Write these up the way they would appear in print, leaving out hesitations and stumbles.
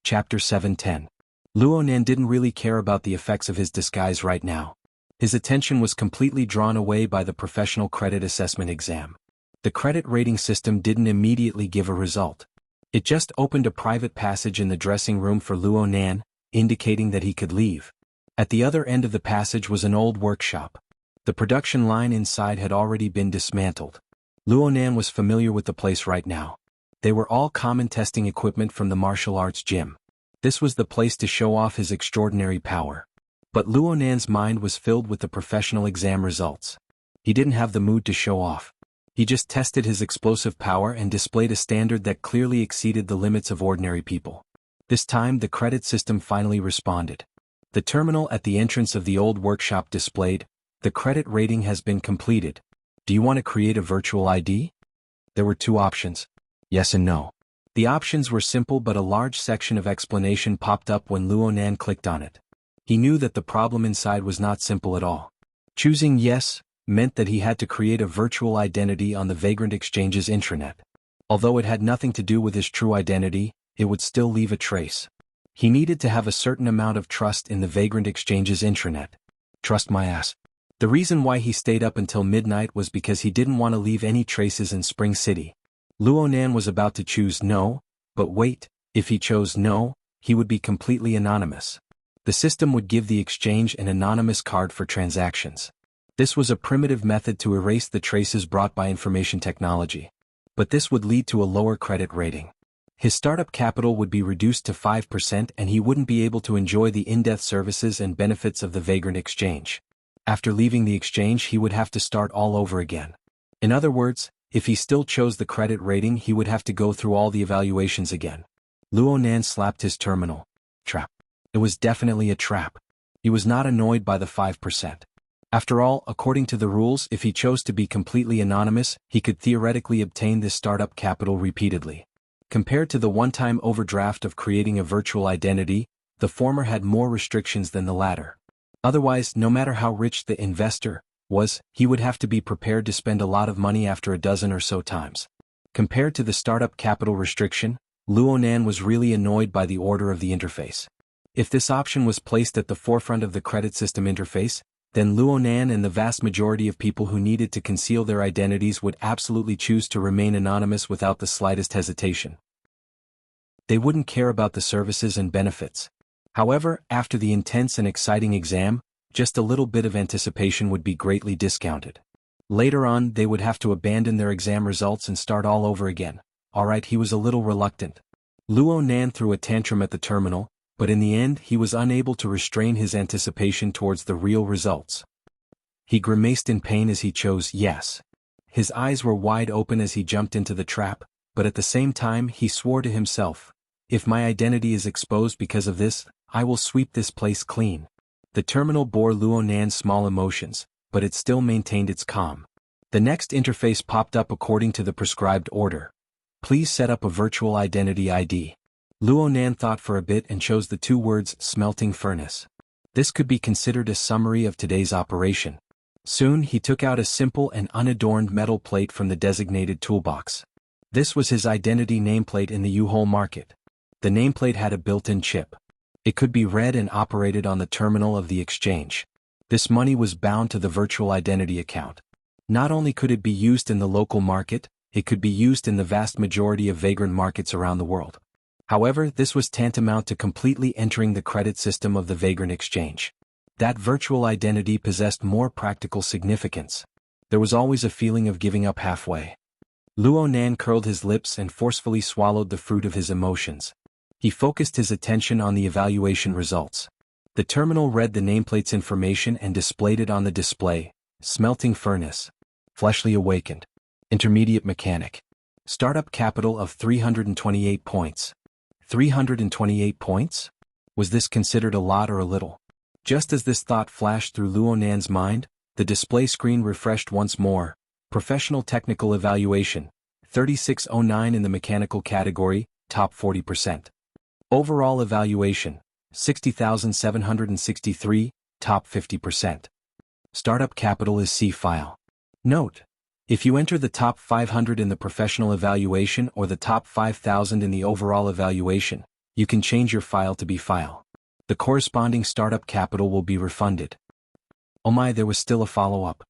Chapter 710. Luo Nan didn't really care about the effects of his disguise right now. His attention was completely drawn away by the professional credit assessment exam. The credit rating system didn't immediately give a result. It just opened a private passage in the dressing room for Luo Nan, indicating that he could leave. At the other end of the passage was an old workshop. The production line inside had already been dismantled. Luo Nan was familiar with the place right now. They were all common testing equipment from the martial arts gym. This was the place to show off his extraordinary power. But Luo Nan's mind was filled with the professional exam results. He didn't have the mood to show off. He just tested his explosive power and displayed a standard that clearly exceeded the limits of ordinary people. This time the credit system finally responded. The terminal at the entrance of the old workshop displayed, "The credit rating has been completed. Do you want to create a virtual ID?" There were two options, yes and no. The options were simple, but a large section of explanation popped up when Luo Nan clicked on it. He knew that the problem inside was not simple at all. Choosing yes meant that he had to create a virtual identity on the Vagrant Exchange's intranet. Although it had nothing to do with his true identity, it would still leave a trace. He needed to have a certain amount of trust in the Vagrant Exchange's intranet. Trust my ass. The reason why he stayed up until midnight was because he didn't want to leave any traces in Spring City. Luo Nan was about to choose no, but wait, if he chose no, he would be completely anonymous. The system would give the exchange an anonymous card for transactions. This was a primitive method to erase the traces brought by information technology. But this would lead to a lower credit rating. His startup capital would be reduced to 5% and he wouldn't be able to enjoy the in-depth services and benefits of the Vagrant Exchange. After leaving the exchange, he would have to start all over again. In other words, if he still chose the credit rating, he would have to go through all the evaluations again. Luo Nan slapped his terminal. Trap. It was definitely a trap. He was not annoyed by the 5%. After all, according to the rules, if he chose to be completely anonymous, he could theoretically obtain this startup capital repeatedly. Compared to the one-time overdraft of creating a virtual identity, the former had more restrictions than the latter. Otherwise, no matter how rich the investor was, he would have to be prepared to spend a lot of money after a dozen or so times. Compared to the startup capital restriction, Luo Nan was really annoyed by the order of the interface. If this option was placed at the forefront of the credit system interface, then Luo Nan and the vast majority of people who needed to conceal their identities would absolutely choose to remain anonymous without the slightest hesitation. They wouldn't care about the services and benefits. However, after the intense and exciting exam, just a little bit of anticipation would be greatly discounted. Later on, they would have to abandon their exam results and start all over again. Alright, he was a little reluctant. Luo Nan threw a tantrum at the terminal, but in the end he was unable to restrain his anticipation towards the real results. He grimaced in pain as he chose yes. His eyes were wide open as he jumped into the trap, but at the same time he swore to himself, "If my identity is exposed because of this, I will sweep this place clean." The terminal bore Luo Nan's small emotions, but it still maintained its calm. The next interface popped up according to the prescribed order. Please set up a virtual identity ID. Luo Nan thought for a bit and chose the two words smelting furnace. This could be considered a summary of today's operation. Soon he took out a simple and unadorned metal plate from the designated toolbox. This was his identity nameplate in the U-Hole market. The nameplate had a built-in chip. It could be read and operated on the terminal of the exchange. This money was bound to the virtual identity account. Not only could it be used in the local market, it could be used in the vast majority of vagrant markets around the world. However, this was tantamount to completely entering the credit system of the Vagrant Exchange. That virtual identity possessed more practical significance. There was always a feeling of giving up halfway. Luo Nan curled his lips and forcefully swallowed the fruit of his emotions. He focused his attention on the evaluation results. The terminal read the nameplate's information and displayed it on the display. Smelting furnace. Fleshly awakened. Intermediate mechanic. Startup capital of 328 points. 328 points? Was this considered a lot or a little? Just as this thought flashed through Luo Nan's mind, the display screen refreshed once more. Professional technical evaluation. 3609 in the mechanical category, top 40%. Overall evaluation. 60,763, top 50%. Startup capital is C file. Note: if you enter the top 500 in the professional evaluation or the top 5,000 in the overall evaluation, You can change your file to be file. The corresponding startup capital will be refunded. Oh my, there was still a follow-up.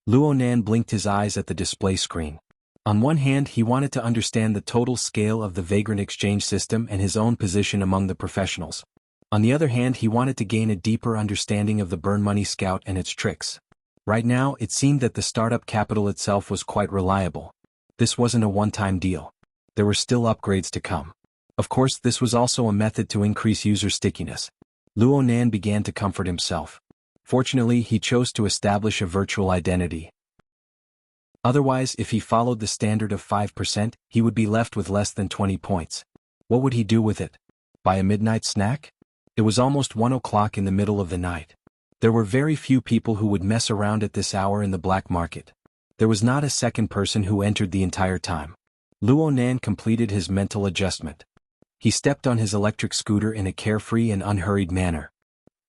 Luonan blinked his eyes at the display screen. On one hand, he wanted to understand the total scale of the vagrant exchange system and his own position among the professionals. On the other hand, he wanted to gain a deeper understanding of the burn money scout and its tricks. Right now, it seemed that the startup capital itself was quite reliable. This wasn't a one-time deal. There were still upgrades to come. Of course, this was also a method to increase user stickiness. Luonan began to comfort himself. Fortunately, he chose to establish a virtual identity. Otherwise, if he followed the standard of 5%, he would be left with less than 20 points. What would he do with it? Buy a midnight snack? It was almost 1 o'clock in the middle of the night. There were very few people who would mess around at this hour in the black market. There was not a second person who entered the entire time. Luonan completed his mental adjustment. He stepped on his electric scooter in a carefree and unhurried manner.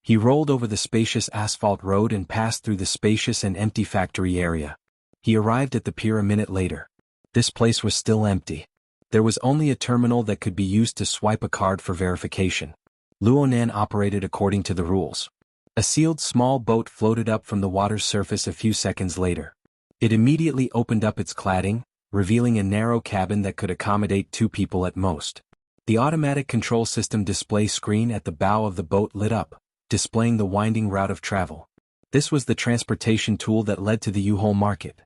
He rolled over the spacious asphalt road and passed through the spacious and empty factory area. He arrived at the pier a minute later. This place was still empty. There was only a terminal that could be used to swipe a card for verification. Luonan operated according to the rules. A sealed small boat floated up from the water's surface a few seconds later. It immediately opened up its cladding, revealing a narrow cabin that could accommodate 2 people at most. The automatic control system display screen at the bow of the boat lit up, displaying the winding route of travel. This was the transportation tool that led to the U-Haul market.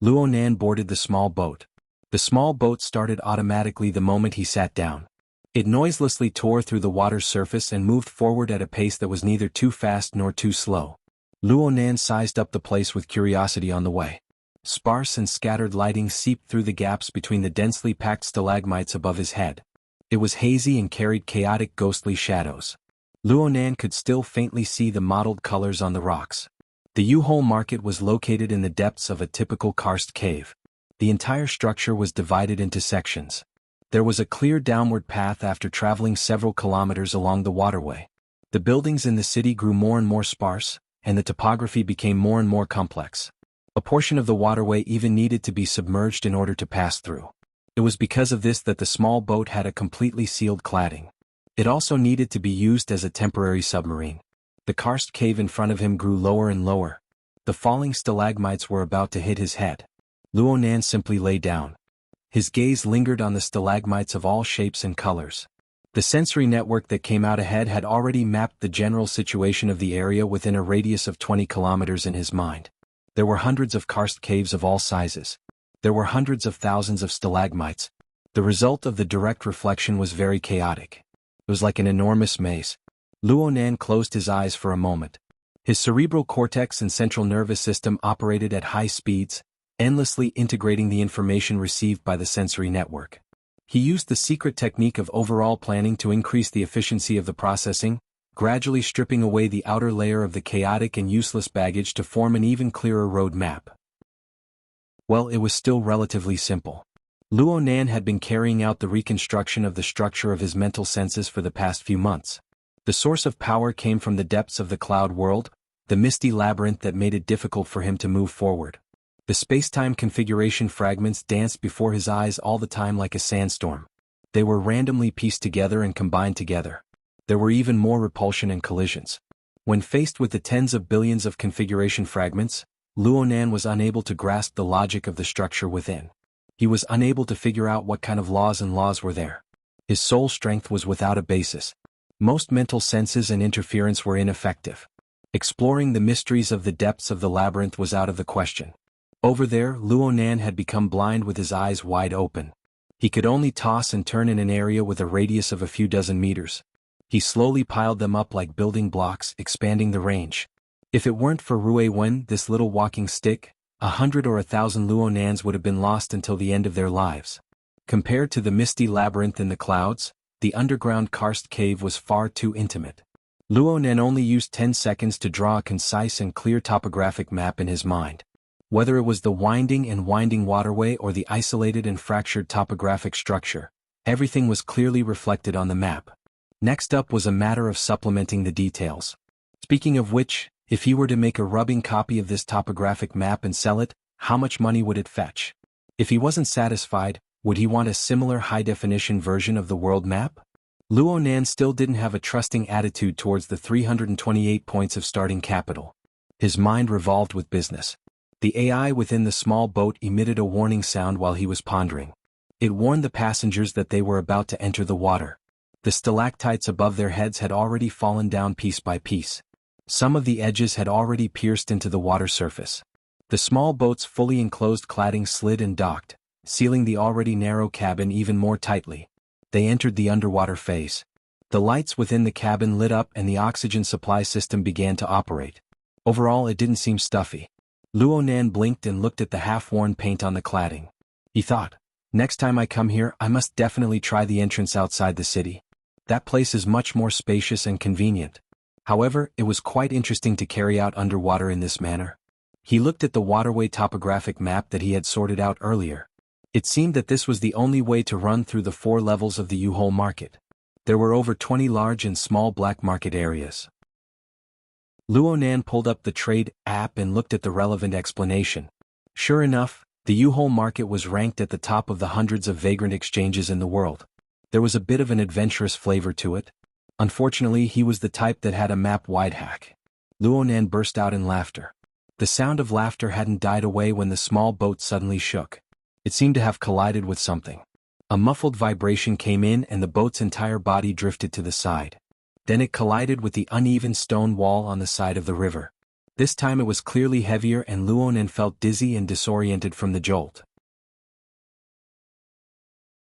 Luonan boarded the small boat. The small boat started automatically the moment he sat down. It noiselessly tore through the water's surface and moved forward at a pace that was neither too fast nor too slow. Luonan sized up the place with curiosity on the way. Sparse and scattered lighting seeped through the gaps between the densely packed stalagmites above his head. It was hazy and carried chaotic ghostly shadows. Luonan could still faintly see the mottled colors on the rocks. The U-Haul market was located in the depths of a typical karst cave. The entire structure was divided into sections. There was a clear downward path after traveling several kilometers along the waterway. The buildings in the city grew more and more sparse, and the topography became more and more complex. A portion of the waterway even needed to be submerged in order to pass through. It was because of this that the small boat had a completely sealed cladding. It also needed to be used as a temporary submarine. The karst cave in front of him grew lower and lower. The falling stalagmites were about to hit his head. Luonan simply lay down. His gaze lingered on the stalagmites of all shapes and colors. The sensory network that came out ahead had already mapped the general situation of the area within a radius of 20 kilometers in his mind. There were hundreds of karst caves of all sizes. There were hundreds of thousands of stalagmites. The result of the direct reflection was very chaotic. It was like an enormous maze. Luonan closed his eyes for a moment. His cerebral cortex and central nervous system operated at high speeds, endlessly integrating the information received by the sensory network. He used the secret technique of overall planning to increase the efficiency of the processing, gradually stripping away the outer layer of the chaotic and useless baggage to form an even clearer road map. Well, it was still relatively simple. Luonan had been carrying out the reconstruction of the structure of his mental senses for the past few months. The source of power came from the depths of the cloud world, the misty labyrinth that made it difficult for him to move forward. The space-time configuration fragments danced before his eyes all the time like a sandstorm. They were randomly pieced together and combined together. There were even more repulsion and collisions. When faced with the tens of billions of configuration fragments, Luonan was unable to grasp the logic of the structure within. He was unable to figure out what kind of laws were there. His soul strength was without a basis. Most mental senses and interference were ineffective. Exploring the mysteries of the depths of the labyrinth was out of the question. Over there, Luonan had become blind with his eyes wide open. He could only toss and turn in an area with a radius of a few dozen meters. He slowly piled them up like building blocks, expanding the range. If it weren't for Rue Wen, this little walking stick, 100 or 1,000 Luonans would have been lost until the end of their lives. Compared to the misty labyrinth in the clouds, the underground karst cave was far too intimate. Luonan only used 10 seconds to draw a concise and clear topographic map in his mind. Whether it was the winding waterway or the isolated and fractured topographic structure, everything was clearly reflected on the map. Next up was a matter of supplementing the details. Speaking of which, if he were to make a rubbing copy of this topographic map and sell it, how much money would it fetch? If he wasn't satisfied, would he want a similar high-definition version of the world map? Luo Nan still didn't have a trusting attitude towards the 328 points of starting capital. His mind revolved with business. The AI within the small boat emitted a warning sound while he was pondering. It warned the passengers that they were about to enter the water. The stalactites above their heads had already fallen down piece by piece. Some of the edges had already pierced into the water surface. The small boat's fully enclosed cladding slid and docked, sealing the already narrow cabin even more tightly. They entered the underwater phase. The lights within the cabin lit up and the oxygen supply system began to operate. Overall, it didn't seem stuffy. Luo Nan blinked and looked at the half-worn paint on the cladding. He thought, next time I come here, I must definitely try the entrance outside the city. That place is much more spacious and convenient. However, it was quite interesting to carry out underwater in this manner. He looked at the waterway topographic map that he had sorted out earlier. It seemed that this was the only way to run through the 4 levels of the U-Hole market. There were over 20 large and small black market areas. Luo Nan pulled up the trade app and looked at the relevant explanation. Sure enough, the U-Hole market was ranked at the top of the hundreds of vagrant exchanges in the world. There was a bit of an adventurous flavor to it. Unfortunately, he was the type that had a map-wide hack. Luo Nan burst out in laughter. The sound of laughter hadn't died away when the small boat suddenly shook. It seemed to have collided with something. A muffled vibration came in and the boat's entire body drifted to the side. Then it collided with the uneven stone wall on the side of the river. This time it was clearly heavier and Luo Nan felt dizzy and disoriented from the jolt.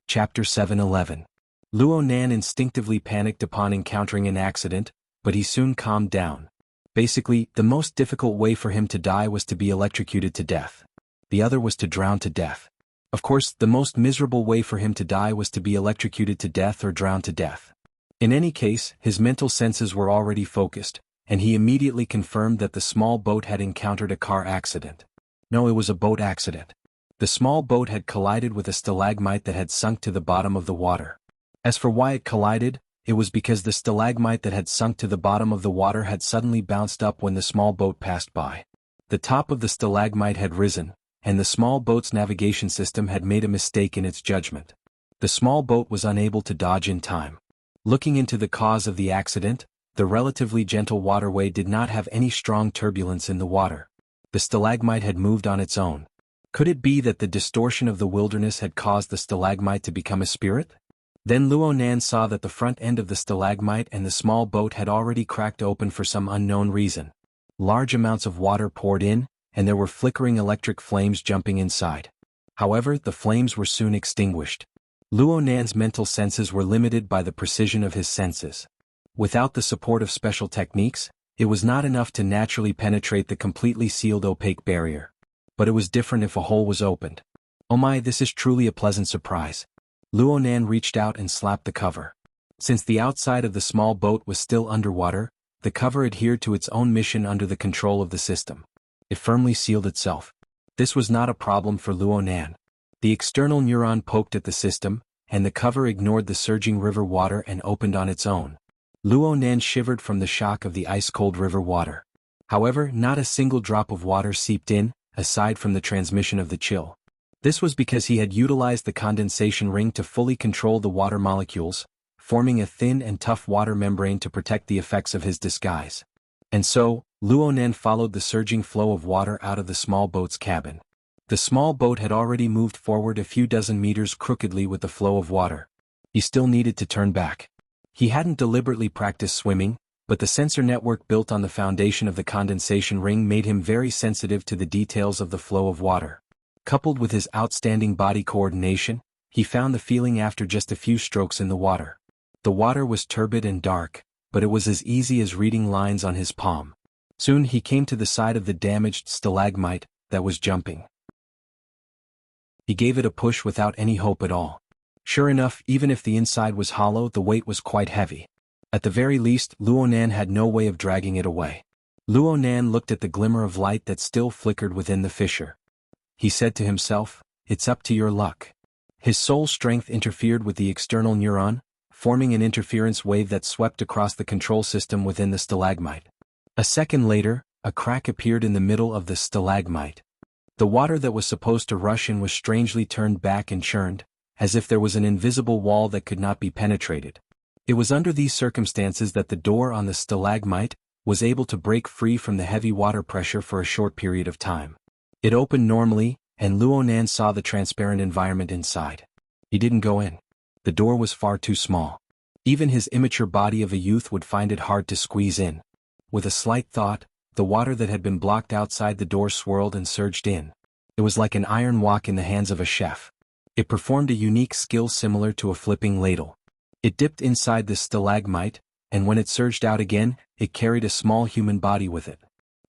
Chapter 7:11. Luo Nan instinctively panicked upon encountering an accident, but he soon calmed down. Basically, the most difficult way for him to die was to be electrocuted to death. The other was to drown to death. Of course, the most miserable way for him to die was to be electrocuted to death or drown to death. In any case, his mental senses were already focused, and he immediately confirmed that the small boat had encountered a car accident. No, it was a boat accident. The small boat had collided with a stalagmite that had sunk to the bottom of the water. As for why it collided, it was because the stalagmite that had sunk to the bottom of the water had suddenly bounced up when the small boat passed by. The top of the stalagmite had risen, and the small boat's navigation system had made a mistake in its judgment. The small boat was unable to dodge in time. Looking into the cause of the accident, the relatively gentle waterway did not have any strong turbulence in the water. The stalagmite had moved on its own. Could it be that the distortion of the wilderness had caused the stalagmite to become a spirit? Then Luo Nan saw that the front end of the stalagmite and the small boat had already cracked open for some unknown reason. Large amounts of water poured in, and there were flickering electric flames jumping inside. However, the flames were soon extinguished. Luo Nan's mental senses were limited by the precision of his senses. Without the support of special techniques, it was not enough to naturally penetrate the completely sealed opaque barrier. But it was different if a hole was opened. Oh my, this is truly a pleasant surprise. Luo Nan reached out and slapped the cover. Since the outside of the small boat was still underwater, the cover adhered to its own mission under the control of the system. It firmly sealed itself. This was not a problem for Luo Nan. The external neuron poked at the system, and the cover ignored the surging river water and opened on its own. Luo Nan shivered from the shock of the ice-cold river water. However, not a single drop of water seeped in, aside from the transmission of the chill. This was because he had utilized the condensation ring to fully control the water molecules, forming a thin and tough water membrane to protect the effects of his disguise. And so, Luo Nan followed the surging flow of water out of the small boat's cabin. The small boat had already moved forward a few dozen meters crookedly with the flow of water. He still needed to turn back. He hadn't deliberately practiced swimming, but the sensor network built on the foundation of the condensation ring made him very sensitive to the details of the flow of water. Coupled with his outstanding body coordination, he found the feeling after just a few strokes in the water. The water was turbid and dark, but it was as easy as reading lines on his palm. Soon he came to the side of the damaged stalagmite that was jumping. He gave it a push without any hope at all. Sure enough, even if the inside was hollow, the weight was quite heavy. At the very least, Luo Nan had no way of dragging it away. Luo Nan looked at the glimmer of light that still flickered within the fissure. He said to himself, "It's up to your luck." His soul strength interfered with the external neuron, forming an interference wave that swept across the control system within the stalagmite. A second later, a crack appeared in the middle of the stalagmite. The water that was supposed to rush in was strangely turned back and churned, as if there was an invisible wall that could not be penetrated. It was under these circumstances that the door on the stalagmite was able to break free from the heavy water pressure for a short period of time. It opened normally, and Luonan saw the transparent environment inside. He didn't go in. The door was far too small. Even his immature body of a youth would find it hard to squeeze in. With a slight thought, the water that had been blocked outside the door swirled and surged in. It was like an iron wok in the hands of a chef. It performed a unique skill similar to a flipping ladle. It dipped inside the stalagmite, and when it surged out again, it carried a small human body with it.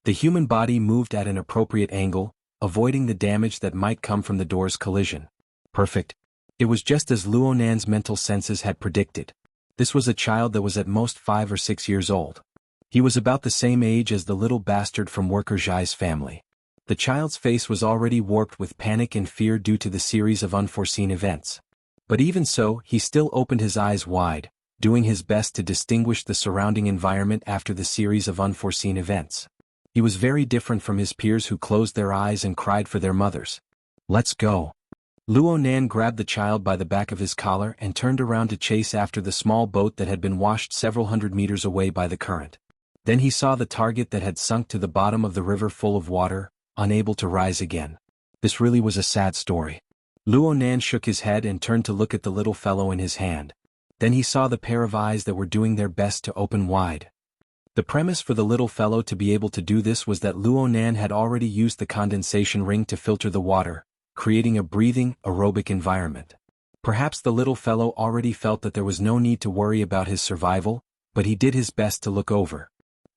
The human body moved at an appropriate angle, avoiding the damage that might come from the door's collision. Perfect. It was just as Luonan's mental senses had predicted. This was a child that was at most 5 or 6 years old. He was about the same age as the little bastard from Worker Zhai's family. The child's face was already warped with panic and fear due to the series of unforeseen events. But even so, he still opened his eyes wide, doing his best to distinguish the surrounding environment after the series of unforeseen events. He was very different from his peers who closed their eyes and cried for their mothers. Let's go. Luonan grabbed the child by the back of his collar and turned around to chase after the small boat that had been washed several hundred meters away by the current. Then he saw the target that had sunk to the bottom of the river full of water, unable to rise again. This really was a sad story. Luonan shook his head and turned to look at the little fellow in his hand. Then he saw the pair of eyes that were doing their best to open wide. The premise for the little fellow to be able to do this was that Luonan had already used the condensation ring to filter the water, creating a breathing, aerobic environment. Perhaps the little fellow already felt that there was no need to worry about his survival, but he did his best to look over.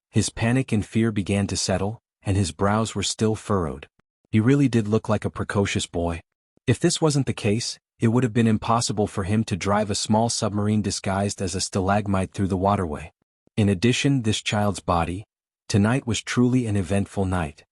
His panic and fear began to settle, and his brows were still furrowed. He really did look like a precocious boy. If this wasn't the case, it would have been impossible for him to drive a small submarine disguised as a stalagmite through the waterway. In addition, this child's body, tonight was truly an eventful night.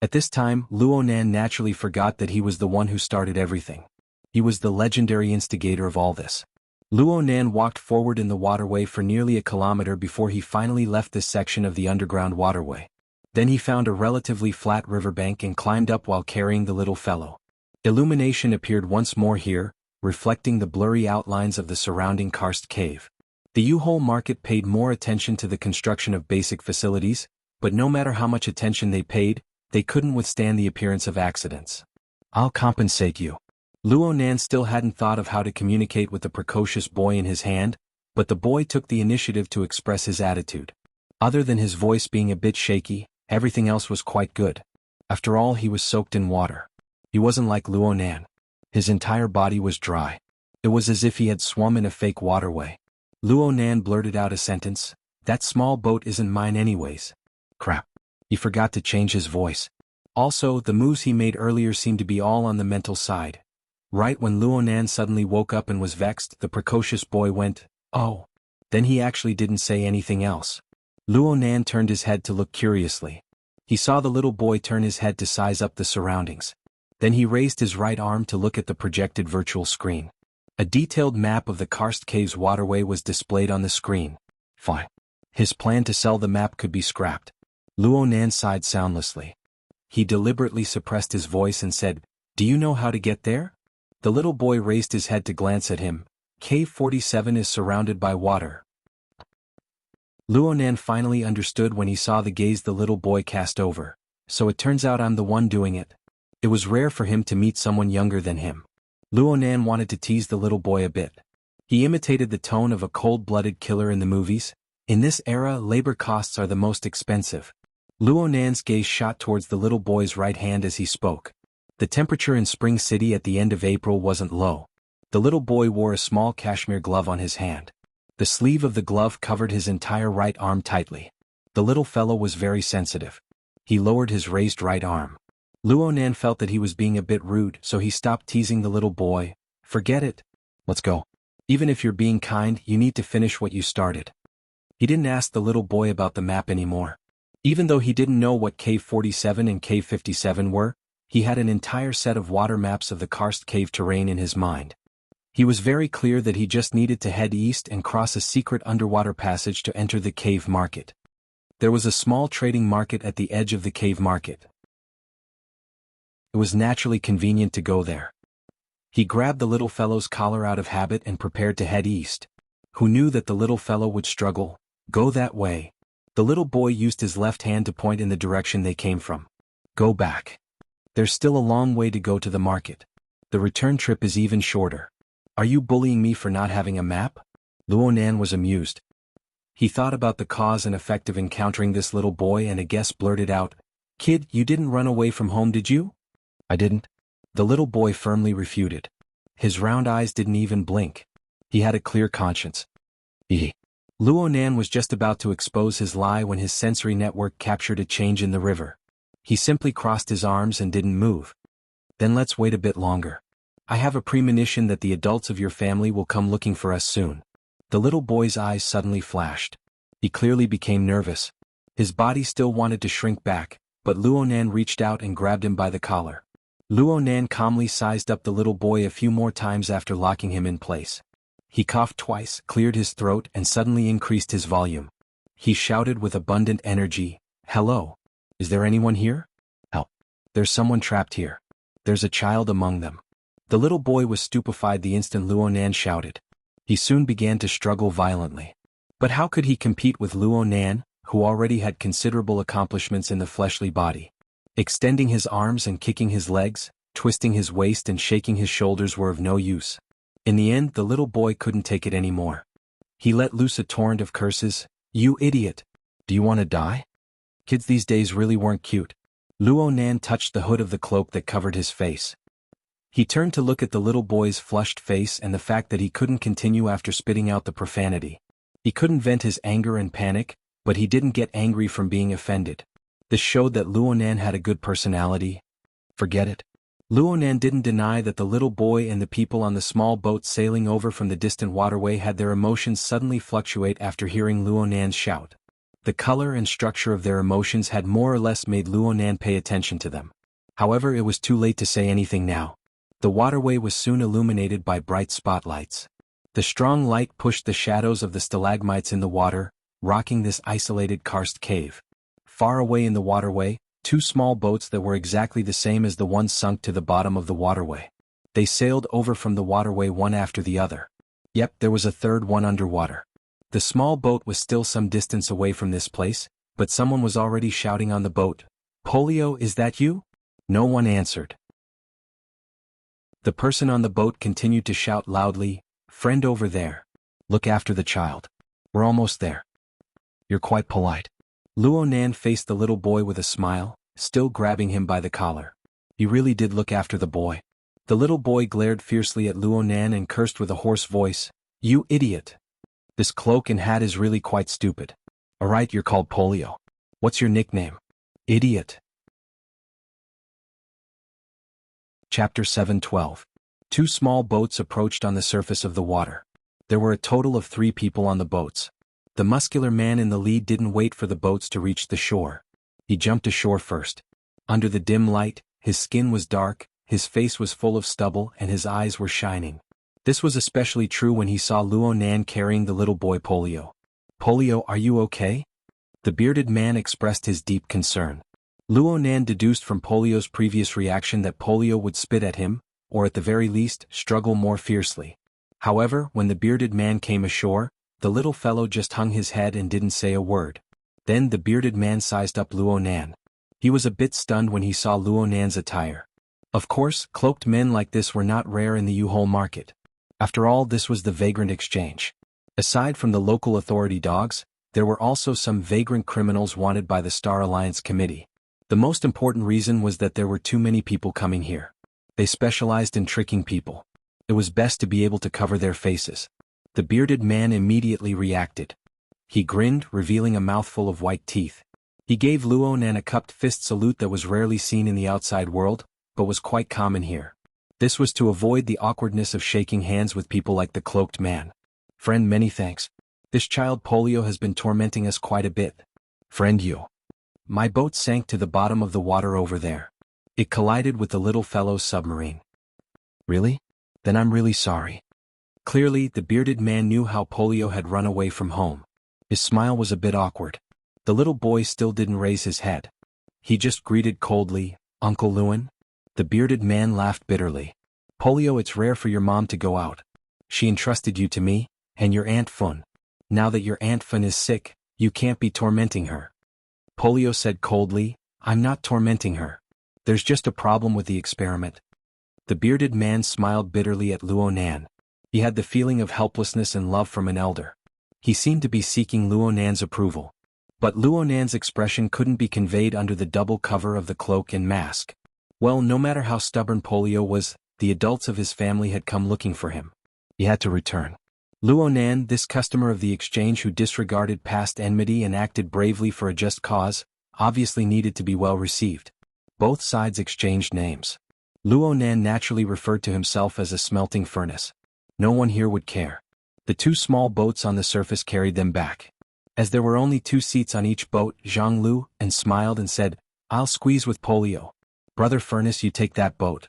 At this time, Luonan naturally forgot that he was the one who started everything. He was the legendary instigator of all this. Luonan walked forward in the waterway for nearly a kilometer before he finally left this section of the underground waterway. Then he found a relatively flat riverbank and climbed up while carrying the little fellow. Illumination appeared once more here, reflecting the blurry outlines of the surrounding karst cave. The U-Hole market paid more attention to the construction of basic facilities, but no matter how much attention they paid, they couldn't withstand the appearance of accidents. I'll compensate you. Luonan still hadn't thought of how to communicate with the precocious boy in his hand, but the boy took the initiative to express his attitude. Other than his voice being a bit shaky, everything else was quite good. After all, he was soaked in water. He wasn't like Luonan. His entire body was dry. It was as if he had swum in a fake waterway. Luonan blurted out a sentence, "That small boat isn't mine anyways." Crap. He forgot to change his voice. Also, the moves he made earlier seemed to be all on the mental side. Right when Luonan suddenly woke up and was vexed, the precocious boy went, "Oh." Then he actually didn't say anything else. Luonan turned his head to look curiously. He saw the little boy turn his head to size up the surroundings. Then he raised his right arm to look at the projected virtual screen. A detailed map of the karst cave's waterway was displayed on the screen. Fine. His plan to sell the map could be scrapped. Luonan sighed soundlessly. He deliberately suppressed his voice and said, "Do you know how to get there?" The little boy raised his head to glance at him. Cave 47 is surrounded by water. Luonan finally understood when he saw the gaze the little boy cast over. So it turns out I'm the one doing it. It was rare for him to meet someone younger than him. Luonan wanted to tease the little boy a bit. He imitated the tone of a cold-blooded killer in the movies. In this era, labor costs are the most expensive. Luonan's gaze shot towards the little boy's right hand as he spoke. The temperature in Spring City at the end of April wasn't low. The little boy wore a small cashmere glove on his hand. The sleeve of the glove covered his entire right arm tightly. The little fellow was very sensitive. He lowered his raised right arm. Luonan felt that he was being a bit rude, so he stopped teasing the little boy. "Forget it. Let's go. Even if you're being kind, you need to finish what you started." He didn't ask the little boy about the map anymore. Even though he didn't know what Cave 47 and Cave 57 were, he had an entire set of water maps of the karst cave terrain in his mind. He was very clear that he just needed to head east and cross a secret underwater passage to enter the cave market. There was a small trading market at the edge of the cave market. It was naturally convenient to go there. He grabbed the little fellow's collar out of habit and prepared to head east. Who knew that the little fellow would struggle? Go that way. The little boy used his left hand to point in the direction they came from. Go back. There's still a long way to go to the market. The return trip is even shorter. Are you bullying me for not having a map? Luonan was amused. He thought about the cause and effect of encountering this little boy, and a guest blurted out, Kid, you didn't run away from home, did you? I didn't. The little boy firmly refuted. His round eyes didn't even blink. He had a clear conscience. Luonan was just about to expose his lie when his sensory network captured a change in the river. He simply crossed his arms and didn't move. Then let's wait a bit longer. I have a premonition that the adults of your family will come looking for us soon. The little boy's eyes suddenly flashed. He clearly became nervous. His body still wanted to shrink back, but Luonan reached out and grabbed him by the collar. Luonan calmly sized up the little boy a few more times after locking him in place. He coughed twice, cleared his throat, and suddenly increased his volume. He shouted with abundant energy, Hello. Is there anyone here? Help. There's someone trapped here. There's a child among them. The little boy was stupefied the instant Luonan shouted. He soon began to struggle violently. But how could he compete with Luonan, who already had considerable accomplishments in the fleshly body? Extending his arms and kicking his legs, twisting his waist and shaking his shoulders were of no use. In the end, the little boy couldn't take it anymore. He let loose a torrent of curses. You idiot! Do you want to die? Kids these days really weren't cute. Luonan touched the hood of the cloak that covered his face. He turned to look at the little boy's flushed face and the fact that he couldn't continue after spitting out the profanity. He couldn't vent his anger and panic, but he didn't get angry from being offended. This showed that Luonan had a good personality. Forget it. Luonan didn't deny that the little boy and the people on the small boat sailing over from the distant waterway had their emotions suddenly fluctuate after hearing Luonan's shout. The color and structure of their emotions had more or less made Luonan pay attention to them. However, it was too late to say anything now. The waterway was soon illuminated by bright spotlights. The strong light pushed the shadows of the stalagmites in the water, rocking this isolated karst cave. Far away in the waterway, two small boats that were exactly the same as the one sunk to the bottom of the waterway. They sailed over from the waterway one after the other. Yep, there was a third one underwater. The small boat was still some distance away from this place, but someone was already shouting on the boat, Polio, is that you? No one answered. The person on the boat continued to shout loudly, Friend over there. Look after the child. We're almost there. You're quite polite. Luonan faced the little boy with a smile, still grabbing him by the collar. He really did look after the boy. The little boy glared fiercely at Luonan and cursed with a hoarse voice, You idiot! This cloak and hat is really quite stupid. Alright, you're called Polio. What's your nickname? Idiot. Chapter 7:12. Two small boats approached on the surface of the water. There were a total of 3 people on the boats. The muscular man in the lead didn't wait for the boats to reach the shore. He jumped ashore first. Under the dim light, his skin was dark, his face was full of stubble, and his eyes were shining. This was especially true when he saw Luonan carrying the little boy Polio. Polio, are you okay? The bearded man expressed his deep concern. Luonan deduced from Polio's previous reaction that Polio would spit at him, or at the very least, struggle more fiercely. However, when the bearded man came ashore, the little fellow just hung his head and didn't say a word. Then the bearded man sized up Luonan. He was a bit stunned when he saw Luonan's attire. Of course, cloaked men like this were not rare in the U-Hole market. After all, this was the vagrant exchange. Aside from the local authority dogs, there were also some vagrant criminals wanted by the Star Alliance Committee. The most important reason was that there were too many people coming here. They specialized in tricking people. It was best to be able to cover their faces. The bearded man immediately reacted. He grinned, revealing a mouthful of white teeth. He gave Luonan a cupped fist salute that was rarely seen in the outside world, but was quite common here. This was to avoid the awkwardness of shaking hands with people like the cloaked man. Friend, many thanks. This child Polio has been tormenting us quite a bit. Friend, you. My boat sank to the bottom of the water over there. It collided with the little fellow's submarine. Really? Then I'm really sorry. Clearly, the bearded man knew how Polio had run away from home. His smile was a bit awkward. The little boy still didn't raise his head. He just greeted coldly, Uncle Luan? The bearded man laughed bitterly. Polio, it's rare for your mom to go out. She entrusted you to me, And your Aunt Fun. Now that your Aunt Fun is sick, you can't be tormenting her. Polio said coldly, I'm not tormenting her. There's just a problem with the experiment. The bearded man smiled bitterly at Luo Nan. He had the feeling of helplessness and love from an elder. He seemed to be seeking Luo Nan's approval. But Luo Nan's expression couldn't be conveyed under the double cover of the cloak and mask. Well, no matter how stubborn Polio was, the adults of his family had come looking for him. He had to return. Luo Nan, this customer of the exchange who disregarded past enmity and acted bravely for a just cause, obviously needed to be well received. Both sides exchanged names. Luo Nan naturally referred to himself as a smelting furnace. No one here would care. The two small boats on the surface carried them back. As there were only 2 seats on each boat, Jianghu and smiled and said, I'll squeeze with Polio. Brother Furnace, you take that boat.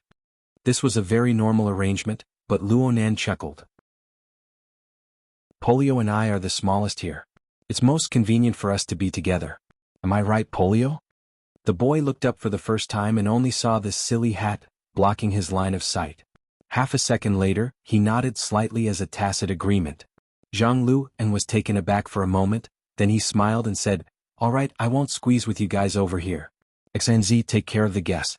This was a very normal arrangement, but Luo Nan chuckled. Polio and I are the smallest here. It's most convenient for us to be together. Am I right, Polio? The boy looked up for the first time and only saw this silly hat, blocking his line of sight. Half a second later, he nodded slightly as a tacit agreement. Jianghu and was taken aback for a moment, then he smiled and said, All right, I won't squeeze with you guys over here. XNZ, take care of the guests.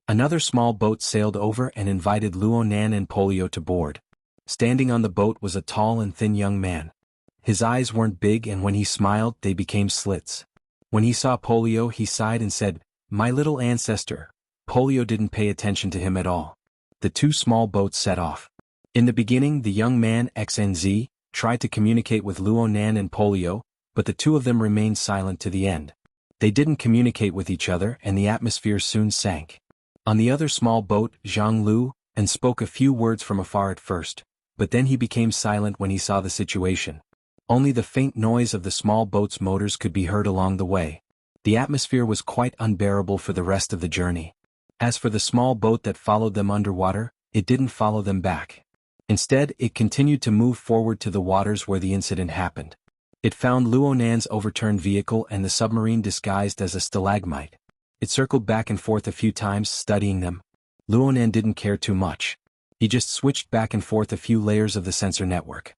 Another small boat sailed over and invited Luo Nan and Polio to board. Standing on the boat was a tall and thin young man. His eyes weren't big, and when he smiled, they became slits. When he saw Polio, he sighed and said, My little ancestor. Polio didn't pay attention to him at all. The 2 small boats set off. In the beginning, the young man, XNZ, tried to communicate with Luo Nan and Polio, but the 2 of them remained silent to the end. They didn't communicate with each other, and the atmosphere soon sank. On the other small boat, Jianghu and spoke a few words from afar at first, but then he became silent when he saw the situation. Only the faint noise of the small boat's motors could be heard along the way. The atmosphere was quite unbearable for the rest of the journey. As for the small boat that followed them underwater, it didn't follow them back. Instead, it continued to move forward to the waters where the incident happened. It found Luo Nan's overturned vehicle and the submarine disguised as a stalagmite. It circled back and forth a few times, studying them. Luo Nan didn't care too much. He just switched back and forth a few layers of the sensor network.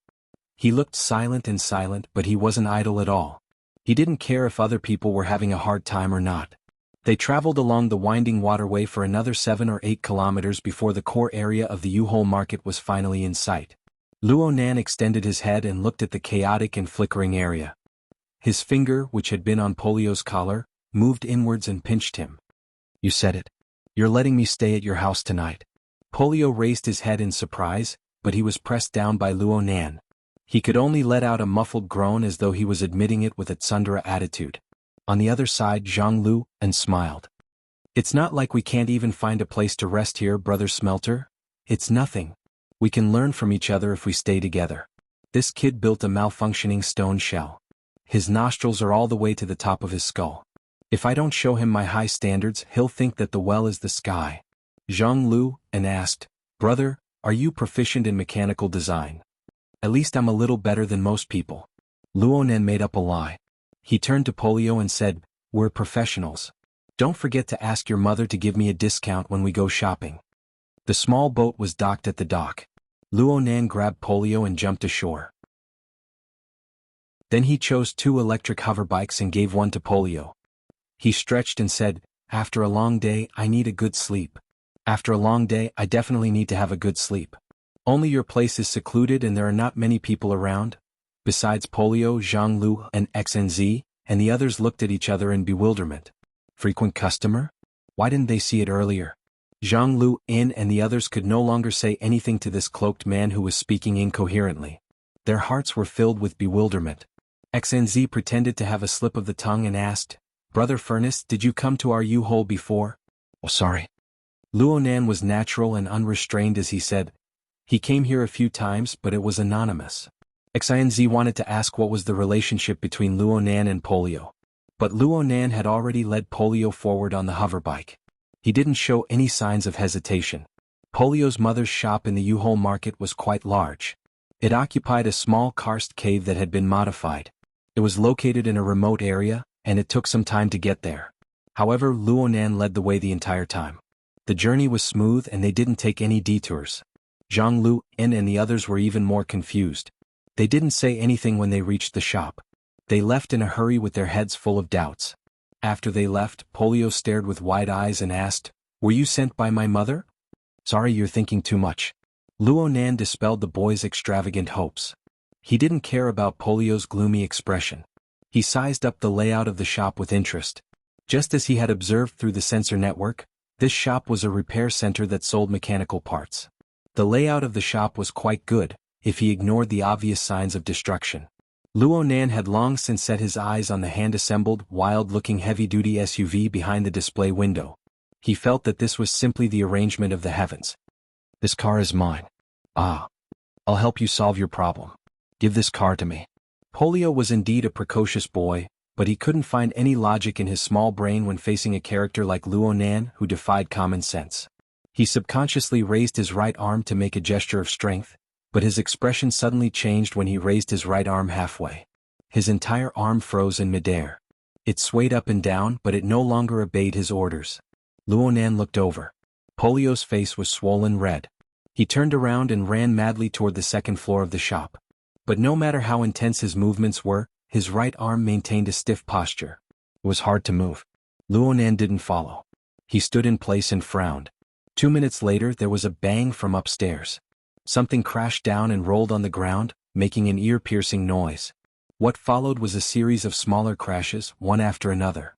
He looked silent, but he wasn't idle at all. He didn't care if other people were having a hard time or not. They traveled along the winding waterway for another 7 or 8 kilometers before the core area of the U-Hole market was finally in sight. Luo Nan extended his head and looked at the chaotic and flickering area. His finger, which had been on Polio's collar, moved inwards and pinched him. You said it. You're letting me stay at your house tonight. Polio raised his head in surprise, but he was pressed down by Luo Nan. He could only let out a muffled groan as though he was admitting it with a tsundere attitude. On the other side, Jianghu and smiled. It's not like we can't even find a place to rest here, Brother Smelter. It's nothing. We can learn from each other if we stay together. This kid built a malfunctioning stone shell. His nostrils are all the way to the top of his skull. If I don't show him my high standards, he'll think that the well is the sky. Jianghu and asked, Brother, are you proficient in mechanical design? At least I'm a little better than most people. Luo Nan made up a lie. He turned to Polio and said, We're professionals. Don't forget to ask your mother to give me a discount when we go shopping. The small boat was docked at the dock. Luo Nan grabbed Polio and jumped ashore. Then he chose 2 electric hoverbikes and gave one to Polio. He stretched and said, After a long day, I need a good sleep. After a long day, I definitely need to have a good sleep. Only your place is secluded and there are not many people around. Besides Polio, Jianghu and XNZ, and the others looked at each other in bewilderment. Frequent customer? Why didn't they see it earlier? Jianghu and the others could no longer say anything to this cloaked man who was speaking incoherently. Their hearts were filled with bewilderment. XNZ pretended to have a slip of the tongue and asked, Brother Furnace, did you come to our U-Hole before? Oh, sorry. Luo Nan was natural and unrestrained as he said, He came here a few times, but it was anonymous. XNZ wanted to ask what was the relationship between Luo Nan and Polio. But Luo Nan had already led Polio forward on the hoverbike. He didn't show any signs of hesitation. Polio's mother's shop in the U-Hole market was quite large. It occupied a small karst cave that had been modified. It was located in a remote area, and it took some time to get there. However, Luo Nan led the way the entire time. The journey was smooth and they didn't take any detours. Jianghu and the others were even more confused. They didn't say anything when they reached the shop. They left in a hurry with their heads full of doubts. After they left, Polio stared with wide eyes and asked, "Were you sent by my mother?" "Sorry, you're thinking too much." Luo Nan dispelled the boy's extravagant hopes. He didn't care about Polio's gloomy expression. He sized up the layout of the shop with interest. Just as he had observed through the sensor network, this shop was a repair center that sold mechanical parts. The layout of the shop was quite good, if he ignored the obvious signs of destruction. Luo Nan had long since set his eyes on the hand-assembled, wild-looking heavy-duty SUV behind the display window. He felt that this was simply the arrangement of the heavens. "This car is mine." "Ah. I'll help you solve your problem. Give this car to me." Polio was indeed a precocious boy, but he couldn't find any logic in his small brain when facing a character like Luo Nan who defied common sense. He subconsciously raised his right arm to make a gesture of strength, but his expression suddenly changed when he raised his right arm halfway. His entire arm froze in midair. It swayed up and down, but it no longer obeyed his orders. Luo Nan looked over. Polio's face was swollen red. He turned around and ran madly toward the second floor of the shop. But no matter how intense his movements were, his right arm maintained a stiff posture. It was hard to move. Luo Nan didn't follow. He stood in place and frowned. 2 minutes later there was a bang from upstairs. Something crashed down and rolled on the ground, making an ear-piercing noise. What followed was a series of smaller crashes, one after another.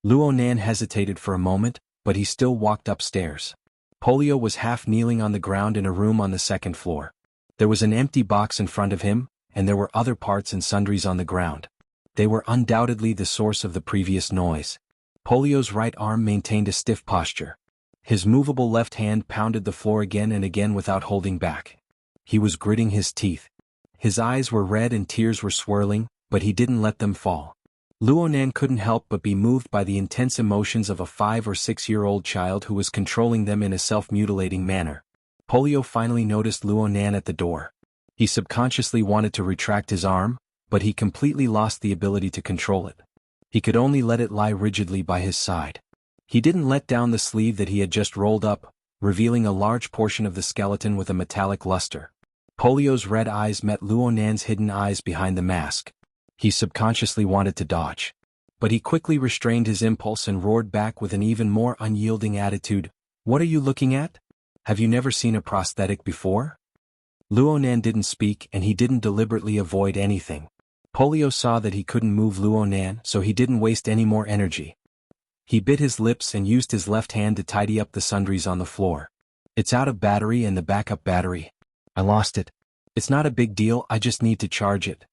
Luo Nan hesitated for a moment, but he still walked upstairs. Polio was half kneeling on the ground in a room on the second floor. There was an empty box in front of him, and there were other parts and sundries on the ground. They were undoubtedly the source of the previous noise. Polio's right arm maintained a stiff posture. His movable left hand pounded the floor again and again without holding back. He was gritting his teeth. His eyes were red and tears were swirling, but he didn't let them fall. Luo Nan couldn't help but be moved by the intense emotions of a 5- or 6-year-old child who was controlling them in a self-mutilating manner. Polio finally noticed Luo Nan at the door. He subconsciously wanted to retract his arm, but he completely lost the ability to control it. He could only let it lie rigidly by his side. He didn't let down the sleeve that he had just rolled up, revealing a large portion of the skeleton with a metallic luster. Polio's red eyes met Luo Nan's hidden eyes behind the mask. He subconsciously wanted to dodge. But he quickly restrained his impulse and roared back with an even more unyielding attitude. "What are you looking at? Have you never seen a prosthetic before?" Luo Nan didn't speak and he didn't deliberately avoid anything. Polio saw that he couldn't move Luo Nan, so he didn't waste any more energy. He bit his lips and used his left hand to tidy up the sundries on the floor. "It's out of battery and the backup battery. I lost it. It's not a big deal, I just need to charge it."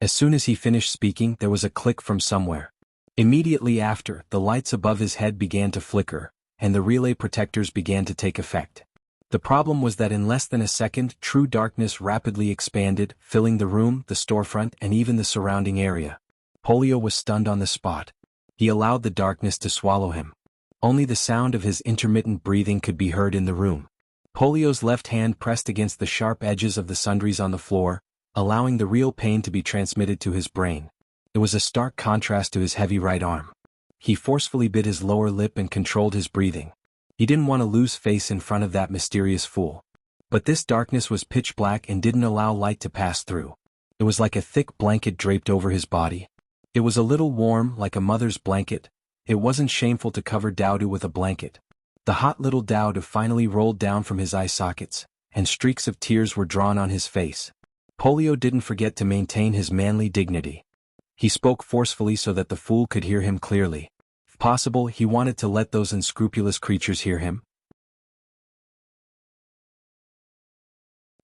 As soon as he finished speaking, there was a click from somewhere. Immediately after, the lights above his head began to flicker, and the relay protectors began to take effect. The problem was that in less than a second, true darkness rapidly expanded, filling the room, the storefront, and even the surrounding area. Polio was stunned on the spot. He allowed the darkness to swallow him. Only the sound of his intermittent breathing could be heard in the room. Polio's left hand pressed against the sharp edges of the sundries on the floor, allowing the real pain to be transmitted to his brain. It was a stark contrast to his heavy right arm. He forcefully bit his lower lip and controlled his breathing. He didn't want to lose face in front of that mysterious fool. But this darkness was pitch black and didn't allow light to pass through. It was like a thick blanket draped over his body. It was a little warm, like a mother's blanket. It wasn't shameful to cover Dowdu with a blanket. The hot little Dowdu finally rolled down from his eye sockets, and streaks of tears were drawn on his face. Polio didn't forget to maintain his manly dignity. He spoke forcefully so that the fool could hear him clearly. If possible, he wanted to let those unscrupulous creatures hear him.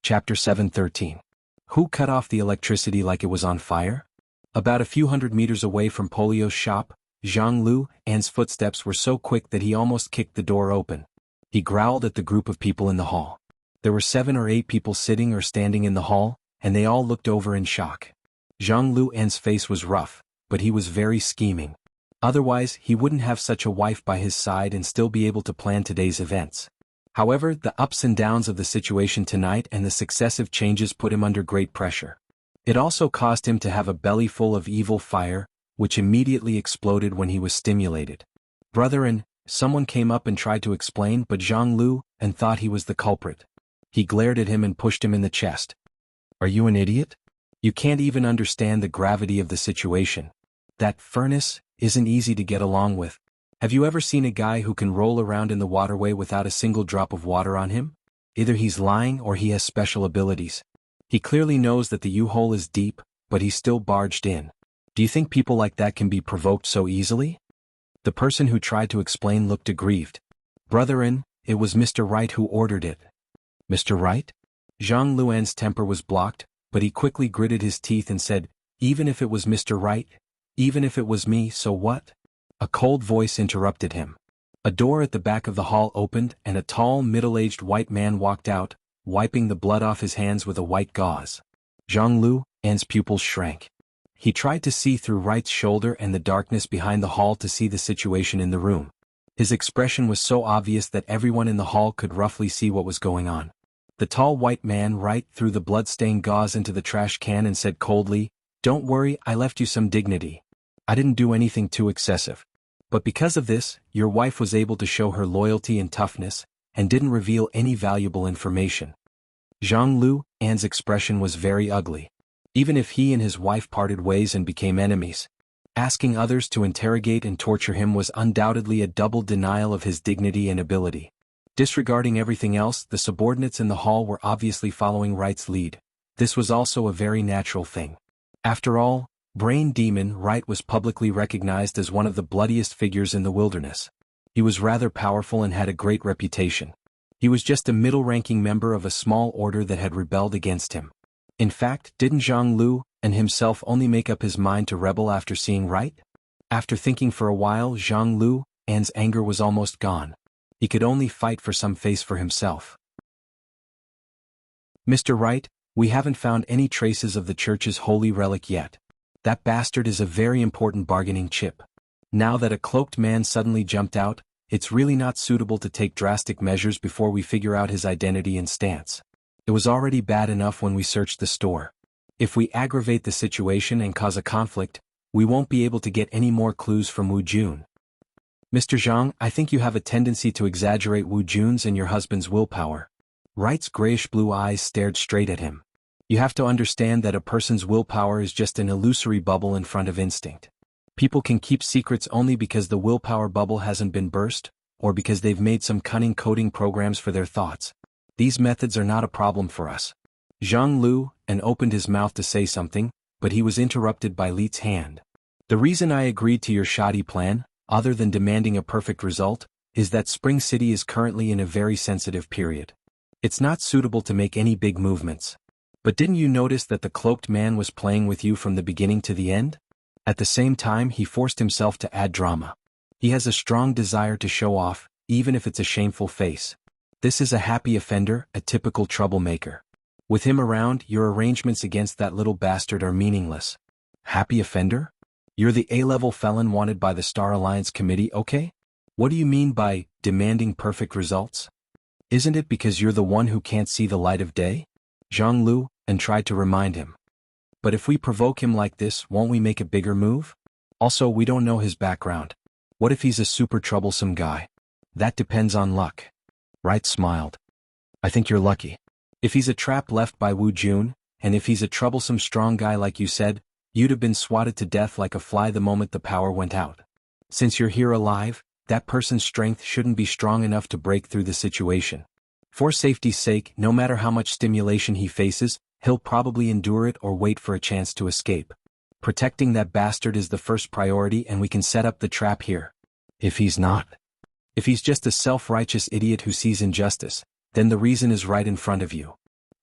Chapter 7:13. Who cut off the electricity like it was on fire? About a few hundred meters away from Polio's shop, Jianghu An's footsteps were so quick that he almost kicked the door open. He growled at the group of people in the hall. There were 7 or 8 people sitting or standing in the hall, and they all looked over in shock. Jianghu An's face was rough, but he was very scheming. Otherwise, he wouldn't have such a wife by his side and still be able to plan today's events. However, the ups and downs of the situation tonight and the successive changes put him under great pressure. It also caused him to have a belly full of evil fire, which immediately exploded when he was stimulated. "Brethren," someone came up and tried to explain, but Jianghu An thought he was the culprit. He glared at him and pushed him in the chest. Are you an idiot? You can't even understand the gravity of the situation. That furnace isn't easy to get along with. Have you ever seen a guy who can roll around in the waterway without a single drop of water on him? Either he's lying or he has special abilities. He clearly knows that the U-hole is deep, but he still barged in. Do you think people like that can be provoked so easily? The person who tried to explain looked aggrieved. Brethren, it was Mr. Wright who ordered it. Mr. Wright? Zhang Luan's temper was blocked, but he quickly gritted his teeth and said, even if it was Mr. Wright, even if it was me, so what? A cold voice interrupted him. A door at the back of the hall opened and a tall, middle-aged white man walked out, wiping the blood off his hands with a white gauze. Zhang Luan's pupils shrank. He tried to see through Wright's shoulder and the darkness behind the hall to see the situation in the room. His expression was so obvious that everyone in the hall could roughly see what was going on. The tall white man Wright threw the blood-stained gauze into the trash can and said coldly, "Don't worry, I left you some dignity. I didn't do anything too excessive. But because of this, your wife was able to show her loyalty and toughness, and didn't reveal any valuable information." Zhang Luan's expression was very ugly. Even if he and his wife parted ways and became enemies, asking others to interrogate and torture him was undoubtedly a double denial of his dignity and ability. Disregarding everything else, the subordinates in the hall were obviously following Wright's lead. This was also a very natural thing. After all, Brain Demon Wright was publicly recognized as one of the bloodiest figures in the wilderness. He was rather powerful and had a great reputation. He was just a middle-ranking member of a small order that had rebelled against him. In fact, didn't Zhang Luan himself only make up his mind to rebel after seeing Wright? After thinking for a while, Zhang Luan's anger was almost gone. He could only fight for some face for himself. Mr. Wright, we haven't found any traces of the church's holy relic yet. That bastard is a very important bargaining chip. Now that a cloaked man suddenly jumped out, it's really not suitable to take drastic measures before we figure out his identity and stance. It was already bad enough when we searched the store. If we aggravate the situation and cause a conflict, we won't be able to get any more clues from Wu Jun. Mr. Zhang, I think you have a tendency to exaggerate Wu Jun's and your husband's willpower. Wright's grayish-blue eyes stared straight at him. You have to understand that a person's willpower is just an illusory bubble in front of instinct. People can keep secrets only because the willpower bubble hasn't been burst, or because they've made some cunning coding programs for their thoughts. These methods are not a problem for us. Zhang Luan opened his mouth to say something, but he was interrupted by Li's hand. The reason I agreed to your shoddy plan, other than demanding a perfect result, is that Spring City is currently in a very sensitive period. It's not suitable to make any big movements. But didn't you notice that the cloaked man was playing with you from the beginning to the end? At the same time, he forced himself to add drama. He has a strong desire to show off, even if it's a shameful face. This is a happy offender, a typical troublemaker. With him around, your arrangements against that little bastard are meaningless. Happy offender? You're the A-level felon wanted by the Star Alliance Committee, okay? What do you mean by demanding perfect results? Isn't it because you're the one who can't see the light of day? Zhang Luan tried to remind him. But if we provoke him like this, won't we make a bigger move? Also, we don't know his background. What if he's a super troublesome guy? That depends on luck. Wright smiled. I think you're lucky. If he's a trap left by Wu Jun, and if he's a troublesome strong guy like you said, you'd have been swatted to death like a fly the moment the power went out. Since you're here alive, that person's strength shouldn't be strong enough to break through the situation. For safety's sake, no matter how much stimulation he faces, he'll probably endure it or wait for a chance to escape. Protecting that bastard is the first priority and we can set up the trap here. If he's not. If he's just a self-righteous idiot who sees injustice, then the reason is right in front of you.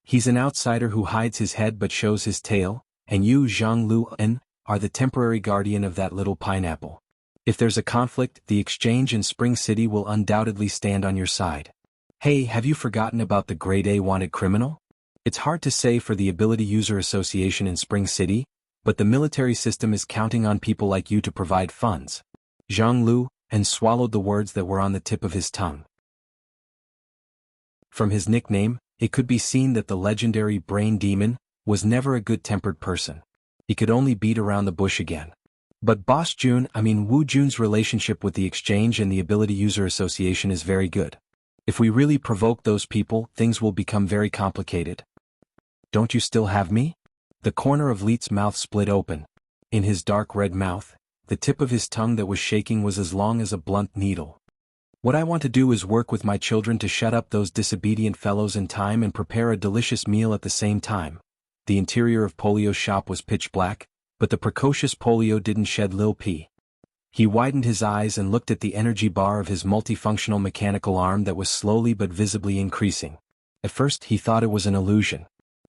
He's an outsider who hides his head but shows his tail, and you, Zhang Luan, are the temporary guardian of that little pineapple. If there's a conflict, the exchange in Spring City will undoubtedly stand on your side. Hey, have you forgotten about the Grade A wanted criminal? It's hard to say for the Ability User Association in Spring City, but the military system is counting on people like you to provide funds. Zhang Luan swallowed the words that were on the tip of his tongue. From his nickname, it could be seen that the legendary Brain Demon was never a good-tempered person. He could only beat around the bush again. But Wu Jun's relationship with the exchange and the Ability User Association is very good. If we really provoke those people, things will become very complicated. Don't you still have me? The corner of Leet's mouth split open. In his dark red mouth, the tip of his tongue that was shaking was as long as a blunt needle. What I want to do is work with my children to shut up those disobedient fellows in time and prepare a delicious meal at the same time. The interior of Polio's shop was pitch black, but the precocious Polio didn't shed Lil P. He widened his eyes and looked at the energy bar of his multifunctional mechanical arm that was slowly but visibly increasing. At first he thought it was an illusion.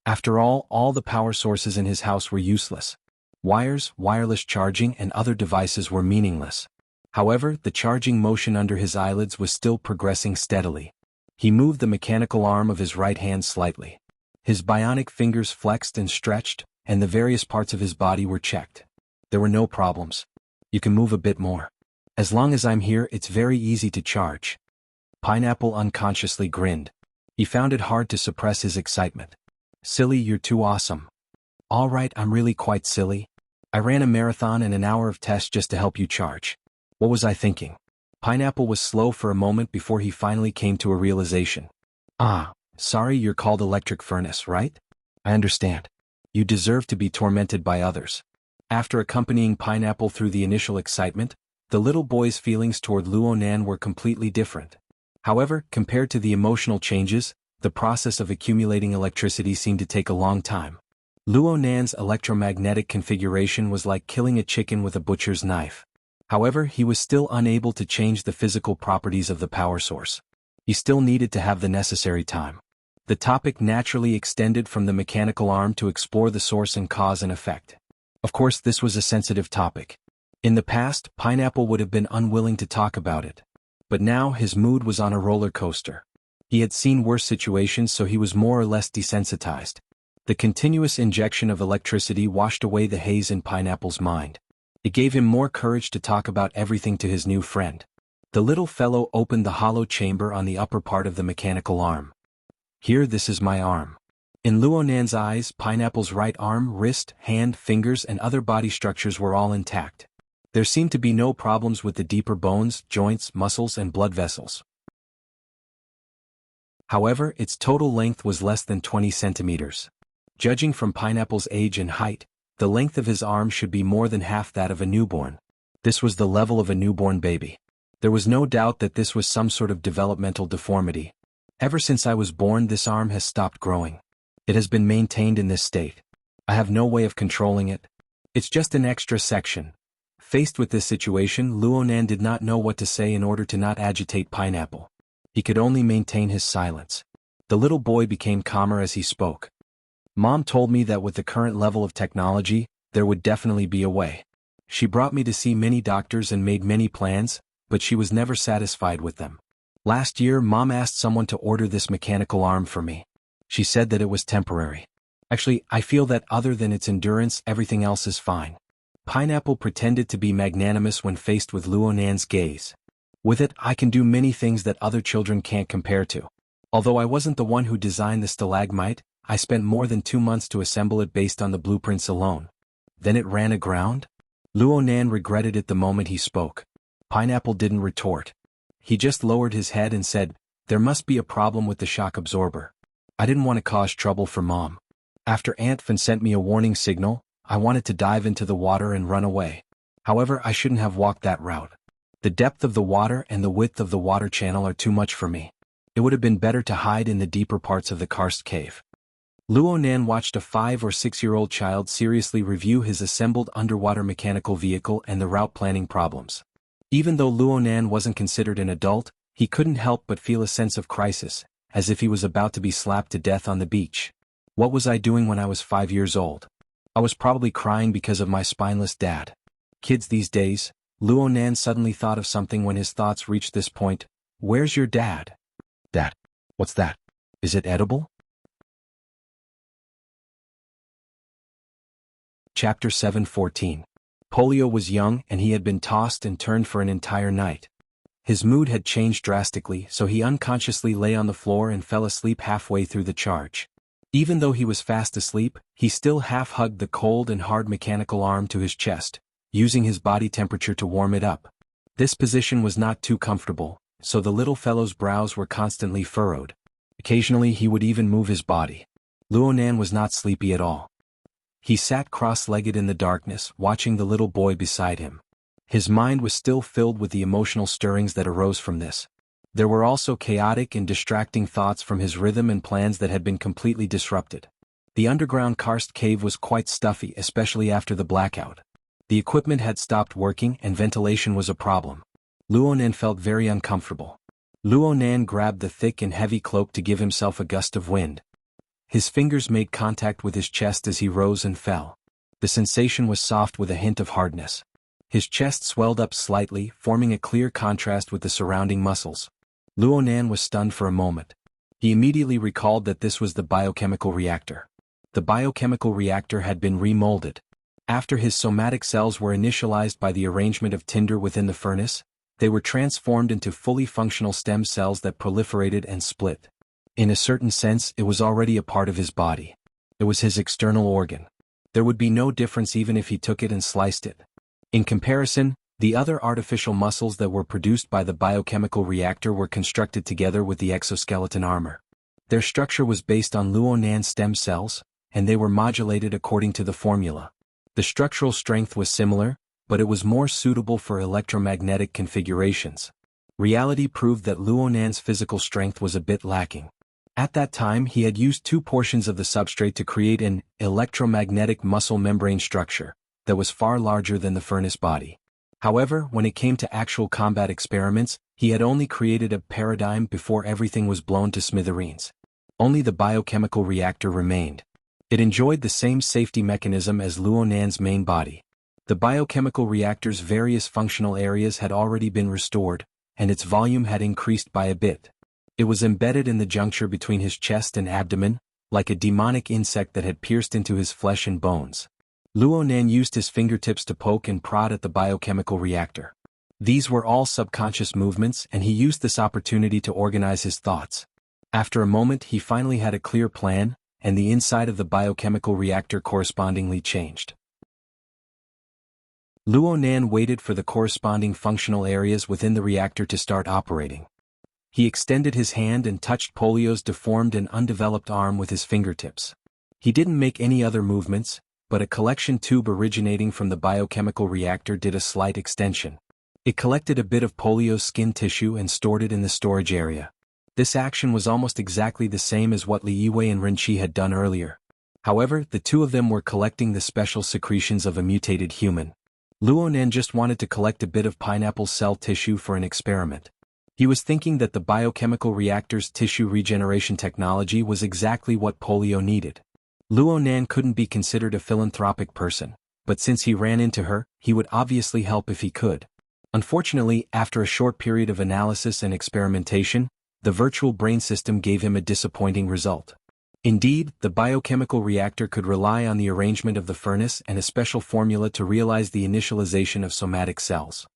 After all the power sources in his house were useless. Wires, wireless charging, and other devices were meaningless. However, the charging motion under his eyelids was still progressing steadily. He moved the mechanical arm of his right hand slightly. His bionic fingers flexed and stretched, and the various parts of his body were checked. There were no problems. You can move a bit more. As long as I'm here, it's very easy to charge. Pineapple unconsciously grinned. He found it hard to suppress his excitement. Silly, you're too awesome. All right, I'm really quite silly. I ran a marathon and an hour of tests just to help you charge. What was I thinking? Pineapple was slow for a moment before he finally came to a realization. Sorry, you're called Electric Furnace, right? I understand. You deserve to be tormented by others. After accompanying Pineapple through the initial excitement, the little boy's feelings toward Luonan were completely different. However, compared to the emotional changes, the process of accumulating electricity seemed to take a long time. Luonan's electromagnetic configuration was like killing a chicken with a butcher's knife. However, he was still unable to change the physical properties of the power source. He still needed to have the necessary time. The topic naturally extended from the mechanical arm to explore the source and cause and effect. Of course, this was a sensitive topic. In the past, Pineapple would have been unwilling to talk about it. But now his mood was on a roller coaster. He had seen worse situations, so he was more or less desensitized. The continuous injection of electricity washed away the haze in Pineapple's mind. It gave him more courage to talk about everything to his new friend. The little fellow opened the hollow chamber on the upper part of the mechanical arm. Here, this is my arm. In Luonan's eyes, Pineapple's right arm, wrist, hand, fingers, and other body structures were all intact. There seemed to be no problems with the deeper bones, joints, muscles, and blood vessels. However, its total length was less than 20 centimeters. Judging from Pineapple's age and height, the length of his arm should be more than half that of a newborn. This was the level of a newborn baby. There was no doubt that this was some sort of developmental deformity. Ever since I was born, this arm has stopped growing. It has been maintained in this state. I have no way of controlling it. It's just an extra section. Faced with this situation, Luonan did not know what to say in order to not agitate Pineapple. He could only maintain his silence. The little boy became calmer as he spoke. Mom told me that with the current level of technology, there would definitely be a way. She brought me to see many doctors and made many plans, but she was never satisfied with them. Last year, Mom asked someone to order this mechanical arm for me. She said that it was temporary. Actually, I feel that other than its endurance, everything else is fine. Pineapple pretended to be magnanimous when faced with Luonan's gaze. With it, I can do many things that other children can't compare to. Although I wasn't the one who designed the stalagmite, I spent more than 2 months to assemble it based on the blueprints alone. Then it ran aground? Luonan regretted it the moment he spoke. Pineapple didn't retort. He just lowered his head and said, "There must be a problem with the shock absorber." I didn't want to cause trouble for Mom. After Aunt Fan sent me a warning signal, I wanted to dive into the water and run away. However, I shouldn't have walked that route. The depth of the water and the width of the water channel are too much for me. It would have been better to hide in the deeper parts of the karst cave. Luonan watched a 5 or 6-year-old child seriously review his assembled underwater mechanical vehicle and the route planning problems. Even though Luonan wasn't considered an adult, he couldn't help but feel a sense of crisis, as if he was about to be slapped to death on the beach. What was I doing when I was 5 years old? I was probably crying because of my spineless dad. Kids these days, Luonan suddenly thought of something when his thoughts reached this point. Where's your dad? Dad? What's that? Is it edible? Chapter 7:14. Polio was young and he had been tossed and turned for an entire night. His mood had changed drastically, so he unconsciously lay on the floor and fell asleep halfway through the charge. Even though he was fast asleep, he still half-hugged the cold and hard mechanical arm to his chest, using his body temperature to warm it up. This position was not too comfortable, so the little fellow's brows were constantly furrowed. Occasionally he would even move his body. Luonan was not sleepy at all. He sat cross-legged in the darkness, watching the little boy beside him. His mind was still filled with the emotional stirrings that arose from this. There were also chaotic and distracting thoughts from his rhythm and plans that had been completely disrupted. The underground karst cave was quite stuffy, especially after the blackout. The equipment had stopped working and ventilation was a problem. Luonan felt very uncomfortable. Luonan grabbed the thick and heavy cloak to give himself a gust of wind. His fingers made contact with his chest as he rose and fell. The sensation was soft with a hint of hardness. His chest swelled up slightly, forming a clear contrast with the surrounding muscles. Luonan was stunned for a moment. He immediately recalled that this was the biochemical reactor. The biochemical reactor had been remolded. After his somatic cells were initialized by the arrangement of tinder within the furnace, they were transformed into fully functional stem cells that proliferated and split. In a certain sense, it was already a part of his body. It was his external organ. There would be no difference even if he took it and sliced it. In comparison, the other artificial muscles that were produced by the biochemical reactor were constructed together with the exoskeleton armor. Their structure was based on Luonan's stem cells, and they were modulated according to the formula. The structural strength was similar, but it was more suitable for electromagnetic configurations. Reality proved that Luonan's physical strength was a bit lacking. At that time he had used 2 portions of the substrate to create an electromagnetic muscle membrane structure that was far larger than the furnace body. However, when it came to actual combat experiments, he had only created a paradigm before everything was blown to smithereens. Only the biochemical reactor remained. It enjoyed the same safety mechanism as Luonan's main body. The biochemical reactor's various functional areas had already been restored, and its volume had increased by a bit. It was embedded in the juncture between his chest and abdomen, like a demonic insect that had pierced into his flesh and bones. Luonan used his fingertips to poke and prod at the biochemical reactor. These were all subconscious movements, and he used this opportunity to organize his thoughts. After a moment he finally had a clear plan, and the inside of the biochemical reactor correspondingly changed. Luonan waited for the corresponding functional areas within the reactor to start operating. He extended his hand and touched Polio's deformed and undeveloped arm with his fingertips. He didn't make any other movements, but a collection tube originating from the biochemical reactor did a slight extension. It collected a bit of Polio's skin tissue and stored it in the storage area. This action was almost exactly the same as what Li Yiwei and Renqi had done earlier. However, the two of them were collecting the special secretions of a mutated human. Luonan just wanted to collect a bit of pineapple cell tissue for an experiment. He was thinking that the biochemical reactor's tissue regeneration technology was exactly what Polio needed. Luonan couldn't be considered a philanthropic person, but since he ran into her, he would obviously help if he could. Unfortunately, after a short period of analysis and experimentation, the virtual brain system gave him a disappointing result. Indeed, the biochemical reactor could rely on the arrangement of the furnace and a special formula to realize the initialization of somatic cells.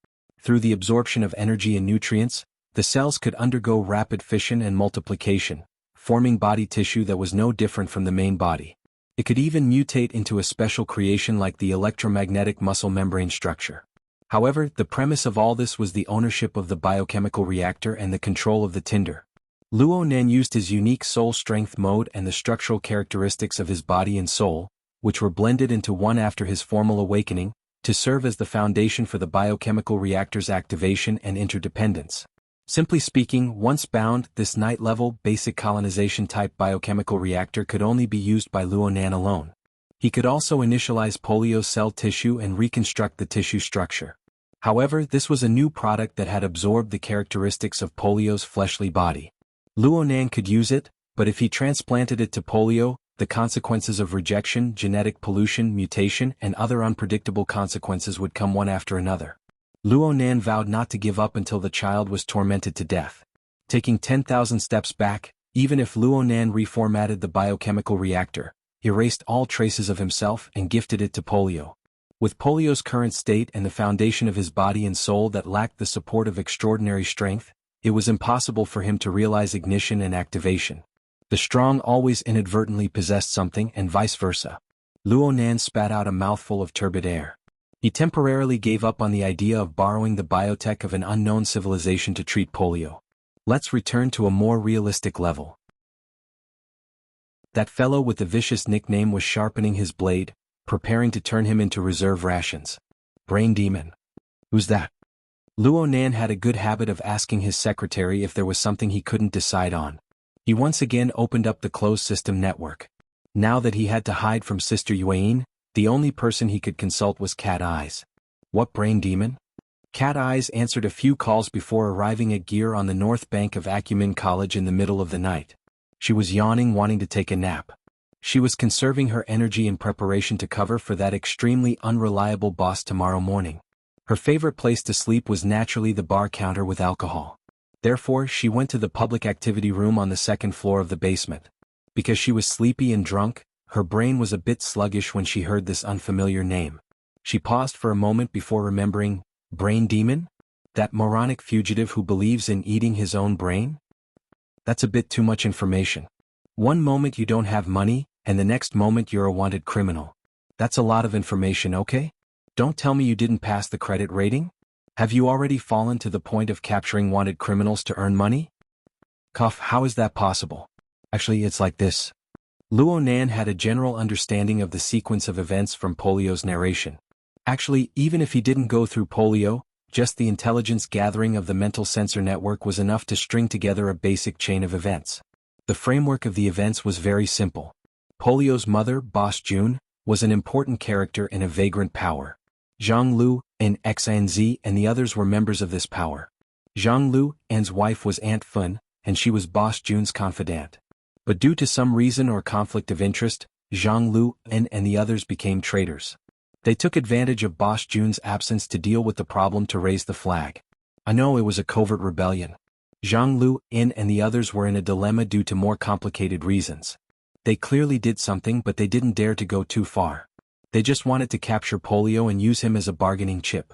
Through the absorption of energy and nutrients, the cells could undergo rapid fission and multiplication, forming body tissue that was no different from the main body. It could even mutate into a special creation like the electromagnetic muscle membrane structure. However, the premise of all this was the ownership of the biochemical reactor and the control of the tinder. Luonan used his unique soul strength mode and the structural characteristics of his body and soul, which were blended into one after his formal awakening, to serve as the foundation for the biochemical reactor's activation and interdependence. Simply speaking, once bound, this night-level, basic colonization-type biochemical reactor could only be used by Luonan alone. He could also initialize Polio's cell tissue and reconstruct the tissue structure. However, this was a new product that had absorbed the characteristics of Polio's fleshly body. Luonan could use it, but if he transplanted it to Polio, the consequences of rejection, genetic pollution, mutation, and other unpredictable consequences would come one after another. Luonan vowed not to give up until the child was tormented to death. Taking 10,000 steps back, even if Luonan reformatted the biochemical reactor, erased all traces of himself and gifted it to Polio. With Polio's current state and the foundation of his body and soul that lacked the support of extraordinary strength, it was impossible for him to realize ignition and activation. The strong always inadvertently possessed something and vice versa. Luonan spat out a mouthful of turbid air. He temporarily gave up on the idea of borrowing the biotech of an unknown civilization to treat Polio. Let's return to a more realistic level. That fellow with the vicious nickname was sharpening his blade, preparing to turn him into reserve rations. Brain demon. Who's that? Luo Nan had a good habit of asking his secretary if there was something he couldn't decide on. He once again opened up the closed system network. Now that he had to hide from Sister Yuan, the only person he could consult was Cat Eyes. What brain demon? Cat Eyes answered a few calls before arriving at Gear on the north bank of Acumen College in the middle of the night. She was yawning, wanting to take a nap. She was conserving her energy in preparation to cover for that extremely unreliable boss tomorrow morning. Her favorite place to sleep was naturally the bar counter with alcohol. Therefore, she went to the public activity room on the second floor of the basement. Because she was sleepy and drunk, her brain was a bit sluggish when she heard this unfamiliar name. She paused for a moment before remembering, brain demon? That moronic fugitive who believes in eating his own brain? That's a bit too much information. One moment you don't have money, and the next moment you're a wanted criminal. That's a lot of information, okay? Don't tell me you didn't pass the credit rating? Have you already fallen to the point of capturing wanted criminals to earn money? Cough, how is that possible? Actually, it's like this. Luo Nan had a general understanding of the sequence of events from Polio's narration. Actually, even if he didn't go through Polio, just the intelligence gathering of the mental sensor network was enough to string together a basic chain of events. The framework of the events was very simple. Polio's mother, Boss June, was an important character in a vagrant power. Jianghu, an XNZ, and the others were members of this power. Jianghu, An's wife, was Aunt Fun, and she was Boss June's confidant. But due to some reason or conflict of interest, Jianghu, and the others became traitors. They took advantage of Boss June's absence to deal with the problem to raise the flag. I know it was a covert rebellion. Jianghu, and the others were in a dilemma due to more complicated reasons. They clearly did something, but they didn't dare to go too far. They just wanted to capture Polio and use him as a bargaining chip.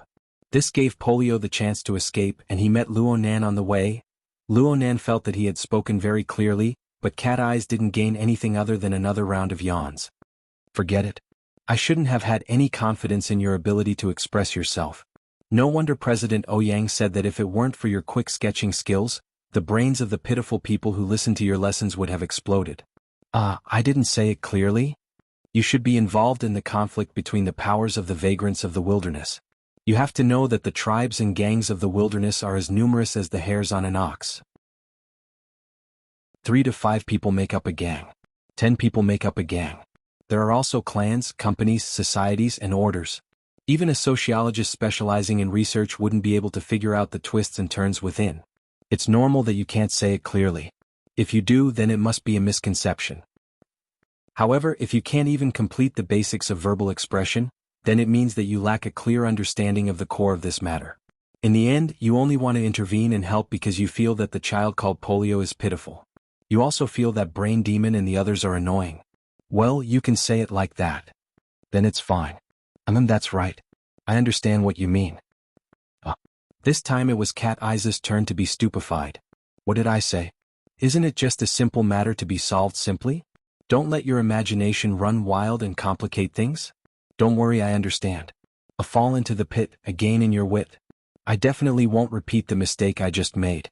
This gave Polio the chance to escape, and he met Luo Nan on the way. Luo Nan felt that he had spoken very clearly, but Cat Eyes didn't gain anything other than another round of yawns. Forget it. I shouldn't have had any confidence in your ability to express yourself. No wonder President Ouyang said that if it weren't for your quick sketching skills, the brains of the pitiful people who listened to your lessons would have exploded. I didn't say it clearly? You should be involved in the conflict between the powers of the vagrants of the wilderness. You have to know that the tribes and gangs of the wilderness are as numerous as the hairs on an ox. 3 to 5 people make up a gang. 10 people make up a gang. There are also clans, companies, societies, and orders. Even a sociologist specializing in research wouldn't be able to figure out the twists and turns within. It's normal that you can't say it clearly. If you do, then it must be a misconception. However, if you can't even complete the basics of verbal expression, then it means that you lack a clear understanding of the core of this matter. In the end, you only want to intervene and help because you feel that the child called Polio is pitiful. You also feel that Brain Demon and the others are annoying. Well, you can say it like that. Then it's fine. That's right. I understand what you mean. This time it was Cat Eyes' turn to be stupefied. What did I say? Isn't it just a simple matter to be solved simply? Don't let your imagination run wild and complicate things. Don't worry, I understand. A fall into the pit, a gain in your wit. I definitely won't repeat the mistake I just made.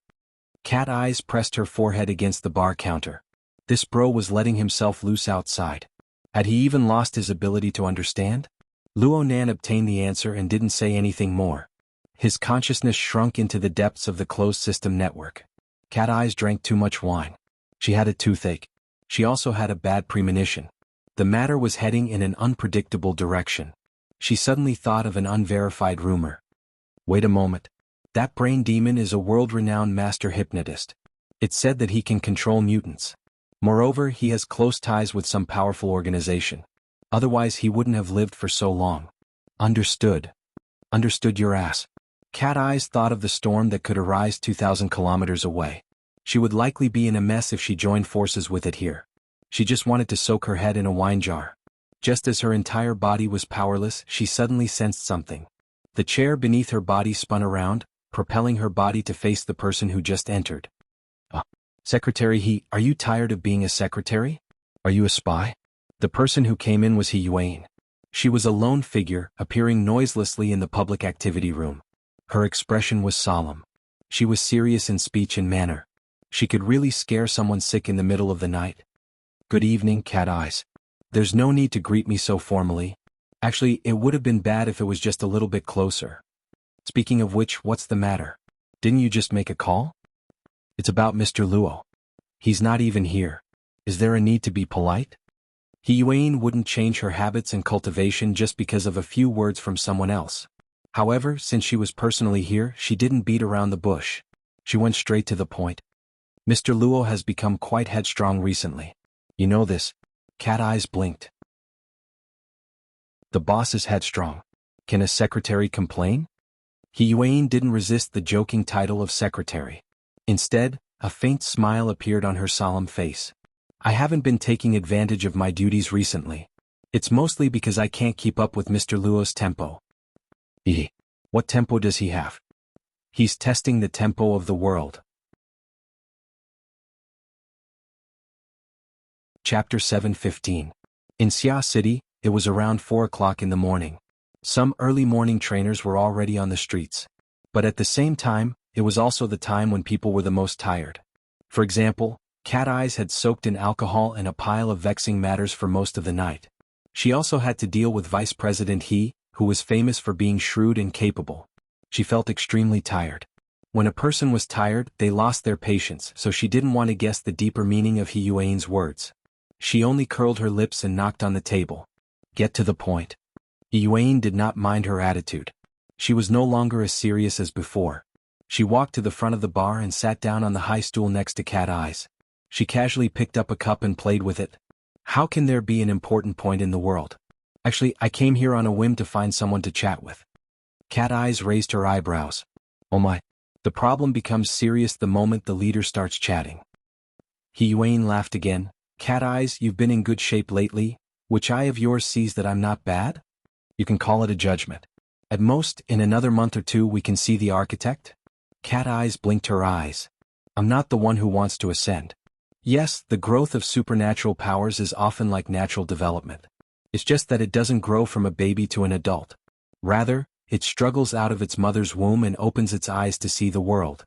Cat Eyes pressed her forehead against the bar counter. This bro was letting himself loose outside. Had he even lost his ability to understand? Luo Nan obtained the answer and didn't say anything more. His consciousness shrunk into the depths of the closed system network. Cat Eyes drank too much wine. She had a toothache. She also had a bad premonition. The matter was heading in an unpredictable direction. She suddenly thought of an unverified rumor. Wait a moment. That Brain Demon is a world-renowned master hypnotist. It's said that he can control mutants. Moreover, he has close ties with some powerful organization. Otherwise he wouldn't have lived for so long. Understood. Understood your ass. Cat Eyes thought of the storm that could arise 2,000 kilometers away. She would likely be in a mess if she joined forces with it here. She just wanted to soak her head in a wine jar. Just as her entire body was powerless, she suddenly sensed something. The chair beneath her body spun around, propelling her body to face the person who just entered. Secretary, are you tired of being a secretary? Are you a spy? The person who came in was Yuan. She was a lone figure, appearing noiselessly in the public activity room. Her expression was solemn. She was serious in speech and manner. She could really scare someone sick in the middle of the night. Good evening, Cat Eyes. There's no need to greet me so formally. Actually, it would have been bad if it was just a little bit closer. Speaking of which, what's the matter? Didn't you just make a call? It's about Mr. Luo. He's not even here. Is there a need to be polite? Hiyuan wouldn't change her habits and cultivation just because of a few words from someone else. However, since she was personally here, she didn't beat around the bush. She went straight to the point. Mr. Luo has become quite headstrong recently. You know this. Cat Eyes blinked. The boss is headstrong. Can a secretary complain? Hiyuan didn't resist the joking title of secretary. Instead, a faint smile appeared on her solemn face. I haven't been taking advantage of my duties recently. It's mostly because I can't keep up with Mr. Luo's tempo. What tempo does he have? He's testing the tempo of the world. Chapter 7:15. In Xia City, it was around 4 o'clock in the morning. Some early morning trainers were already on the streets. But at the same time, it was also the time when people were the most tired. For example, Cat Eyes had soaked in alcohol and a pile of vexing matters for most of the night. She also had to deal with Vice President He, who was famous for being shrewd and capable. She felt extremely tired. When a person was tired, they lost their patience, so she didn't want to guess the deeper meaning of Hiyuan's words. She only curled her lips and knocked on the table. Get to the point. Hiyuan did not mind her attitude. She was no longer as serious as before. She walked to the front of the bar and sat down on the high stool next to Cat Eyes. She casually picked up a cup and played with it. How can there be an important point in the world? Actually, I came here on a whim to find someone to chat with. Cat Eyes raised her eyebrows. Oh my. The problem becomes serious the moment the leader starts chatting. Hiyuan laughed again. Cat Eyes, you've been in good shape lately. Which eye of yours sees that I'm not bad? You can call it a judgment. At most, in another month or two we can see the architect? Cat Eyes blinked her eyes. I'm not the one who wants to ascend. Yes, the growth of supernatural powers is often like natural development. It's just that it doesn't grow from a baby to an adult. Rather, it struggles out of its mother's womb and opens its eyes to see the world.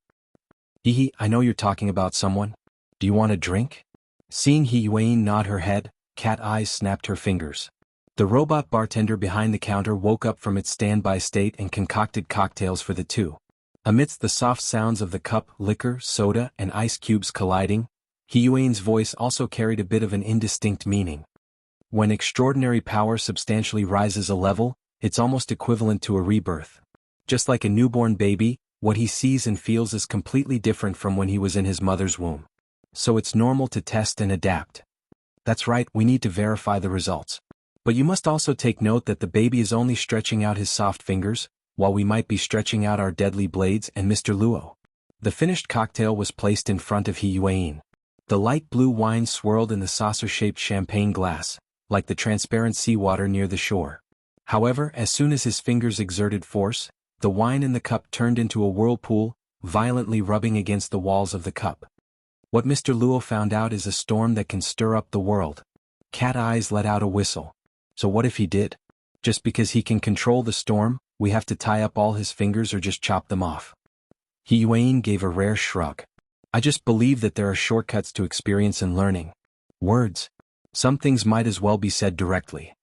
Hehe, I know you're talking about someone. Do you want a drink? Seeing Hiyuan nod her head, Cat Eyes snapped her fingers. The robot bartender behind the counter woke up from its standby state and concocted cocktails for the two. Amidst the soft sounds of the cup, liquor, soda, and ice cubes colliding, Hiyuan's voice also carried a bit of an indistinct meaning. When extraordinary power substantially rises a level, it's almost equivalent to a rebirth. Just like a newborn baby, what he sees and feels is completely different from when he was in his mother's womb. So it's normal to test and adapt. That's right, we need to verify the results. But you must also take note that the baby is only stretching out his soft fingers, while we might be stretching out our deadly blades and Mr. Luo. The finished cocktail was placed in front of Hiyuan. The light blue wine swirled in the saucer-shaped champagne glass, like the transparent seawater near the shore. However, as soon as his fingers exerted force, the wine in the cup turned into a whirlpool, violently rubbing against the walls of the cup. What Mr. Luo found out is a storm that can stir up the world. Cat Eyes let out a whistle. So what if he did? Just because he can control the storm, we have to tie up all his fingers or just chop them off. Hiyuan gave a rare shrug. I just believe that there are shortcuts to experience and learning. Words. Some things might as well be said directly.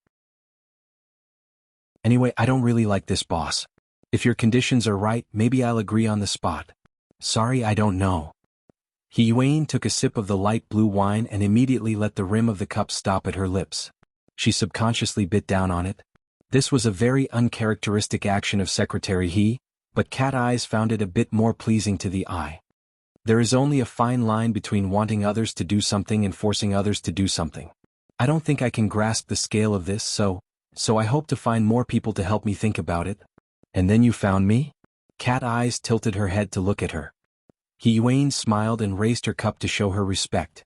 Anyway, I don't really like this boss. If your conditions are right, maybe I'll agree on the spot. Sorry, I don't know. Hiyuan took a sip of the light blue wine and immediately let the rim of the cup stop at her lips. She subconsciously bit down on it. This was a very uncharacteristic action of Secretary He, but Cat Eyes found it a bit more pleasing to the eye. There is only a fine line between wanting others to do something and forcing others to do something. I don't think I can grasp the scale of this, so I hope to find more people to help me think about it. And then you found me? Cat Eyes tilted her head to look at her. Hiyuan smiled and raised her cup to show her respect.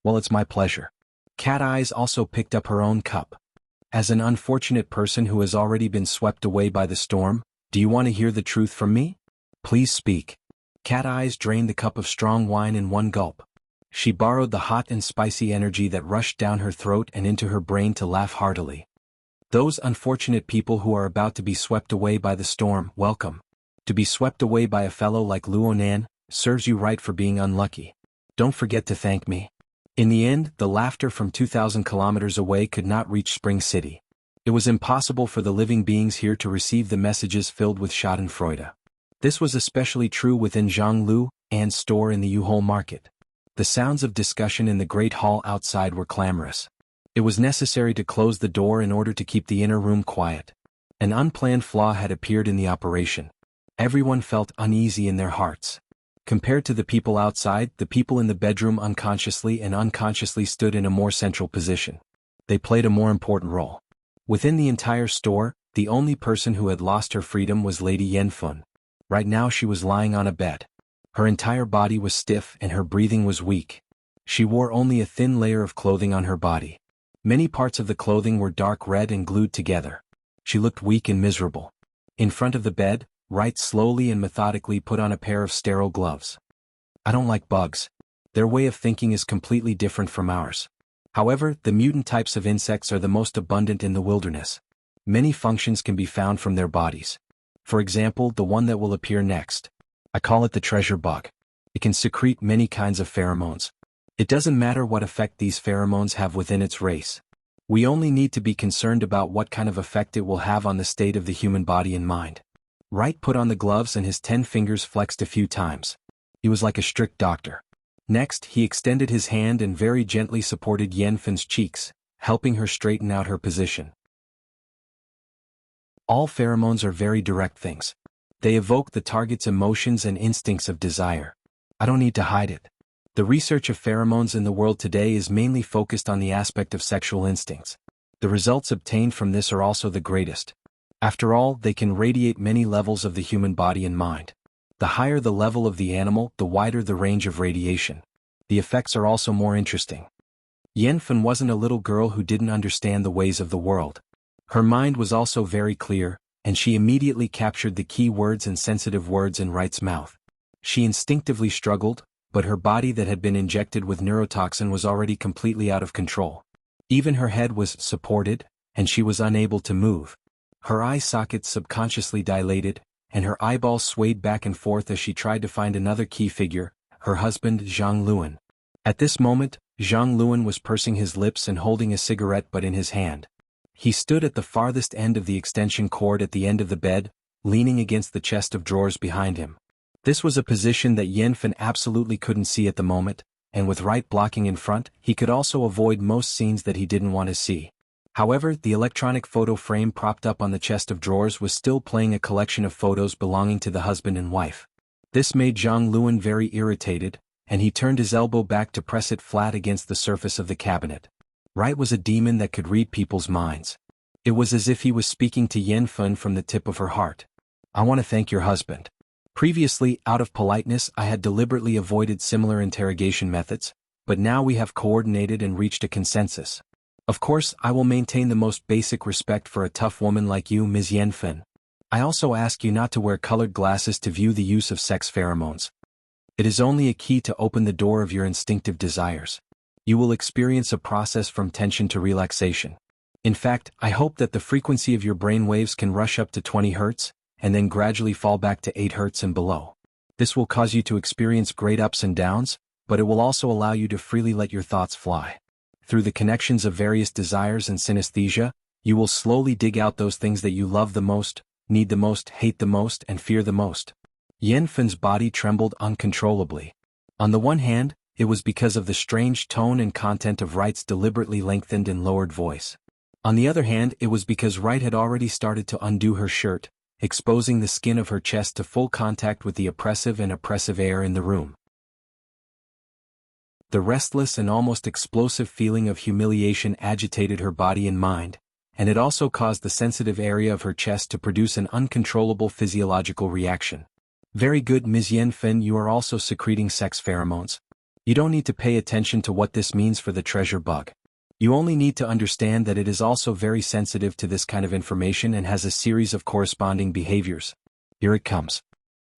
Well, it's my pleasure. Cat Eyes also picked up her own cup. As an unfortunate person who has already been swept away by the storm, do you want to hear the truth from me? Please speak. Cat Eyes drained the cup of strong wine in one gulp. She borrowed the hot and spicy energy that rushed down her throat and into her brain to laugh heartily. Those unfortunate people who are about to be swept away by the storm, welcome. To be swept away by a fellow like Luonan serves you right for being unlucky. Don't forget to thank me. In the end, the laughter from 2,000 kilometers away could not reach Spring City. It was impossible for the living beings here to receive the messages filled with schadenfreude. This was especially true within Jianghu and store in the Yuhol market. The sounds of discussion in the great hall outside were clamorous. It was necessary to close the door in order to keep the inner room quiet. An unplanned flaw had appeared in the operation. Everyone felt uneasy in their hearts. Compared to the people outside, the people in the bedroom unconsciously stood in a more central position. They played a more important role. Within the entire store, the only person who had lost her freedom was Lady Yanfun. Right now she was lying on a bed. Her entire body was stiff and her breathing was weak. She wore only a thin layer of clothing on her body. Many parts of the clothing were dark red and glued together. She looked weak and miserable. In front of the bed, Wright slowly and methodically put on a pair of sterile gloves. I don't like bugs. Their way of thinking is completely different from ours. However, the mutant types of insects are the most abundant in the wilderness. Many functions can be found from their bodies. For example, the one that will appear next. I call it the treasure bug. It can secrete many kinds of pheromones. It doesn't matter what effect these pheromones have within its race. We only need to be concerned about what kind of effect it will have on the state of the human body and mind. Wright put on the gloves and his 10 fingers flexed a few times. He was like a strict doctor. Next, he extended his hand and very gently supported Yanfun's cheeks, helping her straighten out her position. All pheromones are very direct things. They evoke the target's emotions and instincts of desire. I don't need to hide it. The research of pheromones in the world today is mainly focused on the aspect of sexual instincts. The results obtained from this are also the greatest. After all, they can radiate many levels of the human body and mind. The higher the level of the animal, the wider the range of radiation. The effects are also more interesting. Yanfun wasn't a little girl who didn't understand the ways of the world. Her mind was also very clear, and she immediately captured the key words and sensitive words in Wright's mouth. She instinctively struggled, but her body that had been injected with neurotoxin was already completely out of control. Even her head was supported, and she was unable to move. Her eye sockets subconsciously dilated, and her eyeballs swayed back and forth as she tried to find another key figure, her husband Zhang Luan. At this moment, Zhang Luan was pursing his lips and holding a cigarette butt in his hand. He stood at the farthest end of the extension cord at the end of the bed, leaning against the chest of drawers behind him. This was a position that Yanfun absolutely couldn't see at the moment, and with Wright blocking in front, he could also avoid most scenes that he didn't want to see. However, the electronic photo frame propped up on the chest of drawers was still playing a collection of photos belonging to the husband and wife. This made Zhang Luan very irritated, and he turned his elbow back to press it flat against the surface of the cabinet. Wright was a demon that could read people's minds. It was as if he was speaking to Yanfun from the tip of her heart. I want to thank your husband. Previously, out of politeness, I had deliberately avoided similar interrogation methods, but now we have coordinated and reached a consensus. Of course, I will maintain the most basic respect for a tough woman like you, Ms. Yanfun. I also ask you not to wear colored glasses to view the use of sex pheromones. It is only a key to open the door of your instinctive desires. You will experience a process from tension to relaxation. In fact, I hope that the frequency of your brain waves can rush up to 20 Hz, and then gradually fall back to 8 Hz and below. This will cause you to experience great ups and downs, but it will also allow you to freely let your thoughts fly. Through the connections of various desires and synesthesia, you will slowly dig out those things that you love the most, need the most, hate the most, and fear the most. Yanfun's body trembled uncontrollably. On the one hand, it was because of the strange tone and content of Wright's deliberately lengthened and lowered voice. On the other hand, it was because Wright had already started to undo her shirt, exposing the skin of her chest to full contact with the oppressive air in the room. The restless and almost explosive feeling of humiliation agitated her body and mind, and it also caused the sensitive area of her chest to produce an uncontrollable physiological reaction. Very good, Ms. Yanfun, you are also secreting sex pheromones. You don't need to pay attention to what this means for the treasure bug. You only need to understand that it is also very sensitive to this kind of information and has a series of corresponding behaviors. Here it comes.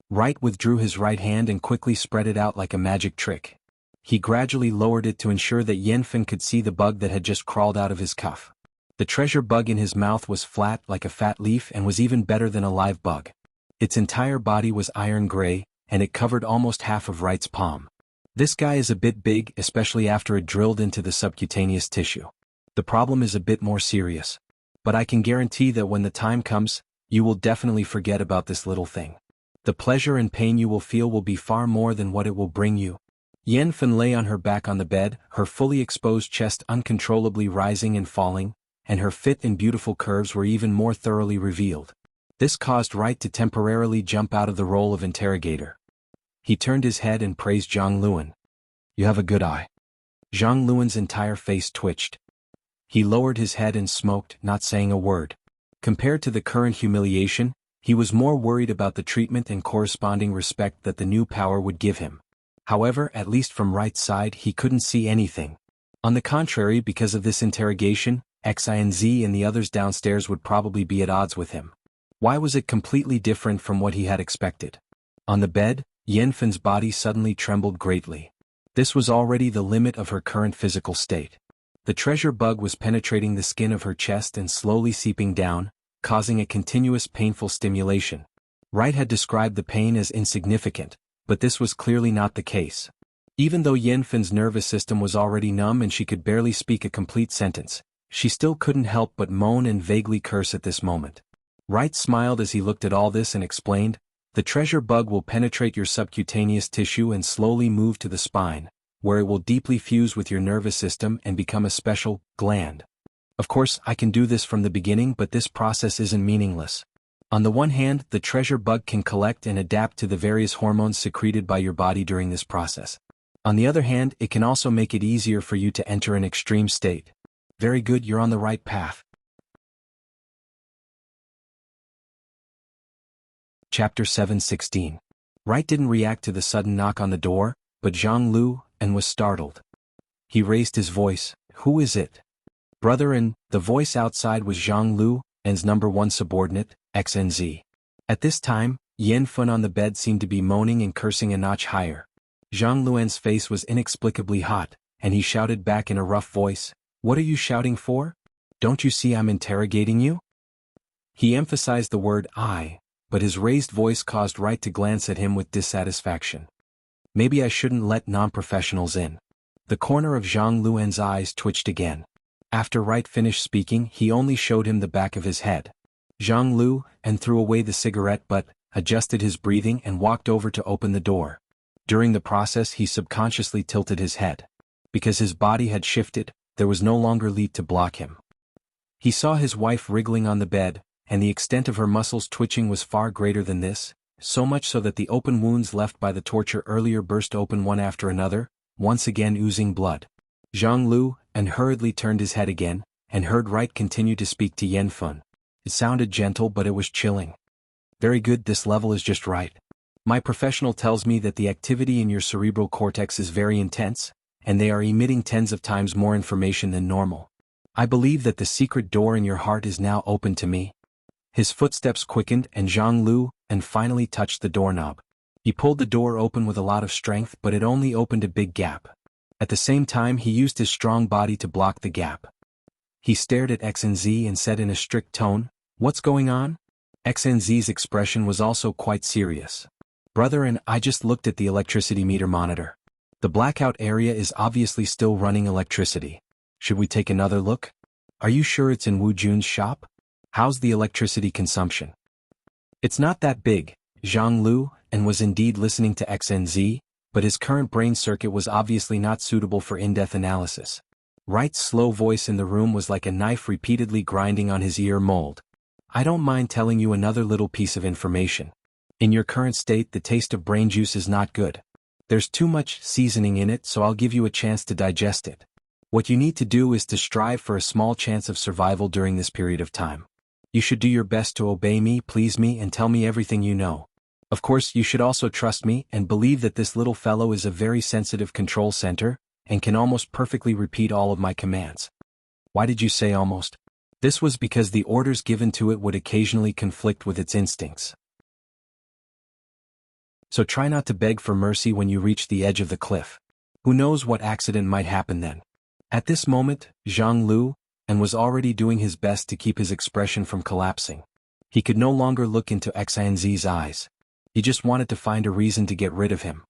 Wright withdrew his right hand and quickly spread it out like a magic trick. He gradually lowered it to ensure that Yanfun could see the bug that had just crawled out of his cuff. The treasure bug in his mouth was flat like a fat leaf and was even better than a live bug. Its entire body was iron gray, and it covered almost half of Wright's palm. This guy is a bit big, especially after it drilled into the subcutaneous tissue. The problem is a bit more serious. But I can guarantee that when the time comes, you will definitely forget about this little thing. The pleasure and pain you will feel will be far more than what it will bring you. Yanfen lay on her back on the bed, her fully exposed chest uncontrollably rising and falling, and her fit and beautiful curves were even more thoroughly revealed. This caused Wright to temporarily jump out of the role of interrogator. He turned his head and praised Zhang Luan. "You have a good eye." Zhang Luan's entire face twitched. He lowered his head and smoked, not saying a word. Compared to the current humiliation, he was more worried about the treatment and corresponding respect that the new power would give him. However, at least from Wright's side, he couldn't see anything. On the contrary, because of this interrogation, XINZ and the others downstairs would probably be at odds with him. Why was it completely different from what he had expected? On the bed, Yanfen's body suddenly trembled greatly. This was already the limit of her current physical state. The treasure bug was penetrating the skin of her chest and slowly seeping down, causing a continuous painful stimulation. Wright had described the pain as insignificant, but this was clearly not the case. Even though Yanfen's nervous system was already numb and she could barely speak a complete sentence, she still couldn't help but moan and vaguely curse at this moment. Wright smiled as he looked at all this and explained, "The treasure bug will penetrate your subcutaneous tissue and slowly move to the spine, where it will deeply fuse with your nervous system and become a special gland. Of course, I can do this from the beginning, but this process isn't meaningless. On the one hand, the treasure bug can collect and adapt to the various hormones secreted by your body during this process. On the other hand, it can also make it easier for you to enter an extreme state. Very good, you're on the right path." Chapter 7:16. Wright didn't react to the sudden knock on the door, but Zhang Lu, and was startled. He raised his voice, "Who is it?" "Brother," and the voice outside was Zhang Lu, and's number one subordinate, XNZ. At this time, Yanfen on the bed seemed to be moaning and cursing a notch higher. Zhang Luan's face was inexplicably hot, and he shouted back in a rough voice, "What are you shouting for? Don't you see I'm interrogating you?" He emphasized the word "I," but his raised voice caused Wright to glance at him with dissatisfaction. "Maybe I shouldn't let non-professionals in." The corner of Zhang Luan's eyes twitched again. After Wright finished speaking, he only showed him the back of his head. Zhang Lu, and threw away the cigarette butt, adjusted his breathing and walked over to open the door. During the process he subconsciously tilted his head. Because his body had shifted, there was no longer lead to block him. He saw his wife wriggling on the bed, and the extent of her muscles twitching was far greater than this, so much so that the open wounds left by the torture earlier burst open one after another, once again oozing blood. Zhang Lu, and hurriedly turned his head again, and heard Wright continue to speak to Yanfen. It sounded gentle, but it was chilling. "Very good, this level is just right. My professional tells me that the activity in your cerebral cortex is very intense, and they are emitting tens of times more information than normal. I believe that the secret door in your heart is now open to me." His footsteps quickened and Zhang Lu, and finally touched the doorknob. He pulled the door open with a lot of strength, but it only opened a big gap. At the same time he used his strong body to block the gap. He stared at XNZ and said in a strict tone, "What's going on?" XNZ's expression was also quite serious. "Brother, and I just looked at the electricity meter monitor. The blackout area is obviously still running electricity. Should we take another look? Are you sure it's in Wu Jun's shop? How's the electricity consumption?" "It's not that big," Zhang Lu, and was indeed listening to XNZ, but his current brain circuit was obviously not suitable for in-depth analysis. Wright's slow voice in the room was like a knife repeatedly grinding on his ear mold. "I don't mind telling you another little piece of information. In your current state, the taste of brain juice is not good. There's too much seasoning in it, so I'll give you a chance to digest it. What you need to do is to strive for a small chance of survival during this period of time. You should do your best to obey me, please me, and tell me everything you know. Of course, you should also trust me and believe that this little fellow is a very sensitive control center, and can almost perfectly repeat all of my commands." "Why did you say almost?" "This was because the orders given to it would occasionally conflict with its instincts. So try not to beg for mercy when you reach the edge of the cliff. Who knows what accident might happen then." At this moment, Zhang Lu, and was already doing his best to keep his expression from collapsing. He could no longer look into XINZ's eyes. He just wanted to find a reason to get rid of him.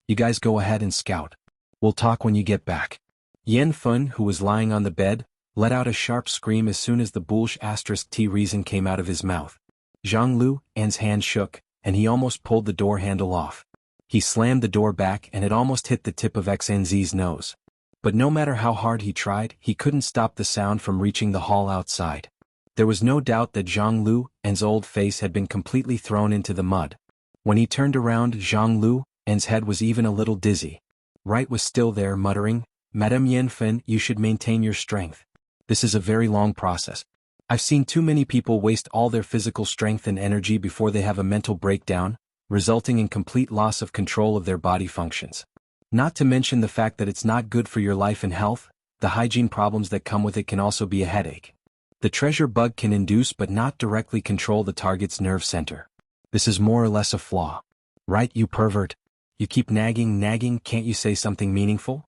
You guys go ahead and scout. We'll talk when you get back. Yan Fun, who was lying on the bed, let out a sharp scream as soon as the **T reason came out of his mouth. Jianghu An's hand shook, and he almost pulled the door handle off. He slammed the door back and it almost hit the tip of XNZ's nose. But no matter how hard he tried, he couldn't stop the sound from reaching the hall outside. There was no doubt that Jianghu An's old face had been completely thrown into the mud. When he turned around, Jianghu An's head was even a little dizzy. Wright was still there, muttering, "Madame Yanfen, you should maintain your strength. This is a very long process. I've seen too many people waste all their physical strength and energy before they have a mental breakdown, resulting in complete loss of control of their body functions. Not to mention the fact that it's not good for your life and health. The hygiene problems that come with it can also be a headache. The treasure bug can induce but not directly control the target's nerve center. This is more or less a flaw. Right, you pervert? You keep nagging, can't you say something meaningful?"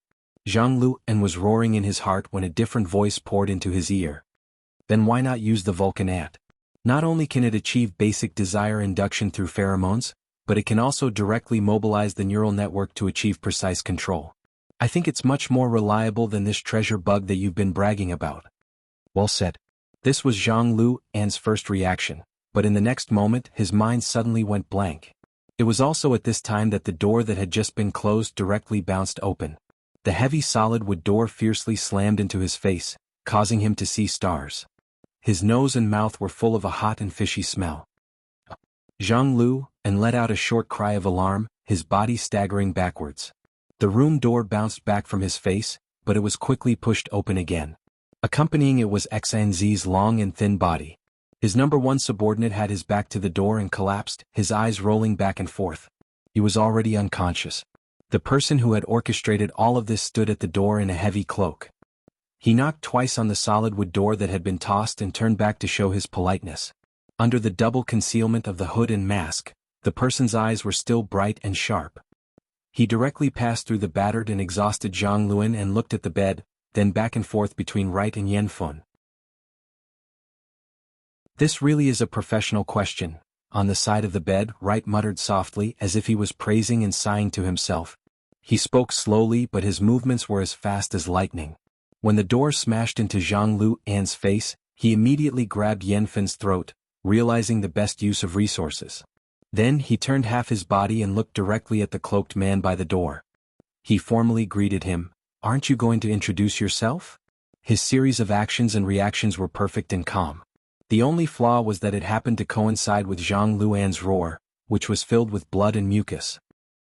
Jianghu An was roaring in his heart when a different voice poured into his ear. "Then why not use the Vulcan ant? Not only can it achieve basic desire induction through pheromones, but it can also directly mobilize the neural network to achieve precise control. I think it's much more reliable than this treasure bug that you've been bragging about." Well said. This was Jianghu An's first reaction, but in the next moment his mind suddenly went blank. It was also at this time that the door that had just been closed directly bounced open. The heavy solid wood door fiercely slammed into his face, causing him to see stars. His nose and mouth were full of a hot and fishy smell. Jianghu An let out a short cry of alarm, his body staggering backwards. The room door bounced back from his face, but it was quickly pushed open again. Accompanying it was XNZ's long and thin body. His number one subordinate had his back to the door and collapsed, his eyes rolling back and forth. He was already unconscious. The person who had orchestrated all of this stood at the door in a heavy cloak. He knocked twice on the solid wood door that had been tossed and turned back to show his politeness. Under the double concealment of the hood and mask, the person's eyes were still bright and sharp. He directly passed through the battered and exhausted Jianghu An and looked at the bed, then back and forth between Wright and Yanfen. "This really is a professional question." On the side of the bed, Wright muttered softly as if he was praising and sighing to himself. He spoke slowly but his movements were as fast as lightning. When the door smashed into Jianghu An's face, he immediately grabbed Yanfen's throat, realizing the best use of resources. Then he turned half his body and looked directly at the cloaked man by the door. He formally greeted him, "Aren't you going to introduce yourself?" His series of actions and reactions were perfect and calm. The only flaw was that it happened to coincide with Jianghu An's roar, which was filled with blood and mucus.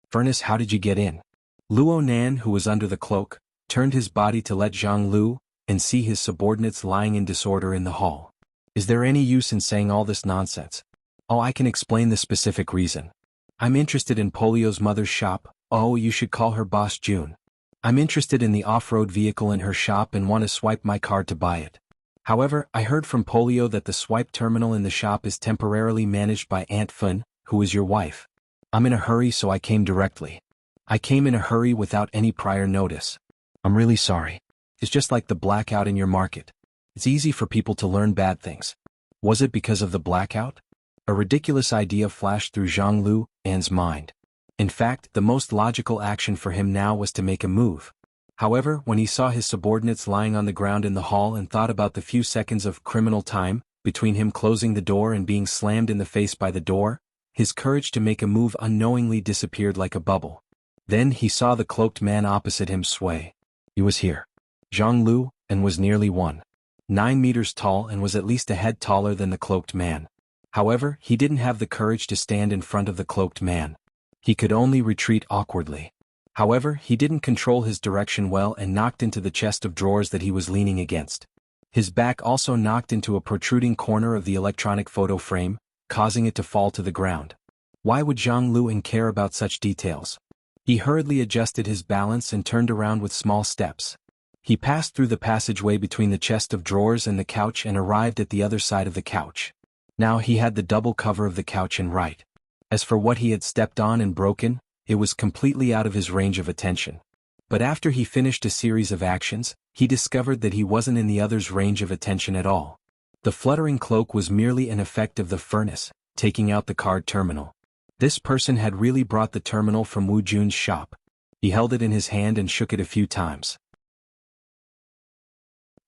"Furnace, how did you get in?" Luo Nan, who was under the cloak, turned his body to let Jianghu An see his subordinates lying in disorder in the hall. "Is there any use in saying all this nonsense?" "Oh, I can explain the specific reason. I'm interested in Polio's mother's shop." "Oh, you should call her Boss June. I'm interested in the off-road vehicle in her shop and want to swipe my card to buy it. However, I heard from Polio that the swipe terminal in the shop is temporarily managed by Aunt Fun, who is your wife. I'm in a hurry so I came directly. I came in a hurry without any prior notice. I'm really sorry. It's just like the blackout in your market. It's easy for people to learn bad things." Was it because of the blackout? A ridiculous idea flashed through Jianghu An's mind. In fact, the most logical action for him now was to make a move. However, when he saw his subordinates lying on the ground in the hall and thought about the few seconds of criminal time between him closing the door and being slammed in the face by the door, his courage to make a move unknowingly disappeared like a bubble. Then he saw the cloaked man opposite him sway. He was here. Jianghu An was nearly 1.9 meters tall and was at least a head taller than the cloaked man. However, he didn't have the courage to stand in front of the cloaked man. He could only retreat awkwardly. However, he didn't control his direction well and knocked into the chest of drawers that he was leaning against. His back also knocked into a protruding corner of the electronic photo frame, causing it to fall to the ground. Why would Jianghu An care about such details? He hurriedly adjusted his balance and turned around with small steps. He passed through the passageway between the chest of drawers and the couch and arrived at the other side of the couch. Now he had the double cover of the couch in right. As for what he had stepped on and broken, it was completely out of his range of attention. But after he finished a series of actions, he discovered that he wasn't in the other's range of attention at all. The fluttering cloak was merely an effect of the furnace, taking out the card terminal. This person had really brought the terminal from Wu Jun's shop, He held it in his hand and shook it a few times.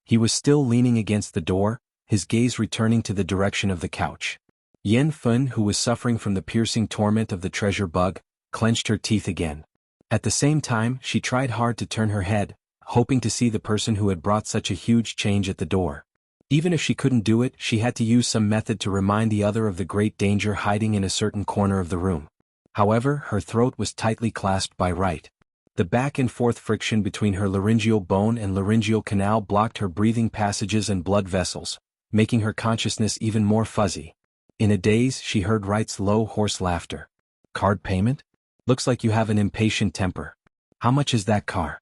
He was still leaning against the door, his gaze returning to the direction of the couch. Yen Fun, who was suffering from the piercing torment of the treasure bug, clenched her teeth again. At the same time, she tried hard to turn her head, hoping to see the person who had brought such a huge change at the door. Even if she couldn't do it, she had to use some method to remind the other of the great danger hiding in a certain corner of the room. However, her throat was tightly clasped by right. The back and forth friction between her laryngeal bone and laryngeal canal blocked her breathing passages and blood vessels, making her consciousness even more fuzzy. In a daze, she heard Wright's low, hoarse laughter. "Card payment? Looks like you have an impatient temper. How much is that car?"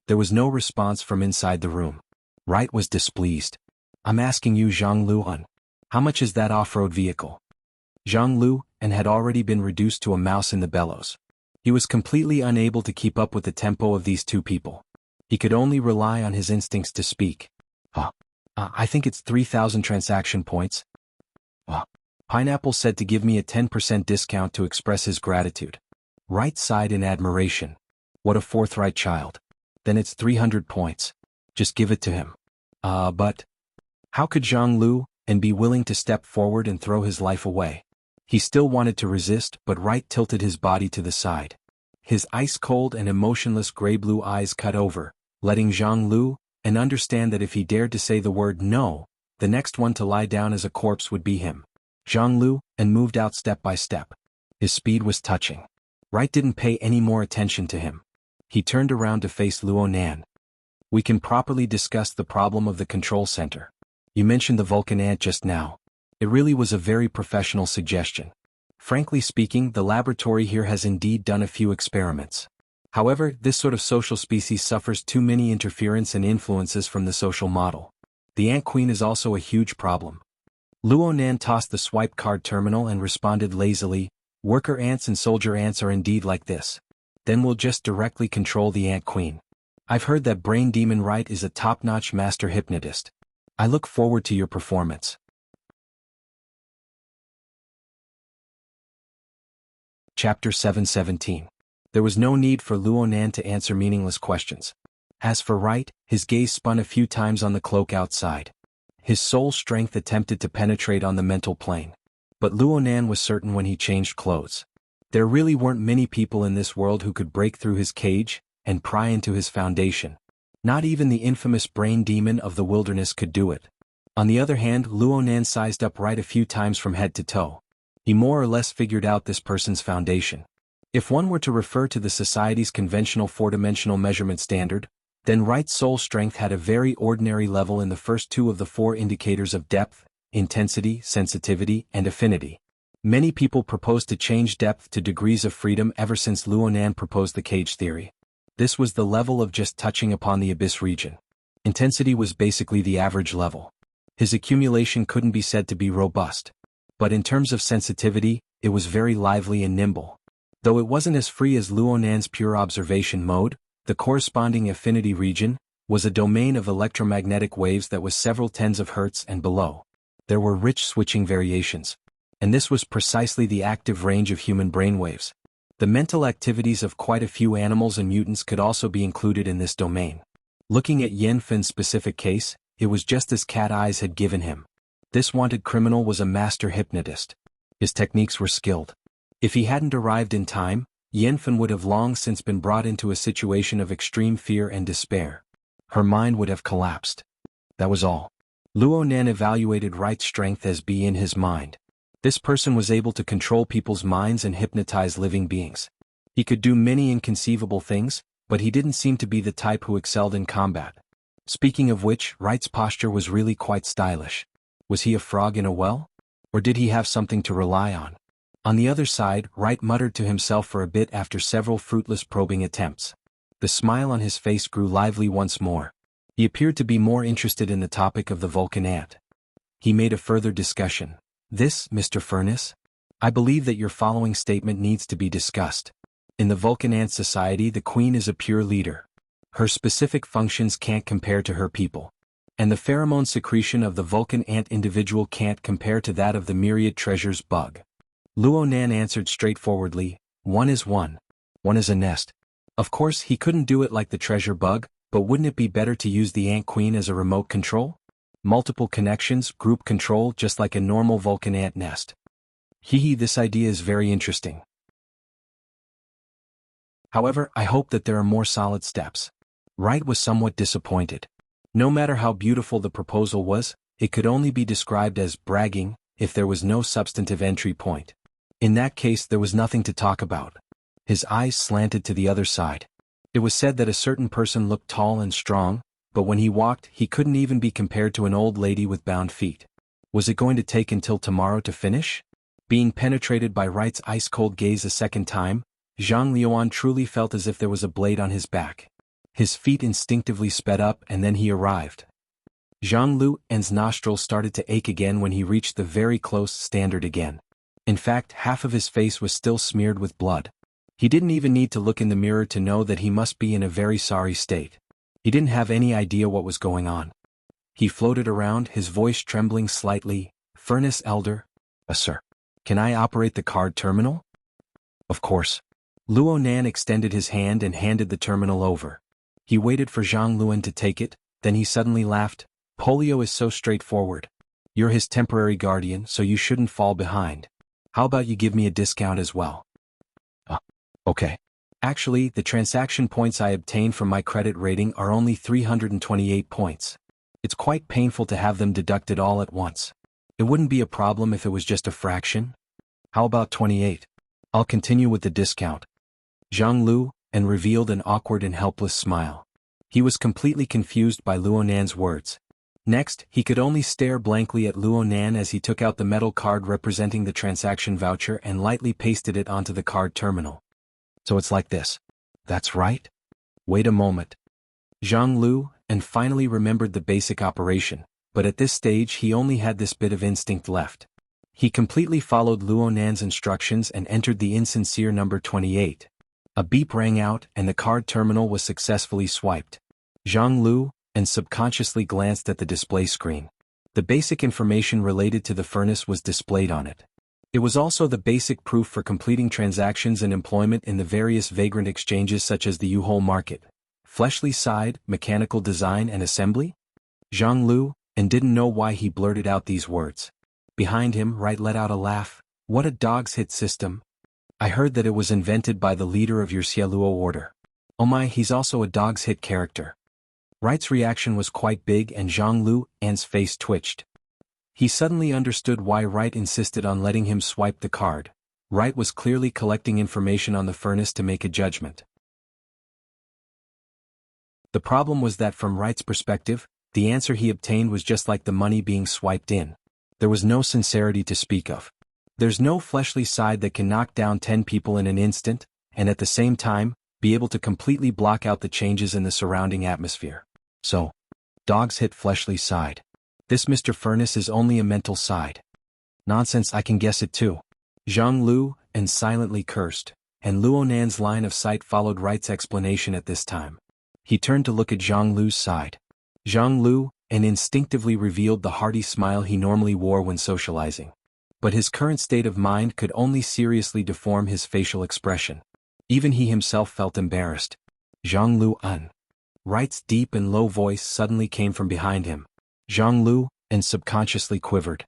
There was no response from inside the room. Wright was displeased. "I'm asking you, Jianghu, how much is that off-road vehicle?" Jianghu had already been reduced to a mouse in the bellows. He was completely unable to keep up with the tempo of these two people. He could only rely on his instincts to speak. I think it's 3,000 transaction points." Pineapple said to give me a 10% discount to express his gratitude. Wright sighed in admiration. "What a forthright child. Then it's 300 points. Just give it to him." But how could Jianghu be willing to step forward and throw his life away? He still wanted to resist, but Wright tilted his body to the side. His ice-cold and emotionless gray-blue eyes cut over, letting Jianghu understand that if he dared to say the word no, the next one to lie down as a corpse would be him. Jianghu moved out step by step. His speed was touching. Wright didn't pay any more attention to him. He turned around to face Luonan. "We can properly discuss the problem of the control center. You mentioned the Vulcan ant just now. It really was a very professional suggestion. Frankly speaking, the laboratory here has indeed done a few experiments. However, this sort of social species suffers too many interference and influences from the social model. The ant queen is also a huge problem." Luonan tossed the swipe card terminal and responded lazily, "Worker ants and soldier ants are indeed like this. Then we'll just directly control the ant queen. I've heard that Brain Demon Wright is a top-notch master hypnotist. I look forward to your performance." Chapter 717. There was no need for Luonan to answer meaningless questions. As for Wright, his gaze spun a few times on the cloak outside. His soul strength attempted to penetrate on the mental plane. But Luonan was certain when he changed clothes. There really weren't many people in this world who could break through his cage and pry into his foundation. Not even the infamous brain demon of the wilderness could do it. On the other hand, Luonan sized up Wright a few times from head to toe. He more or less figured out this person's foundation. If one were to refer to the society's conventional four-dimensional measurement standard, then Wright's soul strength had a very ordinary level in the first two of the four indicators of depth, intensity, sensitivity, and affinity. Many people proposed to change depth to degrees of freedom ever since Luonan proposed the cage theory. This was the level of just touching upon the abyss region. Intensity was basically the average level. His accumulation couldn't be said to be robust. But in terms of sensitivity, it was very lively and nimble. Though it wasn't as free as Luonan's pure observation mode, the corresponding affinity region was a domain of electromagnetic waves that was several tens of hertz and below. There were rich switching variations. And this was precisely the active range of human brainwaves. The mental activities of quite a few animals and mutants could also be included in this domain. Looking at Yenfin's specific case, it was just as Cat Eyes had given him. This wanted criminal was a master hypnotist. His techniques were skilled. If he hadn't arrived in time, Yenfin would have long since been brought into a situation of extreme fear and despair. Her mind would have collapsed. That was all. Luonan evaluated Wright's strength as be in his mind. This person was able to control people's minds and hypnotize living beings. He could do many inconceivable things, but he didn't seem to be the type who excelled in combat. Speaking of which, Wright's posture was really quite stylish. Was he a frog in a well? Or did he have something to rely on? On the other side, Wright muttered to himself for a bit after several fruitless probing attempts. The smile on his face grew lively once more. He appeared to be more interested in the topic of the Vulcan ant. He made a further discussion. "This, Mr. Furness? I believe that your following statement needs to be discussed. In the Vulcan ant society, the queen is a pure leader. Her specific functions can't compare to her people. And the pheromone secretion of the Vulcan ant individual can't compare to that of the myriad treasures bug." Luonan answered straightforwardly, "One is one. One is a nest. Of course, he couldn't do it like the treasure bug, but wouldn't it be better to use the ant queen as a remote control? Multiple connections, group control, just like a normal Vulcan ant nest. This idea is very interesting. However, I hope that there are more solid steps. Wright was somewhat disappointed. No matter how beautiful the proposal was, it could only be described as bragging if there was no substantive entry point. In that case, there was nothing to talk about. His eyes slanted to the other side. It was said that a certain person looked tall and strong, but when he walked, he couldn't even be compared to an old lady with bound feet. Was it going to take until tomorrow to finish? Being penetrated by Wright's ice-cold gaze a second time, Zhang Liuan truly felt as if there was a blade on his back. His feet instinctively sped up and then he arrived. Zhang Liuan's nostrils started to ache again when he reached the very close standard again. In fact, half of his face was still smeared with blood. He didn't even need to look in the mirror to know that he must be in a very sorry state. He didn't have any idea what was going on. He floated around, his voice trembling slightly. "Furnace Elder? Sir. Can I operate the card terminal?" "Of course." Luo Nan extended his hand and handed the terminal over. He waited for Zhang Liuan to take it, then he suddenly laughed. "Polio is so straightforward. You're his temporary guardian, so you shouldn't fall behind. How about you give me a discount as well?" Okay. Actually, the transaction points I obtained from my credit rating are only 328 points. It's quite painful to have them deducted all at once. It wouldn't be a problem if it was just a fraction. How about 28? I'll continue with the discount. Zhang Liuan revealed an awkward and helpless smile. He was completely confused by Luo Nan's words. Next, he could only stare blankly at Luo Nan as he took out the metal card representing the transaction voucher and lightly pasted it onto the card terminal. So it's like this. That's right. Wait a moment. Zhang Liuan finally remembered the basic operation, but at this stage he only had this bit of instinct left. He completely followed Luo Nan's instructions and entered the insincere number 28. A beep rang out and the card terminal was successfully swiped. Zhang Liuan subconsciously glanced at the display screen. The basic information related to the furnace was displayed on it. It was also the basic proof for completing transactions and employment in the various vagrant exchanges such as the U-Hole Market, Fleshly Side, Mechanical Design and Assembly. Zhang Liuan didn't know why he blurted out these words. Behind him, Wright let out a laugh. "What a dog's hit system. I heard that it was invented by the leader of your Xieluo order. Oh my, he's also a dog's hit character." Wright's reaction was quite big and Zhang Liuan's face twitched. He suddenly understood why Wright insisted on letting him swipe the card. Wright was clearly collecting information on the furnace to make a judgment. The problem was that from Wright's perspective, the answer he obtained was just like the money being swiped in. There was no sincerity to speak of. There's no fleshly side that can knock down 10 people in an instant, and at the same time, be able to completely block out the changes in the surrounding atmosphere. So, dogs hit fleshly side. This Mr. Furnace is only a mental side. Nonsense, I can guess it too. Zhang Liuan silently cursed, and Luo Nan's line of sight followed Wright's explanation at this time. He turned to look at Zhang Liu's side. Zhang Liuan instinctively revealed the hearty smile he normally wore when socializing. But his current state of mind could only seriously deform his facial expression. Even he himself felt embarrassed. "Zhang Liuan." Wright's deep and low voice suddenly came from behind him. Zhang Liuan subconsciously quivered.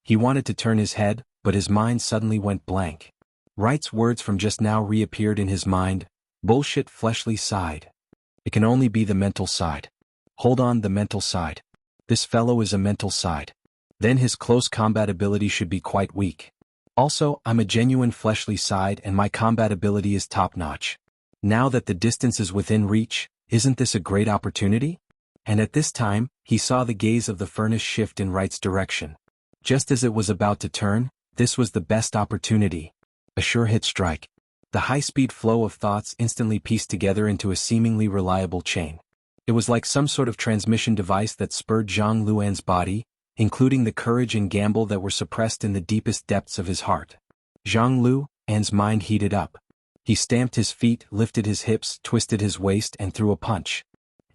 He wanted to turn his head, but his mind suddenly went blank. Wright's words from just now reappeared in his mind. "Bullshit fleshly side. It can only be the mental side. Hold on, the mental side. This fellow is a mental side. Then his close combat ability should be quite weak. Also, I'm a genuine fleshly side and my combat ability is top-notch. Now that the distance is within reach, isn't this a great opportunity?" And at this time, he saw the gaze of the furnace shift in Wright's direction. Just as it was about to turn, this was the best opportunity. A sure hit strike. The high-speed flow of thoughts instantly pieced together into a seemingly reliable chain. It was like some sort of transmission device that spurred Zhang Liuan's body, including the courage and gamble that were suppressed in the deepest depths of his heart. Zhang Liuan's mind heated up. He stamped his feet, lifted his hips, twisted his waist and threw a punch.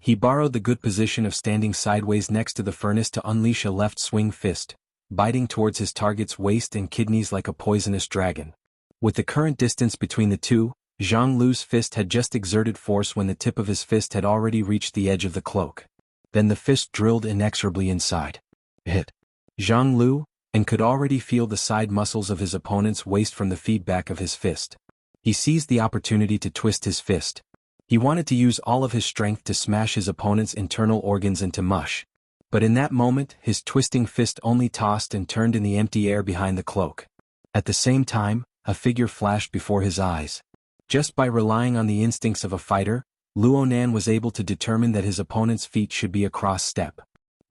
He borrowed the good position of standing sideways next to the furnace to unleash a left swing fist, biting towards his target's waist and kidneys like a poisonous dragon. With the current distance between the two, Jianghu's fist had just exerted force when the tip of his fist had already reached the edge of the cloak. Then the fist drilled inexorably inside. Hit. Jianghu, and could already feel the side muscles of his opponent's waist from the feedback of his fist. He seized the opportunity to twist his fist. He wanted to use all of his strength to smash his opponent's internal organs into mush. But in that moment, his twisting fist only tossed and turned in the empty air behind the cloak. At the same time, a figure flashed before his eyes. Just by relying on the instincts of a fighter, Luonan was able to determine that his opponent's feet should be a cross step.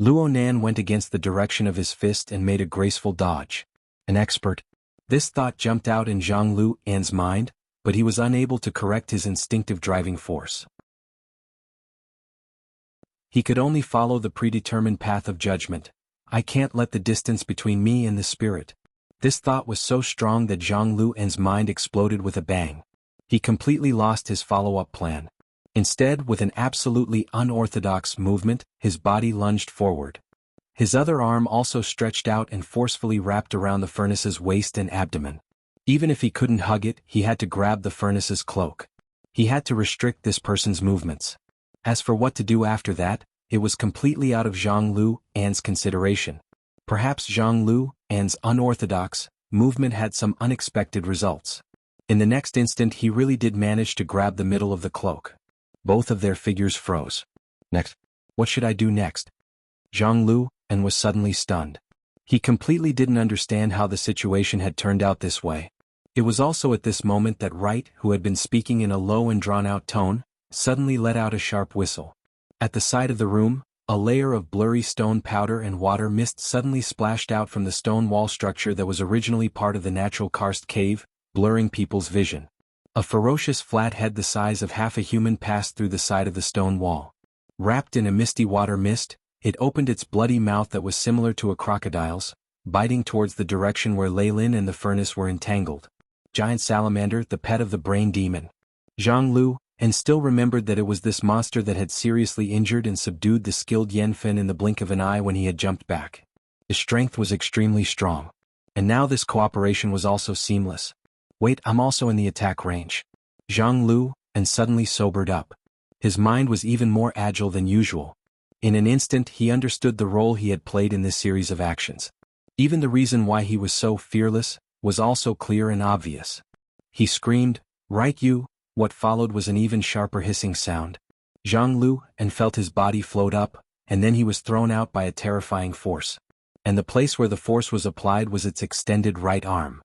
Luonan went against the direction of his fist and made a graceful dodge. An expert. This thought jumped out in Jianghu An's mind, but he was unable to correct his instinctive driving force. He could only follow the predetermined path of judgment. I can't let the distance between me and the spirit. This thought was so strong that Jianghu An's mind exploded with a bang. He completely lost his follow-up plan. Instead, with an absolutely unorthodox movement, his body lunged forward. His other arm also stretched out and forcefully wrapped around the furnace's waist and abdomen. Even if he couldn't hug it, he had to grab the furnace's cloak. He had to restrict this person's movements. As for what to do after that, it was completely out of Jianghu An's consideration. Perhaps Jianghu An's unorthodox movement had some unexpected results. In the next instant he really did manage to grab the middle of the cloak. Both of their figures froze. Next. What should I do next? Jianghu An was suddenly stunned. He completely didn't understand how the situation had turned out this way. It was also at this moment that Wright, who had been speaking in a low and drawn-out tone, suddenly let out a sharp whistle. At the side of the room, a layer of blurry stone powder and water mist suddenly splashed out from the stone wall structure that was originally part of the natural karst cave, blurring people's vision. A ferocious flat head the size of half a human passed through the side of the stone wall. Wrapped in a misty water mist, it opened its bloody mouth that was similar to a crocodile's, biting towards the direction where Leylin and the furnace were entangled. Giant salamander, the pet of the brain demon. Jianghu An still remembered that it was this monster that had seriously injured and subdued the skilled Yanfen in the blink of an eye when he had jumped back. His strength was extremely strong. And now this cooperation was also seamless. Wait, I'm also in the attack range. Jianghu An suddenly sobered up. His mind was even more agile than usual. In an instant he understood the role he had played in this series of actions. Even the reason why he was so fearless was also clear and obvious. He screamed, "Right you!" What followed was an even sharper hissing sound. Jianghu An felt his body float up, and then he was thrown out by a terrifying force. And the place where the force was applied was its extended right arm.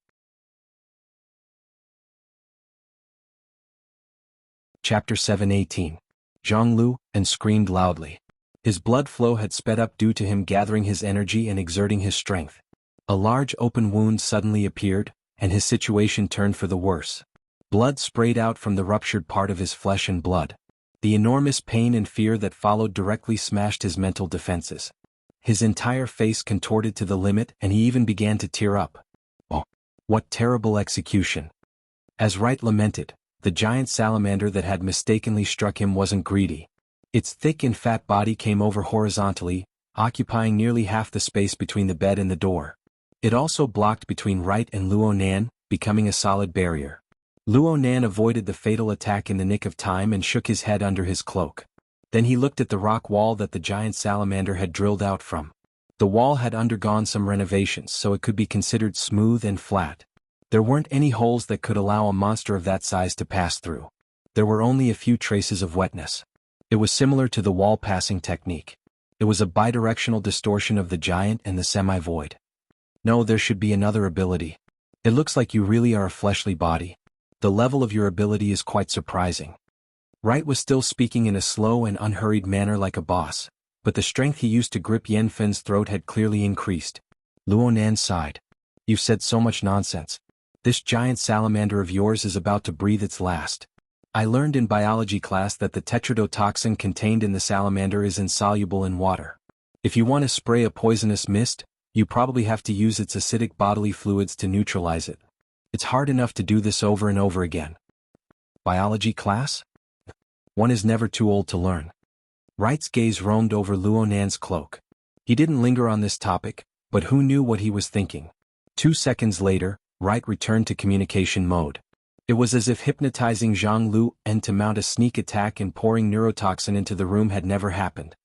Chapter 7:18. Jianghu An screamed loudly. His blood flow had sped up due to him gathering his energy and exerting his strength. A large open wound suddenly appeared, and his situation turned for the worse. Blood sprayed out from the ruptured part of his flesh and blood. The enormous pain and fear that followed directly smashed his mental defenses. His entire face contorted to the limit and he even began to tear up. Oh, what terrible execution! As Wright lamented, the giant salamander that had mistakenly struck him wasn't greedy. Its thick and fat body came over horizontally, occupying nearly half the space between the bed and the door. It also blocked between Wright and Luonan, becoming a solid barrier. Luonan avoided the fatal attack in the nick of time and shook his head under his cloak. Then he looked at the rock wall that the giant salamander had drilled out from. The wall had undergone some renovations so it could be considered smooth and flat. There weren't any holes that could allow a monster of that size to pass through. There were only a few traces of wetness. It was similar to the wall-passing technique. It was a bidirectional distortion of the giant and the semi-void. No, there should be another ability. It looks like you really are a fleshly body. The level of your ability is quite surprising. Wright was still speaking in a slow and unhurried manner like a boss, but the strength he used to grip Yanfen's throat had clearly increased. Luonan sighed. You've said so much nonsense. This giant salamander of yours is about to breathe its last. I learned in biology class that the tetrodotoxin contained in the salamander is insoluble in water. If you want to spray a poisonous mist, you probably have to use its acidic bodily fluids to neutralize it. It's hard enough to do this over and over again. Biology class? One is never too old to learn. Wright's gaze roamed over Luonan's cloak. He didn't linger on this topic, but who knew what he was thinking? 2 seconds later, Wright returned to communication mode. It was as if hypnotizing Jianghu and to mount a sneak attack and pouring neurotoxin into the room had never happened.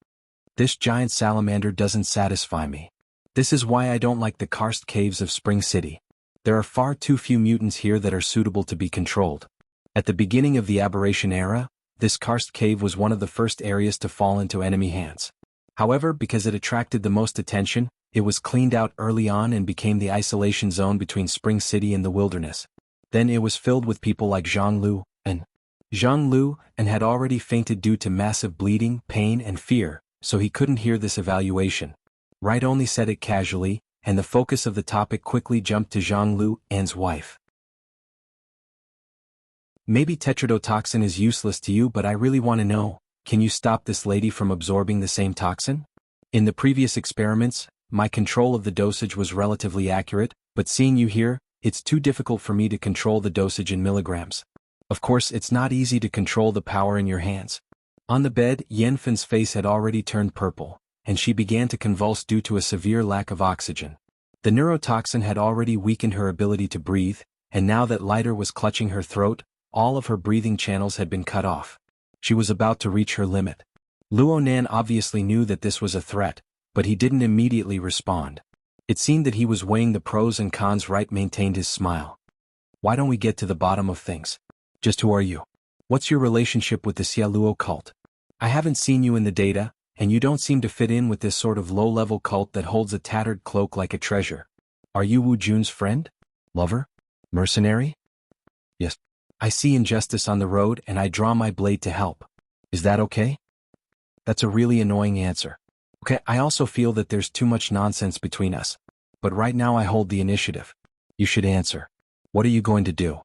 This giant salamander doesn't satisfy me. This is why I don't like the karst caves of Spring City. There are far too few mutants here that are suitable to be controlled. At the beginning of the aberration era, this karst cave was one of the first areas to fall into enemy hands. However, because it attracted the most attention, it was cleaned out early on and became the isolation zone between Spring City and the wilderness. Then it was filled with people like Jianghu and had already fainted due to massive bleeding, pain and fear, so he couldn't hear this evaluation. Wright only said it casually, and the focus of the topic quickly jumped to Jianghu An's wife. Maybe tetrodotoxin is useless to you, but I really want to know, can you stop this lady from absorbing the same toxin? In the previous experiments, my control of the dosage was relatively accurate, but seeing you here, it's too difficult for me to control the dosage in milligrams. Of course, it's not easy to control the power in your hands. On the bed, Yanfen's face had already turned purple, and she began to convulse due to a severe lack of oxygen. The neurotoxin had already weakened her ability to breathe, and now that lighter was clutching her throat, all of her breathing channels had been cut off. She was about to reach her limit. Luonan obviously knew that this was a threat, but he didn't immediately respond. It seemed that he was weighing the pros and cons. Wright maintained his smile. Why don't we get to the bottom of things? Just who are you? What's your relationship with the Xiaoluo cult? I haven't seen you in the data, and you don't seem to fit in with this sort of low-level cult that holds a tattered cloak like a treasure. Are you Wu Jun's friend? Lover? Mercenary? Yes. I see injustice on the road and I draw my blade to help. Is that okay? That's a really annoying answer. Okay, I also feel that there's too much nonsense between us. But right now I hold the initiative. You should answer. What are you going to do?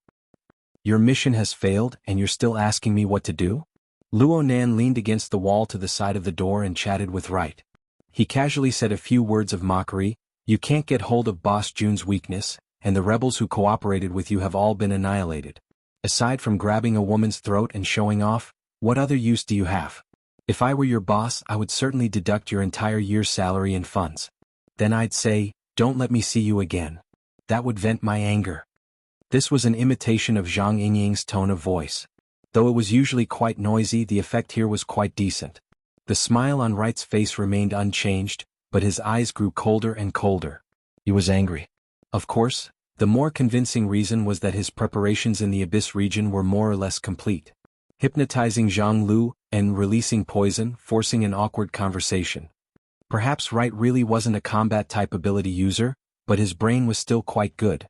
Your mission has failed and you're still asking me what to do? Luonan leaned against the wall to the side of the door and chatted with Wright. He casually said a few words of mockery. You can't get hold of Boss Jun's weakness, and the rebels who cooperated with you have all been annihilated. Aside from grabbing a woman's throat and showing off, what other use do you have? If I were your boss, I would certainly deduct your entire year's salary in funds. Then I'd say, don't let me see you again. That would vent my anger. This was an imitation of Zhang Yinying's tone of voice. Though it was usually quite noisy, the effect here was quite decent. The smile on Wright's face remained unchanged, but his eyes grew colder and colder. He was angry. Of course, the more convincing reason was that his preparations in the Abyss region were more or less complete. Hypnotizing Jianghu and releasing poison, forcing an awkward conversation. Perhaps Wright really wasn't a combat-type ability user, but his brain was still quite good.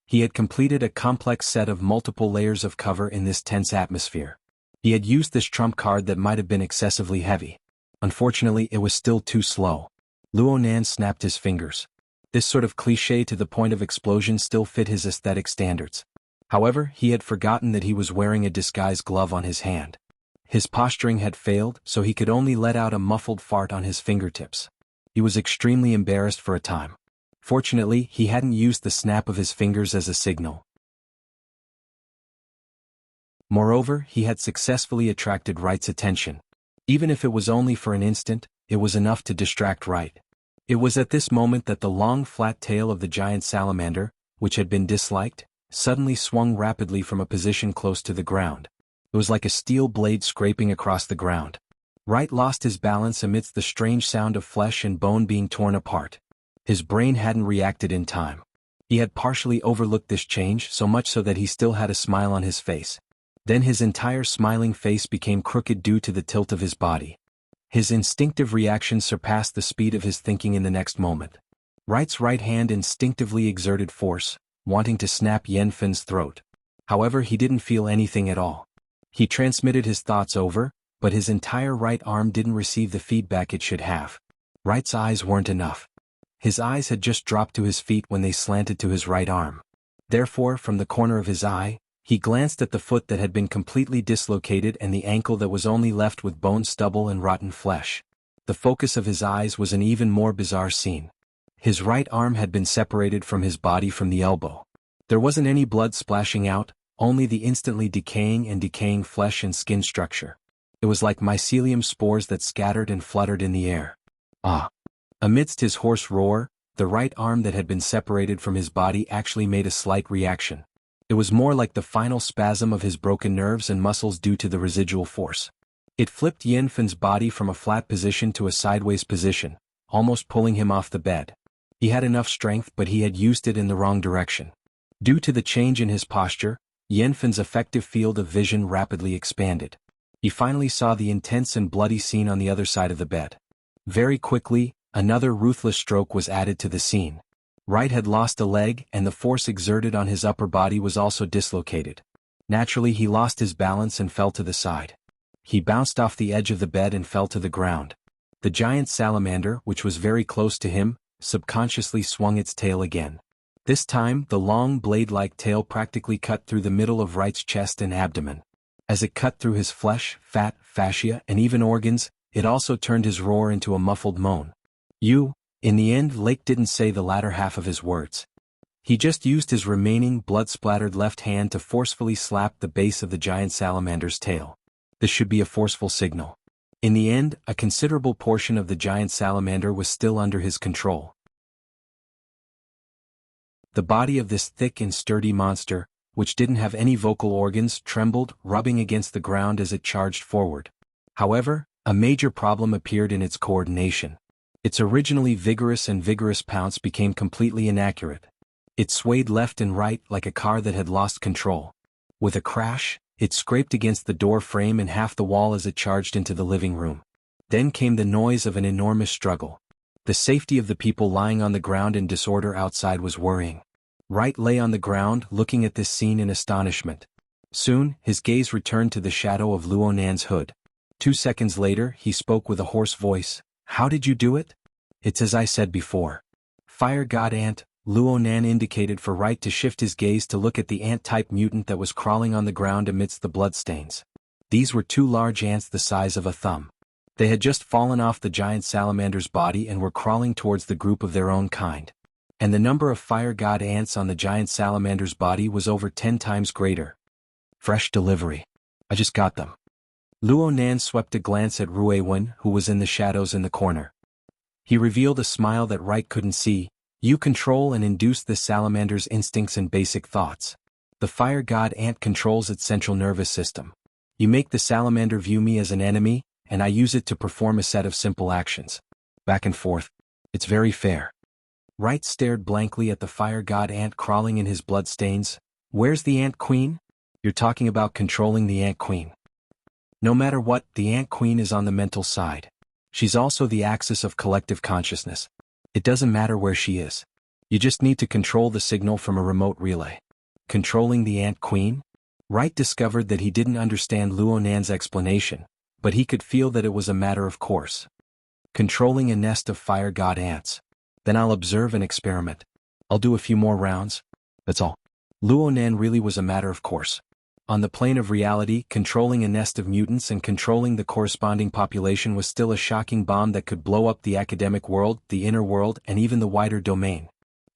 He had completed a complex set of multiple layers of cover in this tense atmosphere. He had used this trump card that might have been excessively heavy. Unfortunately, it was still too slow. Luonan snapped his fingers. This sort of cliché to the point of explosion still fit his aesthetic standards. However, he had forgotten that he was wearing a disguise glove on his hand. His posturing had failed, so he could only let out a muffled fart on his fingertips. He was extremely embarrassed for a time. Fortunately, he hadn't used the snap of his fingers as a signal. Moreover, he had successfully attracted Wright's attention. Even if it was only for an instant, it was enough to distract Wright. It was at this moment that the long flat tail of the giant salamander, which had been disliked, suddenly swung rapidly from a position close to the ground. It was like a steel blade scraping across the ground. Wright lost his balance amidst the strange sound of flesh and bone being torn apart. His brain hadn't reacted in time. He had partially overlooked this change, so much so that he still had a smile on his face. Then his entire smiling face became crooked due to the tilt of his body. His instinctive reaction surpassed the speed of his thinking in the next moment. Wright's right hand instinctively exerted force, wanting to snap Yanfen's throat. However, he didn't feel anything at all. He transmitted his thoughts over, but his entire right arm didn't receive the feedback it should have. Wright's eyes weren't enough. His eyes had just dropped to his feet when they slanted to his right arm. Therefore, from the corner of his eye, he glanced at the foot that had been completely dislocated and the ankle that was only left with bone stubble and rotten flesh. The focus of his eyes was an even more bizarre scene. His right arm had been separated from his body from the elbow. There wasn't any blood splashing out, only the instantly decaying flesh and skin structure. It was like mycelium spores that scattered and fluttered in the air. Ah! Amidst his hoarse roar, the right arm that had been separated from his body actually made a slight reaction. It was more like the final spasm of his broken nerves and muscles due to the residual force. It flipped Yanfen's body from a flat position to a sideways position, almost pulling him off the bed. He had enough strength, but he had used it in the wrong direction. Due to the change in his posture, Yanfen's effective field of vision rapidly expanded. He finally saw the intense and bloody scene on the other side of the bed. Very quickly, another ruthless stroke was added to the scene. Wright had lost a leg, and the force exerted on his upper body was also dislocated. Naturally, he lost his balance and fell to the side. He bounced off the edge of the bed and fell to the ground. The giant salamander, which was very close to him, subconsciously swung its tail again. This time, the long blade-like tail practically cut through the middle of Wright's chest and abdomen. As it cut through his flesh, fat, fascia, and even organs, it also turned his roar into a muffled moan. In the end, Lake didn't say the latter half of his words. He just used his remaining blood-splattered left hand to forcefully slap the base of the giant salamander's tail. This should be a forceful signal. In the end, a considerable portion of the giant salamander was still under his control. The body of this thick and sturdy monster, which didn't have any vocal organs, trembled, rubbing against the ground as it charged forward. However, a major problem appeared in its coordination. Its originally vigorous pounce became completely inaccurate. It swayed left and right like a car that had lost control. With a crash, it scraped against the door frame and half the wall as it charged into the living room. Then came the noise of an enormous struggle. The safety of the people lying on the ground in disorder outside was worrying. Wright lay on the ground, looking at this scene in astonishment. Soon, his gaze returned to the shadow of Luo Nan's hood. 2 seconds later, he spoke with a hoarse voice. "How did you do it?" "It's as I said before. Fire God Ant." Luo Nan indicated for Wright to shift his gaze to look at the ant-type mutant that was crawling on the ground amidst the bloodstains. These were 2 large ants the size of a thumb. They had just fallen off the giant salamander's body and were crawling towards the group of their own kind. And the number of fire god ants on the giant salamander's body was over 10 times greater. "Fresh delivery. I just got them." Luo Nan swept a glance at Ruewen, who was in the shadows in the corner. He revealed a smile that Wright couldn't see. "You control and induce the salamander's instincts and basic thoughts. The fire god ant controls its central nervous system. You make the salamander view me as an enemy, and I use it to perform a set of simple actions. Back and forth. It's very fair." Wright stared blankly at the fire god ant crawling in his bloodstains. "Where's the ant queen?" "You're talking about controlling the ant queen. No matter what, the ant queen is on the mental side. She's also the axis of collective consciousness. It doesn't matter where she is. You just need to control the signal from a remote relay." Controlling the ant queen? Wright discovered that he didn't understand Luo Nan's explanation, but he could feel that it was a matter of course. Controlling a nest of fire god ants. Then I'll observe and experiment. I'll do a few more rounds. That's all. Luo Nan really was a matter of course. On the plane of reality, controlling a nest of mutants and controlling the corresponding population was still a shocking bomb that could blow up the academic world, the inner world, and even the wider domain.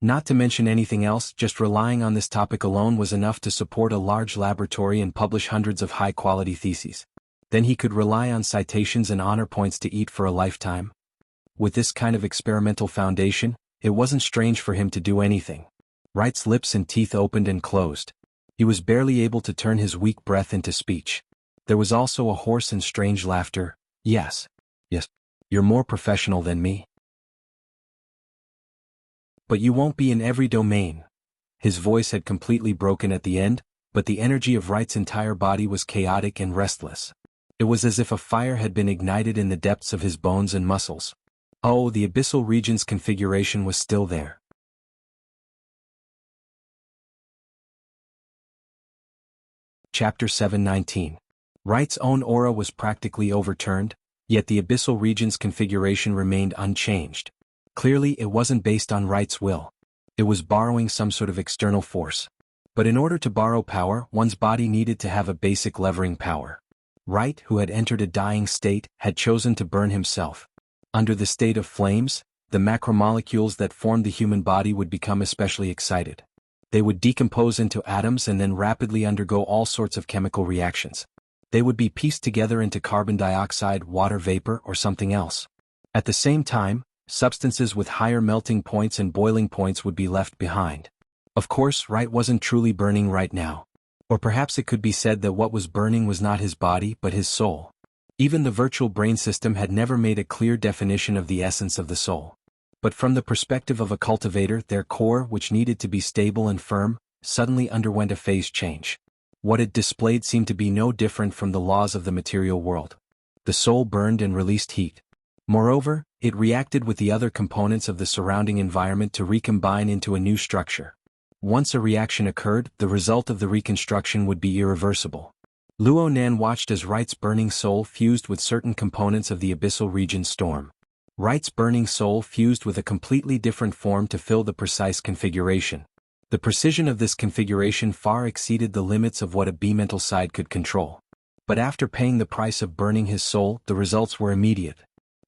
Not to mention anything else, just relying on this topic alone was enough to support a large laboratory and publish hundreds of high-quality theses. Then he could rely on citations and honor points to eat for a lifetime. With this kind of experimental foundation, it wasn't strange for him to do anything. Wright's lips and teeth opened and closed. He was barely able to turn his weak breath into speech. There was also a hoarse and strange laughter. Yes. You're more professional than me. But you won't be in every domain." His voice had completely broken at the end, but the energy of Wright's entire body was chaotic and restless. It was as if a fire had been ignited in the depths of his bones and muscles. Oh, the abyssal region's configuration was still there. Chapter 719. Wright's own aura was practically overturned, yet the abyssal region's configuration remained unchanged. Clearly, it wasn't based on Wright's will. It was borrowing some sort of external force. But in order to borrow power, one's body needed to have a basic levering power. Wright, who had entered a dying state, had chosen to burn himself. Under the state of flames, the macromolecules that formed the human body would become especially excited. They would decompose into atoms and then rapidly undergo all sorts of chemical reactions. They would be pieced together into carbon dioxide, water vapor, or something else. At the same time, substances with higher melting points and boiling points would be left behind. Of course, Wright wasn't truly burning right now. Or perhaps it could be said that what was burning was not his body but his soul. Even the virtual brain system had never made a clear definition of the essence of the soul. But from the perspective of a cultivator, their core, which needed to be stable and firm, suddenly underwent a phase change. What it displayed seemed to be no different from the laws of the material world. The soul burned and released heat. Moreover, it reacted with the other components of the surrounding environment to recombine into a new structure. Once a reaction occurred, the result of the reconstruction would be irreversible. Luo Nan watched as Wright's burning soul fused with certain components of the abyssal region storm. Wright's burning soul fused with a completely different form to fill the precise configuration. The precision of this configuration far exceeded the limits of what a B-mental side could control. But after paying the price of burning his soul, the results were immediate.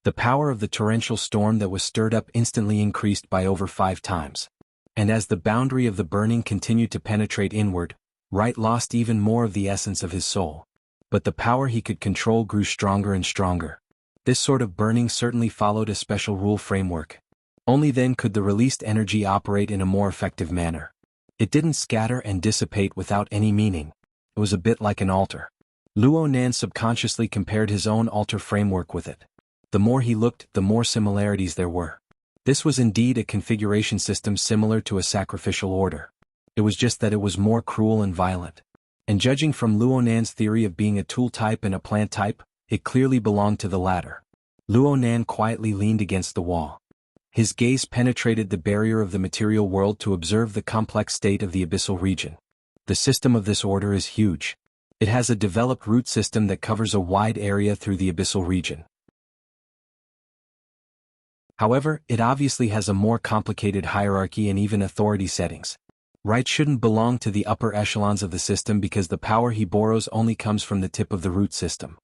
The power of the torrential storm that was stirred up instantly increased by over 5 times. And as the boundary of the burning continued to penetrate inward, Wright lost even more of the essence of his soul. But the power he could control grew stronger and stronger. This sort of burning certainly followed a special rule framework. Only then could the released energy operate in a more effective manner. It didn't scatter and dissipate without any meaning. It was a bit like an altar. Luo Nan subconsciously compared his own altar framework with it. The more he looked, the more similarities there were. This was indeed a configuration system similar to a sacrificial order. It was just that it was more cruel and violent. And judging from Luo Nan's theory of being a tool type and a plant type, it clearly belonged to the latter. Luo Nan quietly leaned against the wall. His gaze penetrated the barrier of the material world to observe the complex state of the abyssal region. The system of this order is huge. It has a developed root system that covers a wide area through the abyssal region. However, it obviously has a more complicated hierarchy and even authority settings. Wright shouldn't belong to the upper echelons of the system because the power he borrows only comes from the tip of the root system.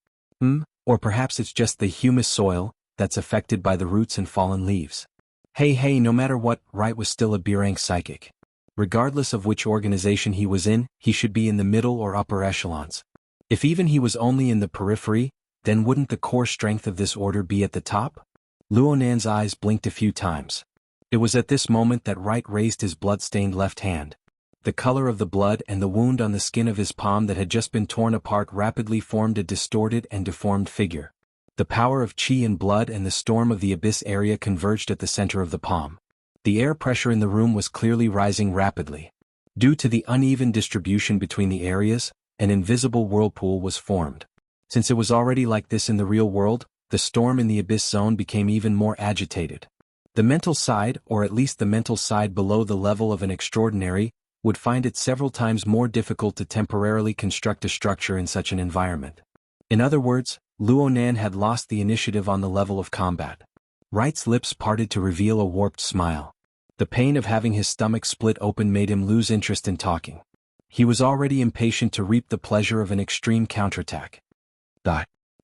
Or perhaps it's just the humus soil that's affected by the roots and fallen leaves. Hey, no matter what, Wright was still a B-rank psychic. Regardless of which organization he was in, he should be in the middle or upper echelons. If even he was only in the periphery, then wouldn't the core strength of this order be at the top? Luo Nan's eyes blinked a few times. It was at this moment that Wright raised his blood-stained left hand. The color of the blood and the wound on the skin of his palm that had just been torn apart rapidly formed a distorted and deformed figure. The power of qi and blood and the storm of the abyss area converged at the center of the palm. The air pressure in the room was clearly rising rapidly. Due to the uneven distribution between the areas, an invisible whirlpool was formed. Since it was already like this in the real world, the storm in the abyss zone became even more agitated. The mental side, or at least the mental side below the level of an extraordinary, would find it several times more difficult to temporarily construct a structure in such an environment. In other words, Luo Nan had lost the initiative on the level of combat. Wright's lips parted to reveal a warped smile. The pain of having his stomach split open made him lose interest in talking. He was already impatient to reap the pleasure of an extreme counterattack.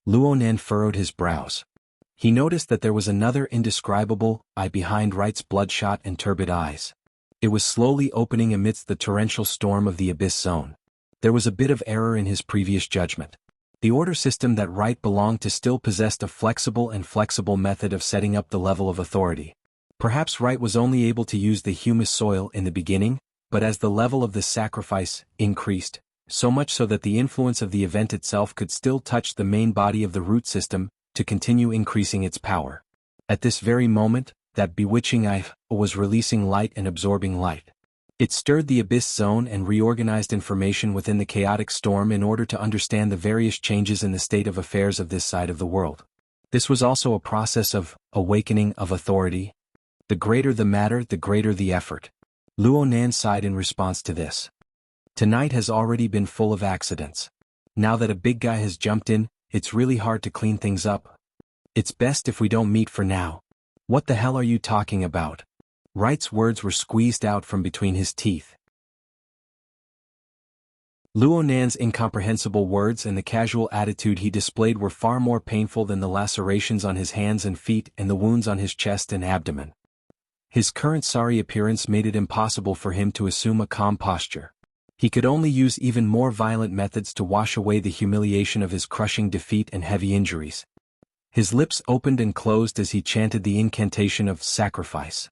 Luo Nan furrowed his brows. He noticed that there was another indescribable eye behind Wright's bloodshot and turbid eyes. It was slowly opening amidst the torrential storm of the abyss zone. There was a bit of error in his previous judgment. The order system that Wright belonged to still possessed a flexible method of setting up the level of authority. Perhaps Wright was only able to use the humus soil in the beginning, but as the level of the sacrifice increased, so much so that the influence of the event itself could still touch the main body of the root system, to continue increasing its power. At this very moment, that bewitching eye was releasing light and absorbing light. It stirred the abyss zone and reorganized information within the chaotic storm in order to understand the various changes in the state of affairs of this side of the world. This was also a process of awakening of authority. The greater the matter, the greater the effort. Luo Nan sighed in response to this. Tonight has already been full of accidents. Now that a big guy has jumped in, it's really hard to clean things up. It's best if we don't meet for now. What the hell are you talking about? Wright's words were squeezed out from between his teeth. Luo Nan's incomprehensible words and the casual attitude he displayed were far more painful than the lacerations on his hands and feet and the wounds on his chest and abdomen. His current sorry appearance made it impossible for him to assume a calm posture. He could only use even more violent methods to wash away the humiliation of his crushing defeat and heavy injuries. His lips opened and closed as he chanted the incantation of sacrifice.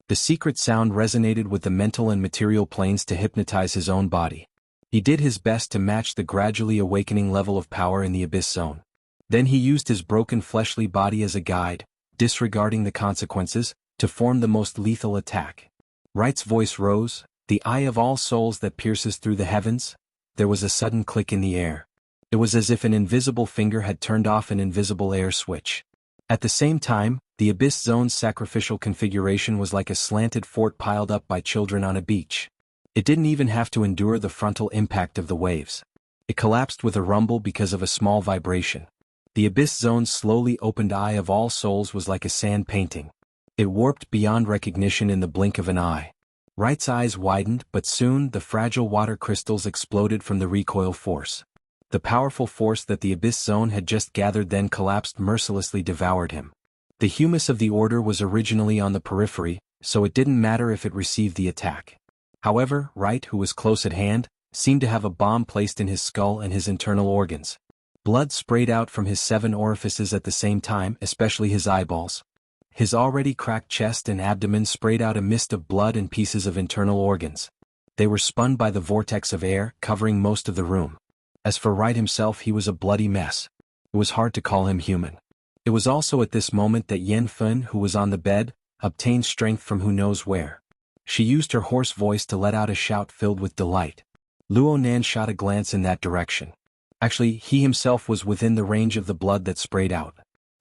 The secret sound resonated with the mental and material planes to hypnotize his own body. He did his best to match the gradually awakening level of power in the Abyss Zone. Then he used his broken fleshly body as a guide, disregarding the consequences, to form the most lethal attack. Wright's voice rose, "The eye of all souls that pierces through the heavens." There was a sudden click in the air. It was as if an invisible finger had turned off an invisible air switch. At the same time, the Abyss Zone's sacrificial configuration was like a slanted fort piled up by children on a beach. It didn't even have to endure the frontal impact of the waves. It collapsed with a rumble because of a small vibration. The Abyss Zone's slowly opened eye of all souls was like a sand painting. It warped beyond recognition in the blink of an eye. Wright's eyes widened, but soon the fragile water crystals exploded from the recoil force. The powerful force that the Abyss Zone had just gathered then collapsed mercilessly devoured him. The humus of the Order was originally on the periphery, so it didn't matter if it received the attack. However, Wright, who was close at hand, seemed to have a bomb placed in his skull and his internal organs. Blood sprayed out from his 7 orifices at the same time, especially his eyeballs. His already cracked chest and abdomen sprayed out a mist of blood and pieces of internal organs. They were spun by the vortex of air, covering most of the room. As for Wright himself, he was a bloody mess. It was hard to call him human. It was also at this moment that Yen Fun, who was on the bed, obtained strength from who knows where. She used her hoarse voice to let out a shout filled with delight. Luo Nan shot a glance in that direction. Actually, he himself was within the range of the blood that sprayed out.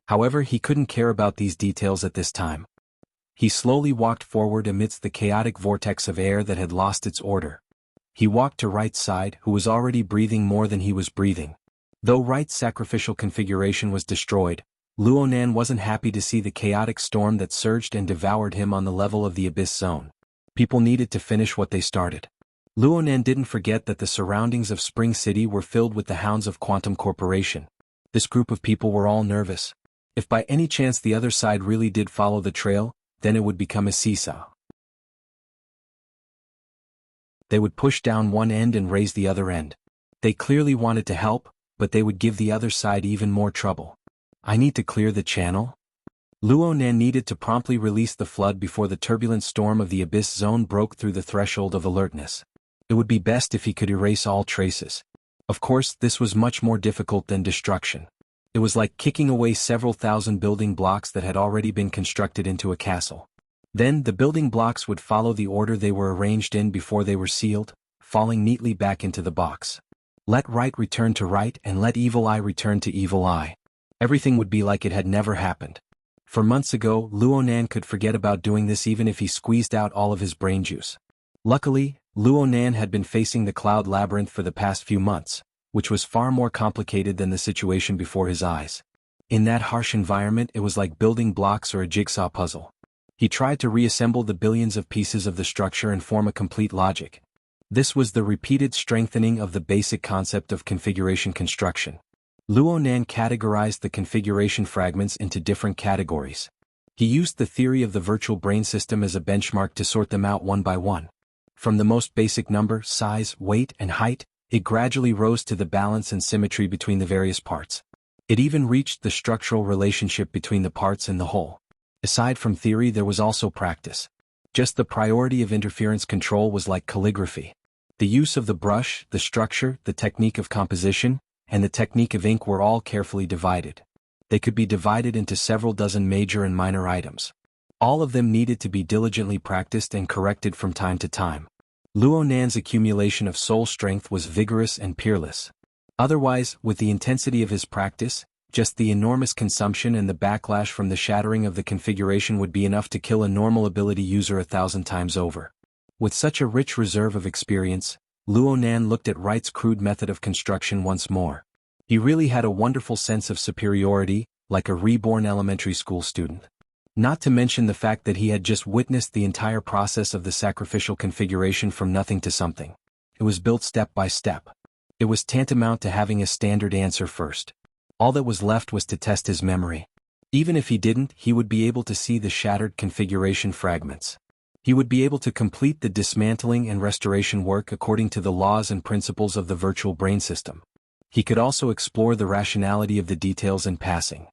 However, he couldn't care about these details at this time. He slowly walked forward amidst the chaotic vortex of air that had lost its order. He walked to Wright's side, who was already breathing more than he was breathing. Though Wright's sacrificial configuration was destroyed, Luo Nan wasn't happy to see the chaotic storm that surged and devoured him on the level of the Abyss Zone. People needed to finish what they started. Luo Nan didn't forget that the surroundings of Spring City were filled with the hounds of Quantum Corporation. This group of people were all nervous. If by any chance the other side really did follow the trail, then it would become a seesaw. They would push down one end and raise the other end. They clearly wanted to help, but they would give the other side even more trouble. I need to clear the channel? Luo Nan needed to promptly release the flood before the turbulent storm of the Abyss Zone broke through the threshold of alertness. It would be best if he could erase all traces. Of course, this was much more difficult than destruction. It was like kicking away several thousand building blocks that had already been constructed into a castle. Then the building blocks would follow the order they were arranged in before they were sealed, falling neatly back into the box. Let Right return to Right and let Evil Eye return to Evil Eye. Everything would be like it had never happened. For months ago, Luo Nan could forget about doing this even if he squeezed out all of his brain juice. Luckily, Luo Nan had been facing the Cloud Labyrinth for the past few months, which was far more complicated than the situation before his eyes. In that harsh environment, it was like building blocks or a jigsaw puzzle. He tried to reassemble the billions of pieces of the structure and form a complete logic. This was the repeated strengthening of the basic concept of configuration construction. Luo Nan categorized the configuration fragments into different categories. He used the theory of the virtual brain system as a benchmark to sort them out one by one. From the most basic number, size, weight, and height, it gradually rose to the balance and symmetry between the various parts. It even reached the structural relationship between the parts and the whole. Aside from theory, there was also practice. Just the priority of interference control was like calligraphy. The use of the brush, the structure, the technique of composition, and the technique of ink were all carefully divided. They could be divided into several dozen major and minor items. All of them needed to be diligently practiced and corrected from time to time. Luo Nan's accumulation of soul strength was vigorous and peerless. Otherwise, with the intensity of his practice, just the enormous consumption and the backlash from the shattering of the configuration would be enough to kill a normal ability user 1,000 times over. With such a rich reserve of experience, Luo Nan looked at Wright's crude method of construction once more. He really had a wonderful sense of superiority, like a reborn elementary school student. Not to mention the fact that he had just witnessed the entire process of the sacrificial configuration from nothing to something. It was built step by step. It was tantamount to having a standard answer first. All that was left was to test his memory. Even if he didn't, he would be able to see the shattered configuration fragments. He would be able to complete the dismantling and restoration work according to the laws and principles of the virtual brain system. He could also explore the rationality of the details in passing.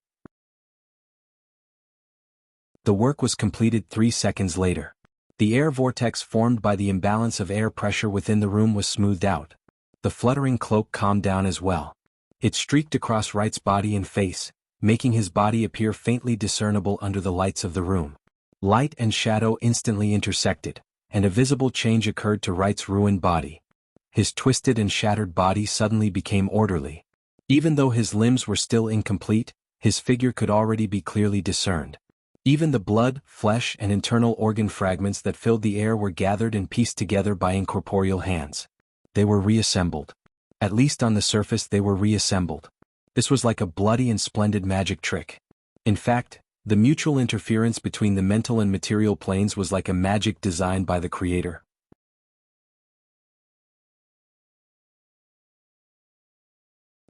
The work was completed 3 seconds later. The air vortex formed by the imbalance of air pressure within the room was smoothed out. The fluttering cloak calmed down as well. It streaked across Wright's body and face, making his body appear faintly discernible under the lights of the room. Light and shadow instantly intersected, and a visible change occurred to Wright's ruined body. His twisted and shattered body suddenly became orderly. Even though his limbs were still incomplete, his figure could already be clearly discerned. Even the blood, flesh, and internal organ fragments that filled the air were gathered and pieced together by incorporeal hands. They were reassembled. At least on the surface they were reassembled. This was like a bloody and splendid magic trick. In fact, the mutual interference between the mental and material planes was like a magic designed by the creator.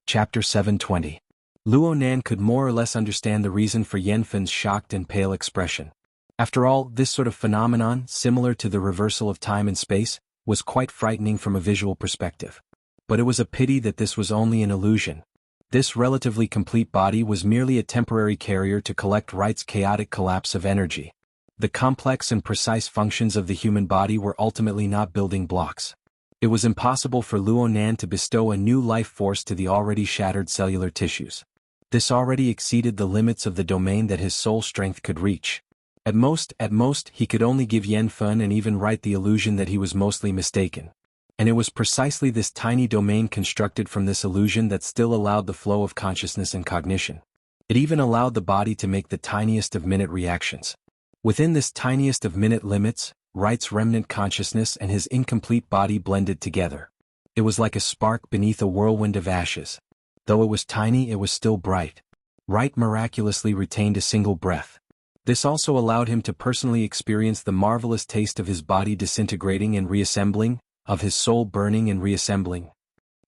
Chapter 720. Luo Nan could more or less understand the reason for Yanfen's shocked and pale expression. After all, this sort of phenomenon, similar to the reversal of time and space, was quite frightening from a visual perspective. But it was a pity that this was only an illusion. This relatively complete body was merely a temporary carrier to collect Wright's chaotic collapse of energy. The complex and precise functions of the human body were ultimately not building blocks. It was impossible for Luo Nan to bestow a new life force to the already shattered cellular tissues. This already exceeded the limits of the domain that his soul strength could reach. At most, he could only give Yanfen and even Wright the illusion that he was mostly mistaken. And it was precisely this tiny domain constructed from this illusion that still allowed the flow of consciousness and cognition. It even allowed the body to make the tiniest of minute reactions. Within this tiniest of minute limits, Wright's remnant consciousness and his incomplete body blended together. It was like a spark beneath a whirlwind of ashes. Though it was tiny, it was still bright. Wright miraculously retained a single breath. This also allowed him to personally experience the marvelous taste of his body disintegrating and reassembling, of his soul burning and reassembling.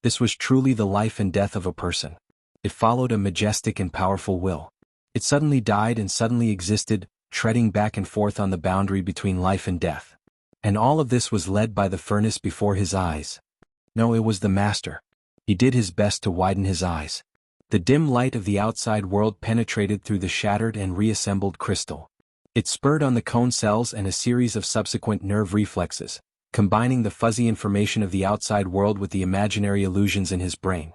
This was truly the life and death of a person. It followed a majestic and powerful will. It suddenly died and suddenly existed, treading back and forth on the boundary between life and death. And all of this was led by the furnace before his eyes. No, it was the master. He did his best to widen his eyes. The dim light of the outside world penetrated through the shattered and reassembled crystal. It spurred on the cone cells and a series of subsequent nerve reflexes, combining the fuzzy information of the outside world with the imaginary illusions in his brain.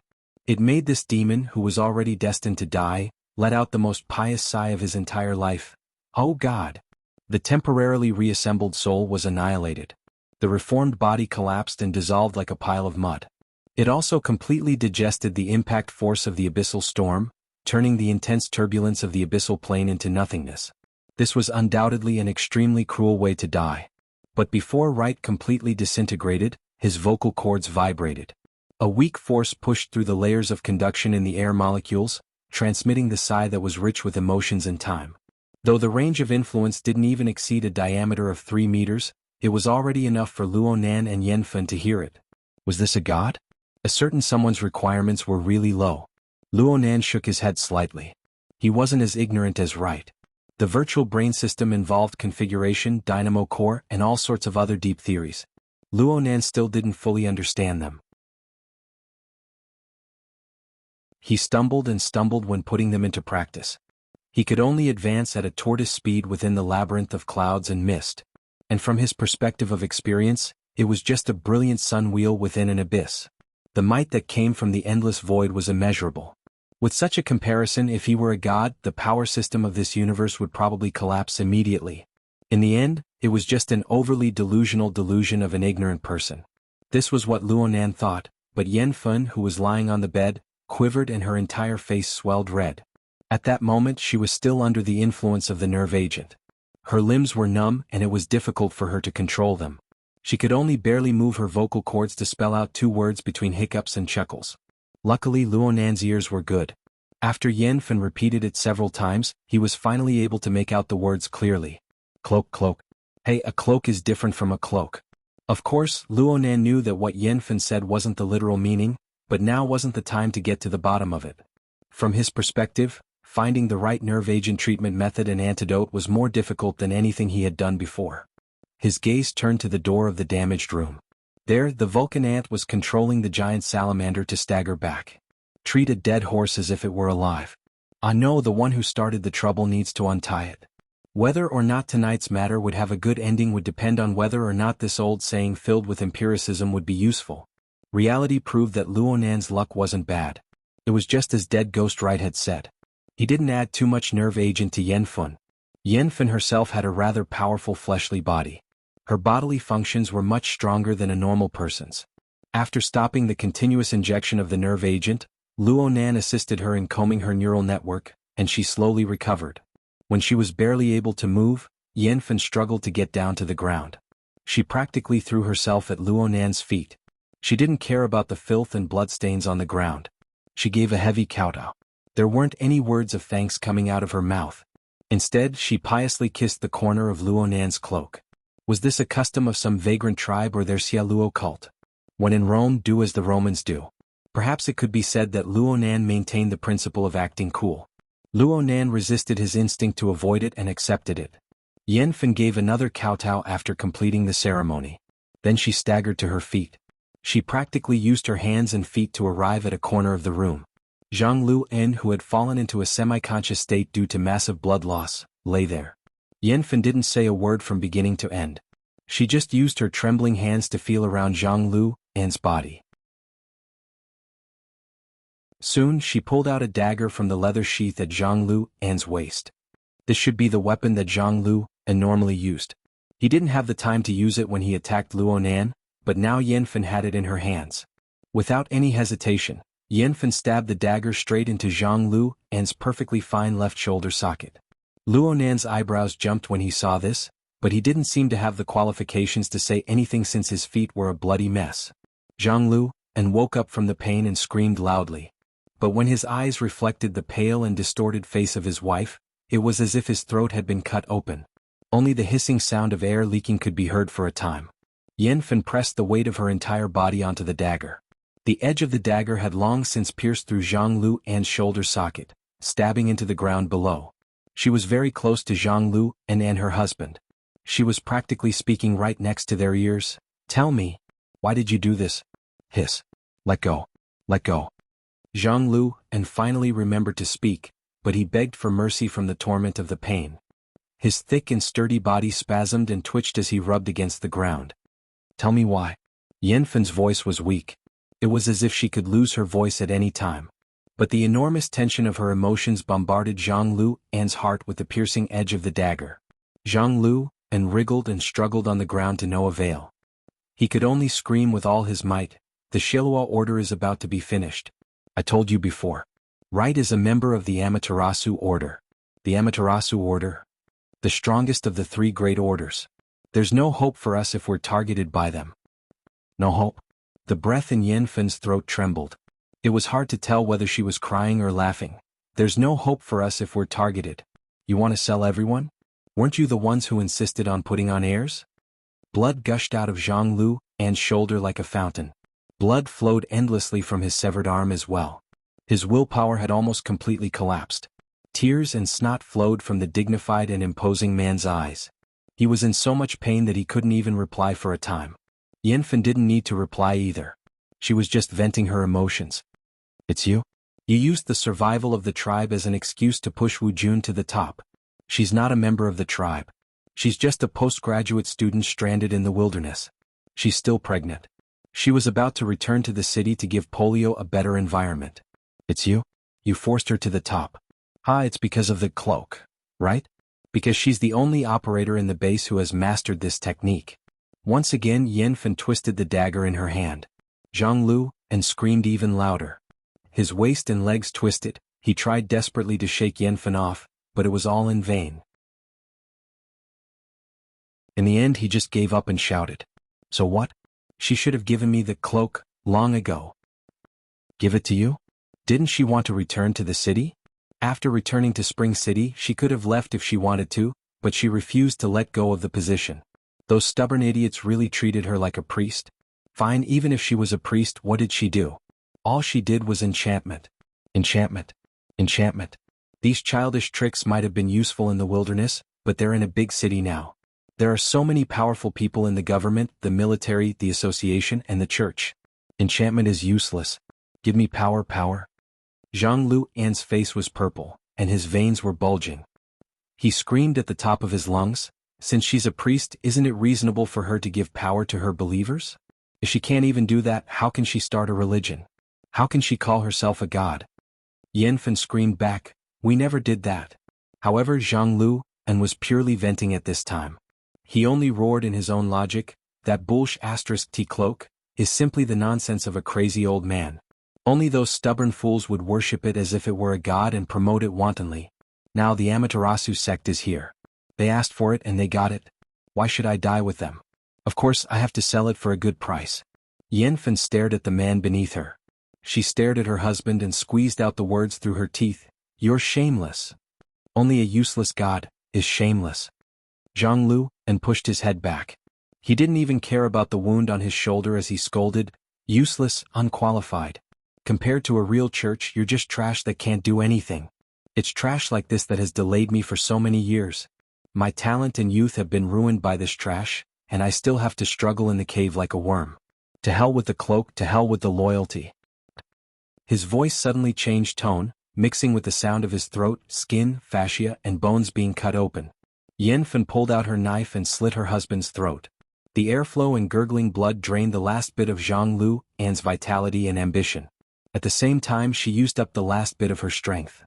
It made this demon, who was already destined to die, let out the most pious sigh of his entire life. Oh God! The temporarily reassembled soul was annihilated. The reformed body collapsed and dissolved like a pile of mud. It also completely digested the impact force of the abyssal storm, turning the intense turbulence of the abyssal plane into nothingness. This was undoubtedly an extremely cruel way to die. But before Wright completely disintegrated, his vocal cords vibrated. A weak force pushed through the layers of conduction in the air molecules, transmitting the sigh that was rich with emotions and time. Though the range of influence didn't even exceed a diameter of 3 meters, it was already enough for Luo Nan and Yanfen to hear it. Was this a god? A certain someone's requirements were really low. Luo Nan shook his head slightly. He wasn't as ignorant as Wright. The virtual brain system involved configuration, dynamo core, and all sorts of other deep theories. Luo Nan still didn't fully understand them. He stumbled and stumbled when putting them into practice. He could only advance at a tortoise speed within the labyrinth of clouds and mist. And from his perspective of experience, it was just a brilliant sun wheel within an abyss. The might that came from the endless void was immeasurable. With such a comparison, if he were a god, the power system of this universe would probably collapse immediately. In the end, it was just an overly delusional delusion of an ignorant person. This was what Luo Nan thought, but Yanfen, who was lying on the bed, quivered and her entire face swelled red. At that moment she was still under the influence of the nerve agent. Her limbs were numb and it was difficult for her to control them. She could only barely move her vocal cords to spell out 2 words between hiccups and chuckles. Luckily Luo Nan's ears were good. After Yanfen repeated it several times, he was finally able to make out the words clearly. Cloak, cloak. Hey, a cloak is different from a cloak. Of course, Luo Nan knew that what Yanfen said wasn't the literal meaning, but now wasn't the time to get to the bottom of it. From his perspective, finding the right nerve agent treatment method and antidote was more difficult than anything he had done before. His gaze turned to the door of the damaged room. There, the Vulcan ant was controlling the giant salamander to stagger back. Treat a dead horse as if it were alive. Ah no, the one who started the trouble needs to untie it. Whether or not tonight's matter would have a good ending would depend on whether or not this old saying filled with empiricism would be useful. Reality proved that Luonan's luck wasn't bad. It was just as Dead Ghost Right had said. He didn't add too much nerve agent to Yanfen. Yanfen herself had a rather powerful fleshly body. Her bodily functions were much stronger than a normal person's. After stopping the continuous injection of the nerve agent, Luonan assisted her in combing her neural network, and she slowly recovered. When she was barely able to move, Yanfen struggled to get down to the ground. She practically threw herself at Luonan's feet. She didn't care about the filth and bloodstains on the ground. She gave a heavy kowtow. There weren't any words of thanks coming out of her mouth. Instead, she piously kissed the corner of Luonan's cloak. Was this a custom of some vagrant tribe or their Xiaoluo cult? When in Rome, do as the Romans do. Perhaps it could be said that Luonan maintained the principle of acting cool. Luonan resisted his instinct to avoid it and accepted it. Yanfen gave another kowtow after completing the ceremony. Then she staggered to her feet. She practically used her hands and feet to arrive at a corner of the room. Jianghu, who had fallen into a semi-conscious state due to massive blood loss, lay there. Yanfen didn't say a word from beginning to end. She just used her trembling hands to feel around Jianghu's body. Soon she pulled out a dagger from the leather sheath at Jianghu's waist. This should be the weapon that Jianghu normally used. He didn't have the time to use it when he attacked Luonan, but now Yanfen had it in her hands. Without any hesitation, Yanfen stabbed the dagger straight into Jianghu's perfectly fine left shoulder socket. Luonan's eyebrows jumped when he saw this, but he didn't seem to have the qualifications to say anything since his feet were a bloody mess. Jianghu woke up from the pain and screamed loudly. But when his eyes reflected the pale and distorted face of his wife, it was as if his throat had been cut open. Only the hissing sound of air leaking could be heard for a time. Yanfen pressed the weight of her entire body onto the dagger. The edge of the dagger had long since pierced through Jianghu's shoulder socket, stabbing into the ground below. She was very close to Jianghu and her husband. She was practically speaking right next to their ears. "Tell me, why did you do this?" Hiss. "Let go. Let go." Jianghu finally remembered to speak, but he begged for mercy from the torment of the pain. His thick and sturdy body spasmed and twitched as he rubbed against the ground. "Tell me why." Yanfen's voice was weak. It was as if she could lose her voice at any time. But the enormous tension of her emotions bombarded Jianghu's heart with the piercing edge of the dagger. Jianghu wriggled and struggled on the ground to no avail. He could only scream with all his might, "The Xiaoluo order is about to be finished. I told you before. Right is a member of the Amaterasu order." The Amaterasu order? The strongest of the three great orders. "There's no hope for us if we're targeted by them." "No hope?" The breath in Yanfen's throat trembled. It was hard to tell whether she was crying or laughing. "There's no hope for us if we're targeted. You want to sell everyone? Weren't you the ones who insisted on putting on airs?" Blood gushed out of Jianghu's shoulder like a fountain. Blood flowed endlessly from his severed arm as well. His willpower had almost completely collapsed. Tears and snot flowed from the dignified and imposing man's eyes. He was in so much pain that he couldn't even reply for a time. Yanfen didn't need to reply either. She was just venting her emotions. "It's you? You used the survival of the tribe as an excuse to push Wu Jun to the top. She's not a member of the tribe. She's just a postgraduate student stranded in the wilderness. She's still pregnant. She was about to return to the city to give Polio a better environment. It's you? You forced her to the top. It's because of the cloak, right? Because she's the only operator in the base who has mastered this technique." Once again Yanfen twisted the dagger in her hand. Jianghu screamed even louder. His waist and legs twisted. He tried desperately to shake Yanfen off, but it was all in vain. In the end he just gave up and shouted, "So what? She should have given me the cloak long ago." "Give it to you? Didn't she want to return to the city?" After returning to Spring City she could have left if she wanted to, but she refused to let go of the position. Those stubborn idiots really treated her like a priest. Fine, even if she was a priest, what did she do? All she did was enchantment. Enchantment. Enchantment. These childish tricks might have been useful in the wilderness, but they're in a big city now. There are so many powerful people in the government, the military, the association, and the church. Enchantment is useless. Give me power. Jianghu's face was purple, and his veins were bulging. He screamed at the top of his lungs, "Since she's a priest, isn't it reasonable for her to give power to her believers? If she can't even do that, how can she start a religion? How can she call herself a god?" Yanfen screamed back, "We never did that." However, Jianghu was purely venting at this time. He only roared in his own logic, "That *T cloak is simply the nonsense of a crazy old man. Only those stubborn fools would worship it as if it were a god and promote it wantonly. Now the Amaterasu sect is here. They asked for it and they got it. Why should I die with them? Of course I have to sell it for a good price." Yanfen stared at the man beneath her. She stared at her husband and squeezed out the words through her teeth, "You're shameless. Only a useless god is shameless." Jianghu pushed his head back. He didn't even care about the wound on his shoulder as he scolded, "Useless, unqualified. Compared to a real church, you're just trash that can't do anything. It's trash like this that has delayed me for so many years. My talent and youth have been ruined by this trash, and I still have to struggle in the cave like a worm. To hell with the cloak, to hell with the loyalty." His voice suddenly changed tone, mixing with the sound of his throat, skin, fascia, and bones being cut open. Yanfen pulled out her knife and slit her husband's throat. The airflow and gurgling blood drained the last bit of Jianghu's vitality and ambition. At the same time, she used up the last bit of her strength.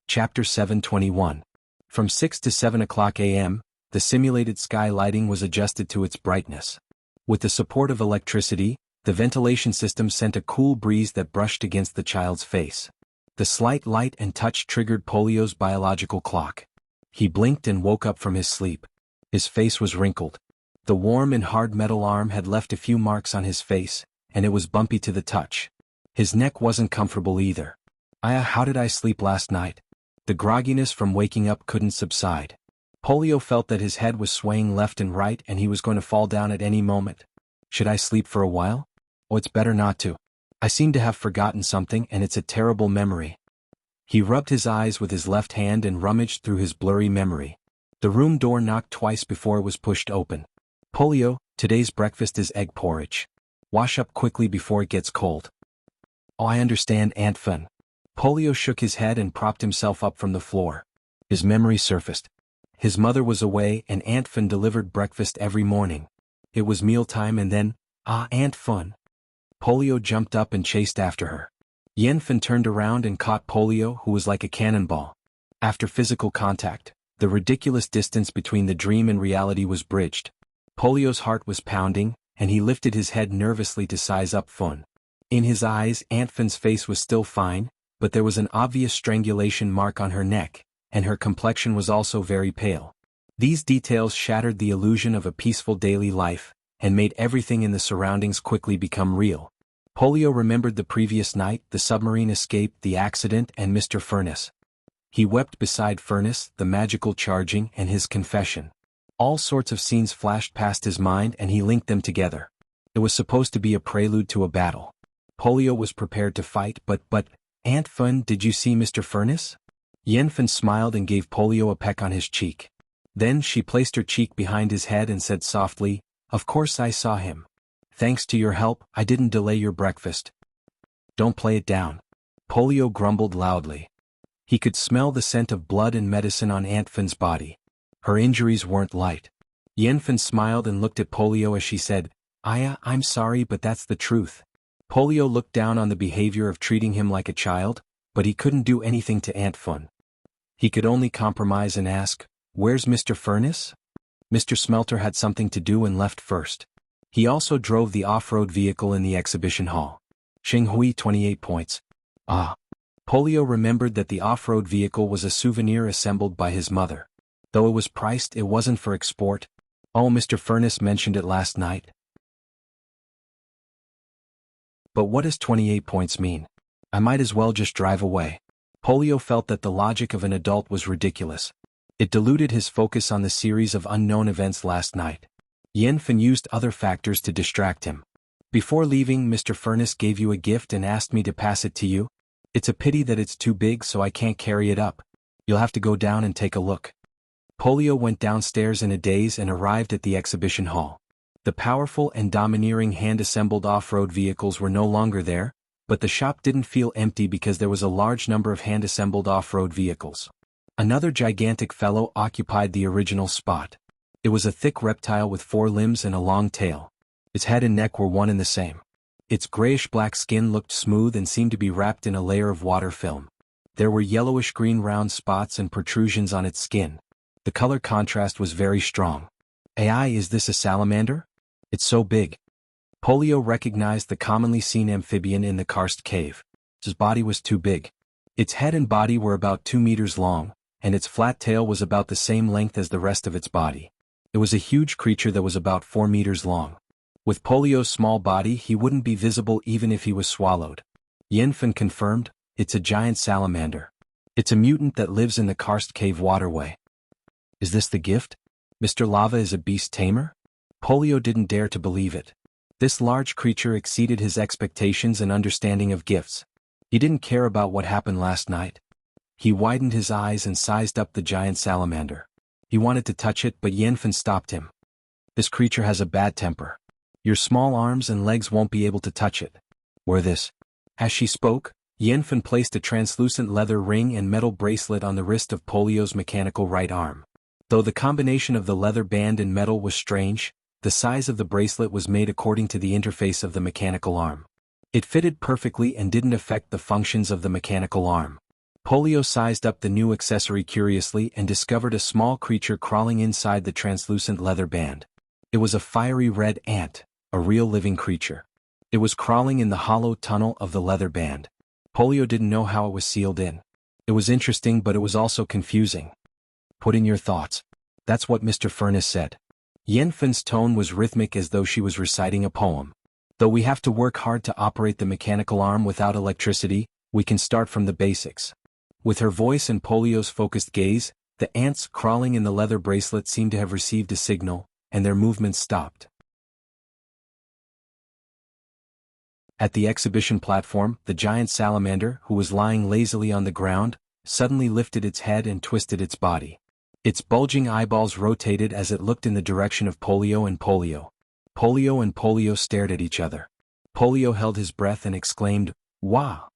Chapter 721. From 6 to 7 o'clock a.m., the simulated sky lighting was adjusted to its brightness. With the support of electricity, the ventilation system sent a cool breeze that brushed against the child's face. The slight light and touch triggered Polio's biological clock. He blinked and woke up from his sleep. His face was wrinkled. The warm and hard metal arm had left a few marks on his face, and it was bumpy to the touch. His neck wasn't comfortable either. How did I sleep last night?" The grogginess from waking up couldn't subside. Polio felt that his head was swaying left and right and he was going to fall down at any moment. "Should I sleep for a while? Oh, it's better not to. I seem to have forgotten something and it's a terrible memory." He rubbed his eyes with his left hand and rummaged through his blurry memory. The room door knocked twice before it was pushed open. "Polio, today's breakfast is egg porridge. Wash up quickly before it gets cold." "Oh, I understand, Aunt Fen." Polio shook his head and propped himself up from the floor. His memory surfaced. His mother was away and Aunt Fen delivered breakfast every morning. It was mealtime and then, Aunt Fen. Polio jumped up and chased after her. Yanfen turned around and caught Polio, who was like a cannonball. After physical contact, the ridiculous distance between the dream and reality was bridged. Polio's heart was pounding, and he lifted his head nervously to size up Fun. In his eyes, Aunt Fen's face was still fine, but there was an obvious strangulation mark on her neck, and her complexion was also very pale. These details shattered the illusion of a peaceful daily life, and made everything in the surroundings quickly become real. Polio remembered the previous night, the submarine escape, the accident, and Mr. Furnace. He wept beside Furnace, the magical charging, and his confession. All sorts of scenes flashed past his mind and he linked them together. It was supposed to be a prelude to a battle. Polio was prepared to fight, but, Aunt Fun, did you see Mr. Furnace? Yanfen smiled and gave Polio a peck on his cheek. Then she placed her cheek behind his head and said softly, "Of course I saw him. Thanks to your help, I didn't delay your breakfast." "Don't play it down." Polio grumbled loudly. He could smell the scent of blood and medicine on Aunt Fen's body. Her injuries weren't light. Yanfen smiled and looked at Polio as she said, I'm sorry, but that's the truth." Polio looked down on the behavior of treating him like a child, but he couldn't do anything to Aunt Fun. He could only compromise and ask, "Where's Mr. Furnace?" Mr. Smelter had something to do and left first. He also drove the off-road vehicle in the exhibition hall. Jianghu 28 points. Polio remembered that the off-road vehicle was a souvenir assembled by his mother. Though it was priced, it wasn't for export. Oh, Mr. Furnace mentioned it last night. But what does 28 points mean? I might as well just drive away. Polio felt that the logic of an adult was ridiculous. It diluted his focus on the series of unknown events last night. Yanfen used other factors to distract him. "Before leaving, Mr. Furnace gave you a gift and asked me to pass it to you. It's a pity that it's too big so I can't carry it up. You'll have to go down and take a look." Polio went downstairs in a daze and arrived at the exhibition hall. The powerful and domineering hand-assembled off-road vehicles were no longer there, But the shop didn't feel empty because there was a large number of hand-assembled off-road vehicles. Another gigantic fellow occupied the original spot. It was a thick reptile with 4 limbs and a long tail. Its head and neck were one and the same. Its grayish-black skin looked smooth and seemed to be wrapped in a layer of water film. There were yellowish-green round spots and protrusions on its skin. The color contrast was very strong. "AI, is this a salamander? It's so big." Polio recognized the commonly seen amphibian in the karst cave. Its body was too big. Its head and body were about 2 meters long, and its flat tail was about the same length as the rest of its body. It was a huge creature that was about 4 meters long. With Polio's small body, he wouldn't be visible even if he was swallowed. Yanfen confirmed, "It's a giant salamander. It's a mutant that lives in the karst cave waterway." "Is this the gift? Mr. Lava is a beast tamer?" Polio didn't dare to believe it. This large creature exceeded his expectations and understanding of gifts. He didn't care about what happened last night. He widened his eyes and sized up the giant salamander. He wanted to touch it, but Yanfen stopped him. "This creature has a bad temper. Your small arms and legs won't be able to touch it. Wear this." As she spoke, Yanfen placed a translucent leather ring and metal bracelet on the wrist of Polio's mechanical right arm. Though the combination of the leather band and metal was strange, the size of the bracelet was made according to the interface of the mechanical arm. It fitted perfectly and didn't affect the functions of the mechanical arm. Polio sized up the new accessory curiously and discovered a small creature crawling inside the translucent leather band. It was a fiery red ant, a real living creature. It was crawling in the hollow tunnel of the leather band. Polio didn't know how it was sealed in. It was interesting, but it was also confusing. "Put in your thoughts." That's what Mr. Furnace said. Yanfen's tone was rhythmic as though she was reciting a poem. "Though we have to work hard to operate the mechanical arm without electricity, we can start from the basics." With her voice and Polio's focused gaze, the ants crawling in the leather bracelet seemed to have received a signal, and their movements stopped. At the exhibition platform, the giant salamander, who was lying lazily on the ground, suddenly lifted its head and twisted its body. Its bulging eyeballs rotated as it looked in the direction of Polio and Polio. Polio and Polio stared at each other. Polio held his breath and exclaimed, "Wow!"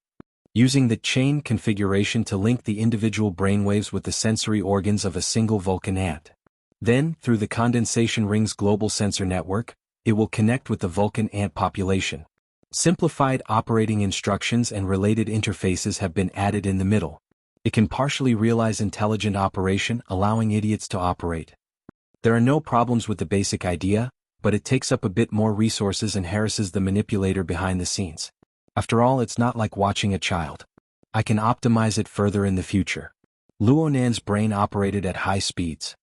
Using the chain configuration to link the individual brainwaves with the sensory organs of a single Vulcan ant. Then, through the condensation ring's global sensor network, it will connect with the Vulcan ant population. Simplified operating instructions and related interfaces have been added in the middle. It can partially realize intelligent operation, allowing idiots to operate. There are no problems with the basic idea, but it takes up a bit more resources and harasses the manipulator behind the scenes. After all, it's not like watching a child. I can optimize it further in the future. Luonan's brain operated at high speeds.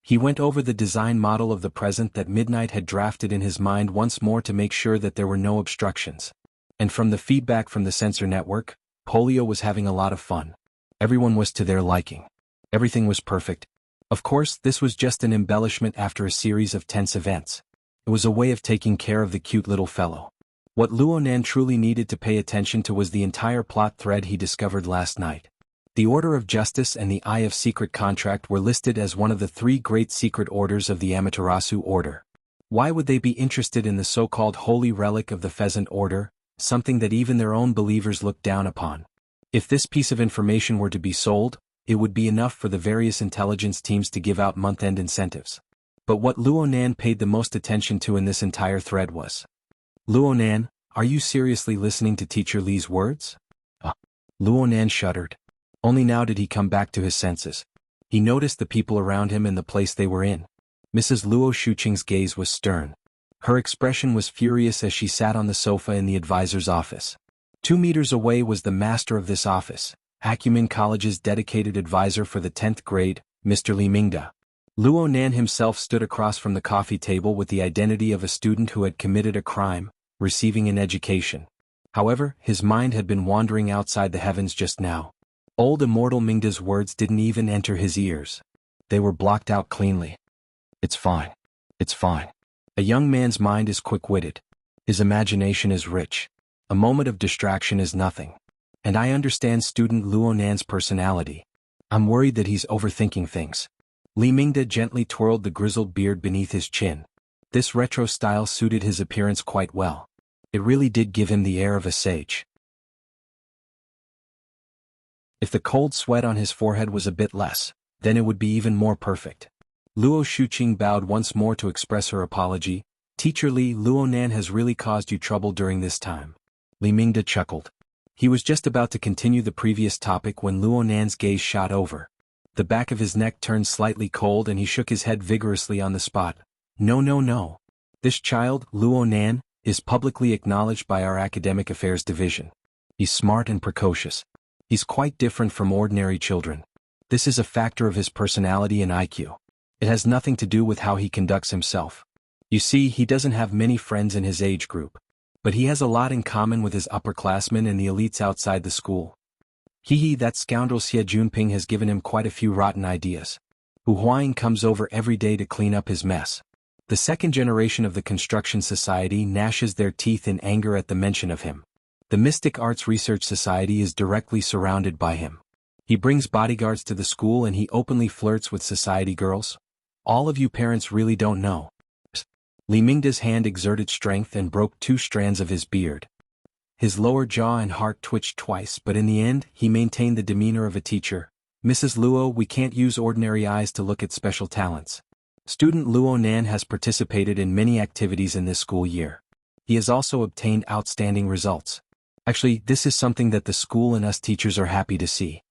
He went over the design model of the present that Midnight had drafted in his mind once more to make sure that there were no obstructions. And from the feedback from the sensor network, Polio was having a lot of fun. Everyone was to their liking. Everything was perfect. Of course, this was just an embellishment after a series of tense events. It was a way of taking care of the cute little fellow. What Luonan truly needed to pay attention to was the entire plot thread he discovered last night. The Order of Justice and the Eye of Secret Contract were listed as one of the 3 great secret orders of the Amaterasu Order. Why would they be interested in the so-called holy relic of the Pheasant Order, something that even their own believers looked down upon? If this piece of information were to be sold, it would be enough for the various intelligence teams to give out month-end incentives. But what Luonan paid the most attention to in this entire thread was, "Luonan, are you seriously listening to Teacher Li's words?" Luonan shuddered. Only now did he come back to his senses. He noticed the people around him and the place they were in. Mrs. Luo Shuqing's gaze was stern. Her expression was furious as she sat on the sofa in the advisor's office. 2 meters away was the master of this office, Acumen College's dedicated advisor for the 10th grade, Mr. Li Mingda. Luonan himself stood across from the coffee table with the identity of a student who had committed a crime, receiving an education. However, his mind had been wandering outside the heavens just now. Old Immortal Mingda's words didn't even enter his ears. They were blocked out cleanly. "It's fine. It's fine. A young man's mind is quick-witted. His imagination is rich. A moment of distraction is nothing. And I understand student Luonan's personality. I'm worried that he's overthinking things." Li Mingda gently twirled the grizzled beard beneath his chin. This retro style suited his appearance quite well. It really did give him the air of a sage. If the cold sweat on his forehead was a bit less, then it would be even more perfect. Luo Shuqing bowed once more to express her apology. Teacher Li, Luonan has really caused you trouble during this time. Li Mingde chuckled. He was just about to continue the previous topic when Luonan's gaze shot over. The back of his neck turned slightly cold and he shook his head vigorously on the spot. No, no, no. This child, Luonan, is publicly acknowledged by our Academic Affairs Division. He's smart and precocious. He's quite different from ordinary children. This is a factor of his personality and IQ. It has nothing to do with how he conducts himself. You see, he doesn't have many friends in his age group. But he has a lot in common with his upperclassmen and the elites outside the school. That scoundrel Xie Junping has given him quite a few rotten ideas. Hu Huaying comes over every day to clean up his mess. The second generation of the Construction Society gnashes their teeth in anger at the mention of him. The Mystic Arts Research Society is directly surrounded by him. He brings bodyguards to the school and he openly flirts with society girls. All of you parents really don't know. Li Mingde's hand exerted strength and broke 2 strands of his beard. His lower jaw and heart twitched twice, but in the end, he maintained the demeanor of a teacher. Mrs. Luo, we can't use ordinary eyes to look at special talents. Student Luo Nan has participated in many activities in this school year. He has also obtained outstanding results. Actually, this is something that the school and us teachers are happy to see.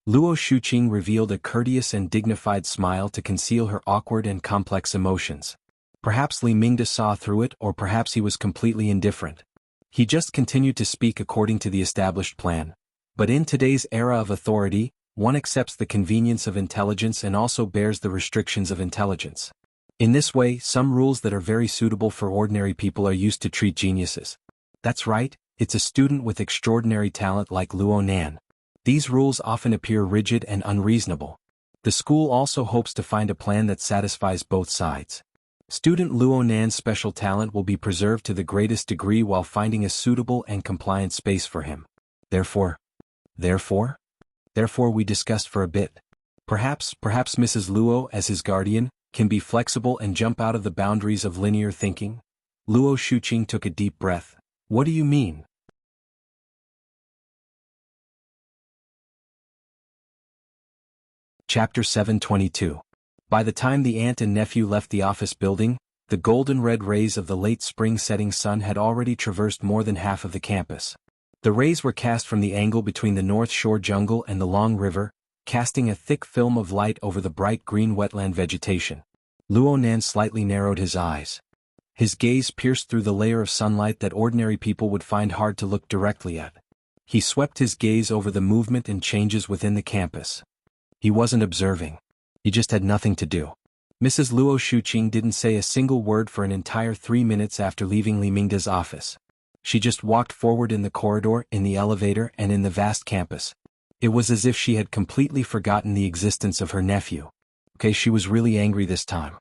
Luo Shuqing revealed a courteous and dignified smile to conceal her awkward and complex emotions. Perhaps Li Mingde saw through it, or perhaps he was completely indifferent. He just continued to speak according to the established plan. But in today's era of authority, one accepts the convenience of intelligence and also bears the restrictions of intelligence. In this way, some rules that are very suitable for ordinary people are used to treat geniuses. That's right, it's a student with extraordinary talent like Luo Nan. These rules often appear rigid and unreasonable. The school also hopes to find a plan that satisfies both sides. Student Luo Nan's special talent will be preserved to the greatest degree while finding a suitable and compliant space for him. Therefore we discussed for a bit. Perhaps Mrs. Luo, as his guardian, can be flexible and jump out of the boundaries of linear thinking. Luo Shuqing took a deep breath. What do you mean? Chapter 722. By the time the aunt and nephew left the office building, the golden-red rays of the late spring setting sun had already traversed more than half of the campus. The rays were cast from the angle between the North Shore jungle and the long river, casting a thick film of light over the bright green wetland vegetation. Luo Nan slightly narrowed his eyes. His gaze pierced through the layer of sunlight that ordinary people would find hard to look directly at. He swept his gaze over the movement and changes within the campus. He wasn't observing. He just had nothing to do. Mrs. Luo Shuqing didn't say a single word for an entire 3 minutes after leaving Li Mingde's office. She just walked forward in the corridor, in the elevator, and in the vast campus. It was as if she had completely forgotten the existence of her nephew. Okay, she was really angry this time.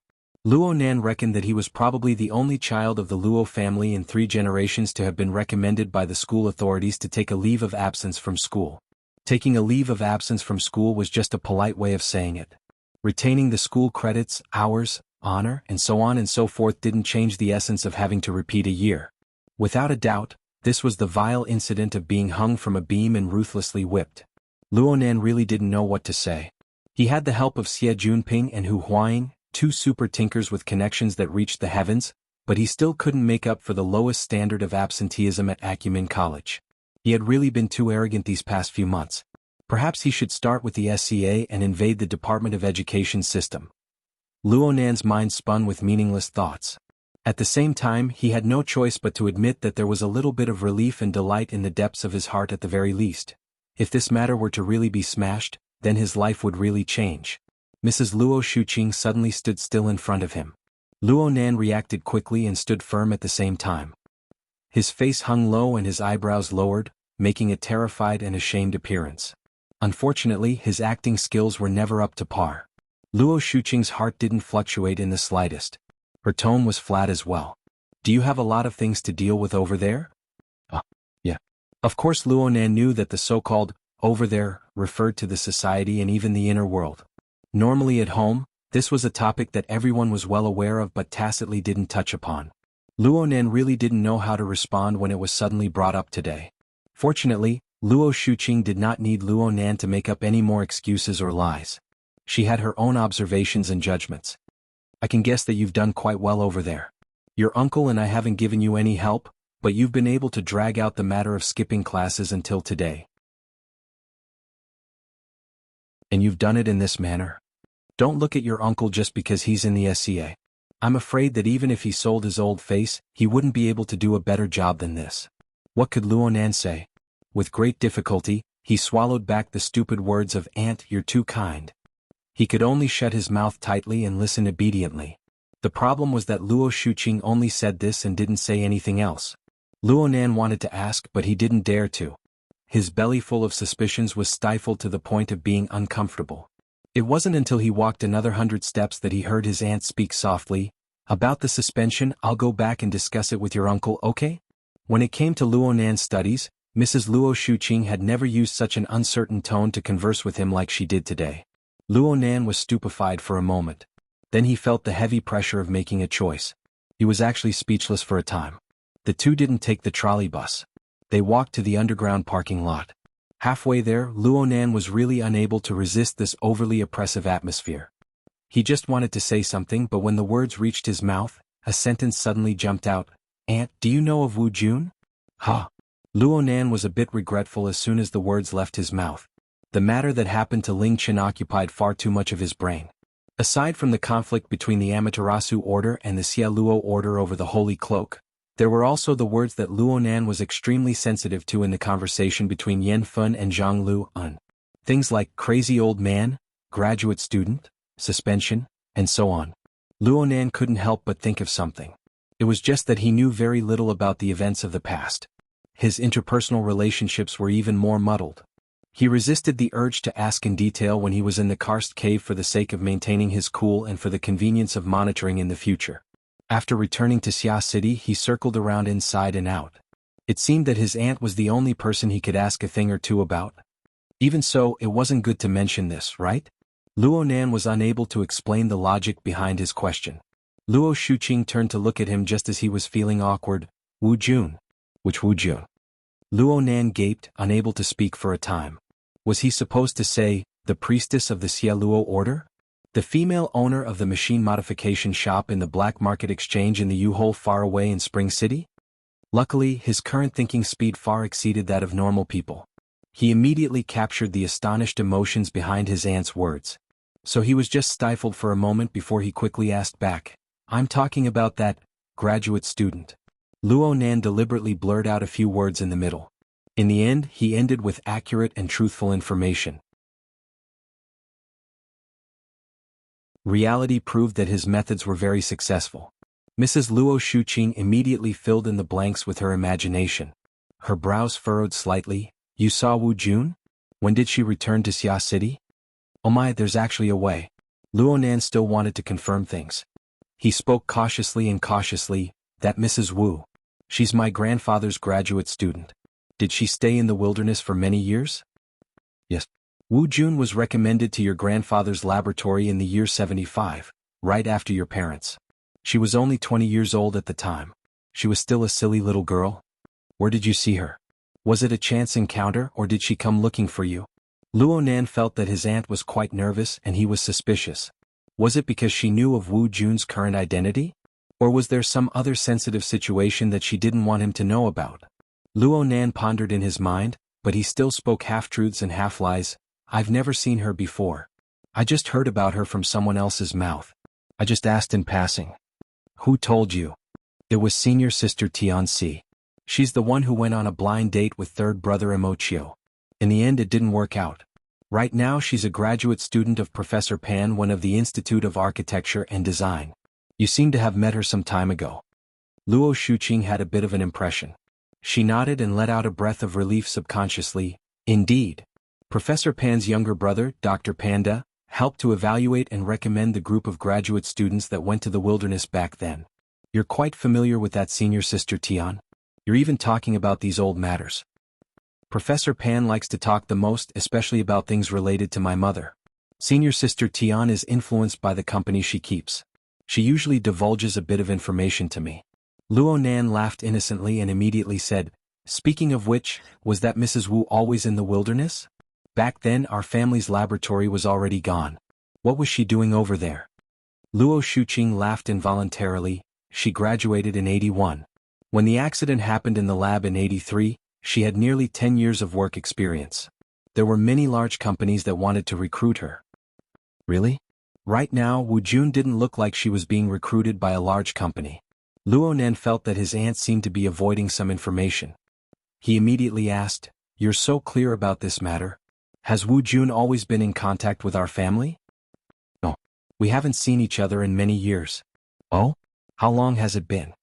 Luo Nan reckoned that he was probably the only child of the Luo family in 3 generations to have been recommended by the school authorities to take a leave of absence from school. Taking a leave of absence from school was just a polite way of saying it. Retaining the school credits, hours, honor, and so on and so forth didn't change the essence of having to repeat a year. Without a doubt, this was the vile incident of being hung from a beam and ruthlessly whipped. Luo Nan really didn't know what to say. He had the help of Xie Junping and Hu Huaying, 2 super tinkers with connections that reached the heavens, but he still couldn't make up for the lowest standard of absenteeism at Acumen College. He had really been too arrogant these past few months. Perhaps he should start with the SCA and invade the Department of Education system. Luo Nan's mind spun with meaningless thoughts. At the same time, he had no choice but to admit that there was a little bit of relief and delight in the depths of his heart at the very least. If this matter were to really be smashed, then his life would really change. Mrs. Luo Shuqing suddenly stood still in front of him. Luo Nan reacted quickly and stood firm at the same time. His face hung low and his eyebrows lowered, making a terrified and ashamed appearance. Unfortunately, his acting skills were never up to par. Luo Shuqing's heart didn't fluctuate in the slightest. Her tone was flat as well. Do you have a lot of things to deal with over there? Yeah. Of course Luo Nan knew that the so-called over there referred to the society and even the inner world. Normally at home, this was a topic that everyone was well aware of but tacitly didn't touch upon. Luo Nan really didn't know how to respond when it was suddenly brought up today. Fortunately, Luo Shuqing did not need Luo Nan to make up any more excuses or lies. She had her own observations and judgments. I can guess that you've done quite well over there. Your uncle and I haven't given you any help, but you've been able to drag out the matter of skipping classes until today. And you've done it in this manner. Don't look at your uncle just because he's in the SCA. I'm afraid that even if he sold his old face, he wouldn't be able to do a better job than this. What could Luo Nan say? With great difficulty, he swallowed back the stupid words of "Aunt, you're too kind." He could only shut his mouth tightly and listen obediently. The problem was that Luo Shuqing only said this and didn't say anything else. Luo Nan wanted to ask, but he didn't dare to. His belly full of suspicions was stifled to the point of being uncomfortable. It wasn't until he walked another 100 steps that he heard his aunt speak softly. About the suspension, I'll go back and discuss it with your uncle, okay? When it came to Luo Nan's studies, Mrs. Luo Shuqing had never used such an uncertain tone to converse with him like she did today. Luo Nan was stupefied for a moment. Then he felt the heavy pressure of making a choice. He was actually speechless for a time. The two didn't take the trolley bus. They walked to the underground parking lot. Halfway there, Luo Nan was really unable to resist this overly oppressive atmosphere. He just wanted to say something, but when the words reached his mouth, a sentence suddenly jumped out. "Aunt, do you know of Wu Jun?" Huh. Luo Nan was a bit regretful as soon as the words left his mouth. The matter that happened to Ling Chen occupied far too much of his brain. Aside from the conflict between the Amaterasu Order and the Xia Luo Order over the Holy Cloak, there were also the words that Luo Nan was extremely sensitive to in the conversation between Yan Fun and Zhang Lu Un. Things like crazy old man, graduate student, suspension, and so on. Luo Nan couldn't help but think of something. It was just that he knew very little about the events of the past. His interpersonal relationships were even more muddled. He resisted the urge to ask in detail when he was in the karst cave for the sake of maintaining his cool and for the convenience of monitoring in the future. After returning to Xia City, he circled around inside and out. It seemed that his aunt was the only person he could ask a thing or two about. Even so, it wasn't good to mention this, right? Luo Nan was unable to explain the logic behind his question. Luo Shuqing turned to look at him just as he was feeling awkward. "Wu Jun." "Which Wu Jun?" Luo Nan gaped, unable to speak for a time. Was he supposed to say, the priestess of the Xia Luo Order? The female owner of the machine modification shop in the black market exchange in the U-Hole far away in Spring City? Luckily, his current thinking speed far exceeded that of normal people. He immediately captured the astonished emotions behind his aunt's words. So he was just stifled for a moment before he quickly asked back, "I'm talking about that graduate student." Luo Nan deliberately blurred out a few words in the middle. In the end, he ended with accurate and truthful information. Reality proved that his methods were very successful. Mrs. Luo Shuqing immediately filled in the blanks with her imagination. Her brows furrowed slightly. "You saw Wu Jun? When did she return to Xia City?" "Oh my, there's actually a way." Luo Nan still wanted to confirm things. He spoke cautiously, "That Mrs. Wu. She's my grandfather's graduate student. Did she stay in the wilderness for many years?" "Yes." "Wu Jun was recommended to your grandfather's laboratory in the year 75, right after your parents. She was only 20 years old at the time. She was still a silly little girl." "Where did you see her? Was it a chance encounter or did she come looking for you?" Luo Nan felt that his aunt was quite nervous and he was suspicious. Was it because she knew of Wu Jun's current identity? Or was there some other sensitive situation that she didn't want him to know about? Luo Nan pondered in his mind, but he still spoke half-truths and half-lies. "I've never seen her before. I just heard about her from someone else's mouth. I just asked in passing." "Who told you?" "It was senior sister Tianxi. She's the one who went on a blind date with third brother Emochio. In the end it didn't work out. Right now she's a graduate student of Professor Pan, one of the Institute of Architecture and Design. You seem to have met her some time ago." Luo Shuqing had a bit of an impression. She nodded and let out a breath of relief subconsciously. "Indeed. Professor Pan's younger brother, Dr. Panda, helped to evaluate and recommend the group of graduate students that went to the wilderness back then. You're quite familiar with that senior sister Tian. You're even talking about these old matters. Professor Pan likes to talk the most, especially about things related to my mother. Senior sister Tian is influenced by the company she keeps. She usually divulges a bit of information to me." Luo Nan laughed innocently and immediately said, Speaking of which, was that Mrs. Wu always in the wilderness? Back then our family's laboratory was already gone. What was she doing over there? Luo Shuqing laughed involuntarily. She graduated in 81. When the accident happened in the lab in 83, she had nearly 10 years of work experience. There were many large companies that wanted to recruit her. Really? Right now, Wu Jun didn't look like she was being recruited by a large company. Luo Nan felt that his aunt seemed to be avoiding some information. He immediately asked, "You're so clear about this matter. Has Wu Jun always been in contact with our family?" "No. We haven't seen each other in many years." "Oh? How long has it been?"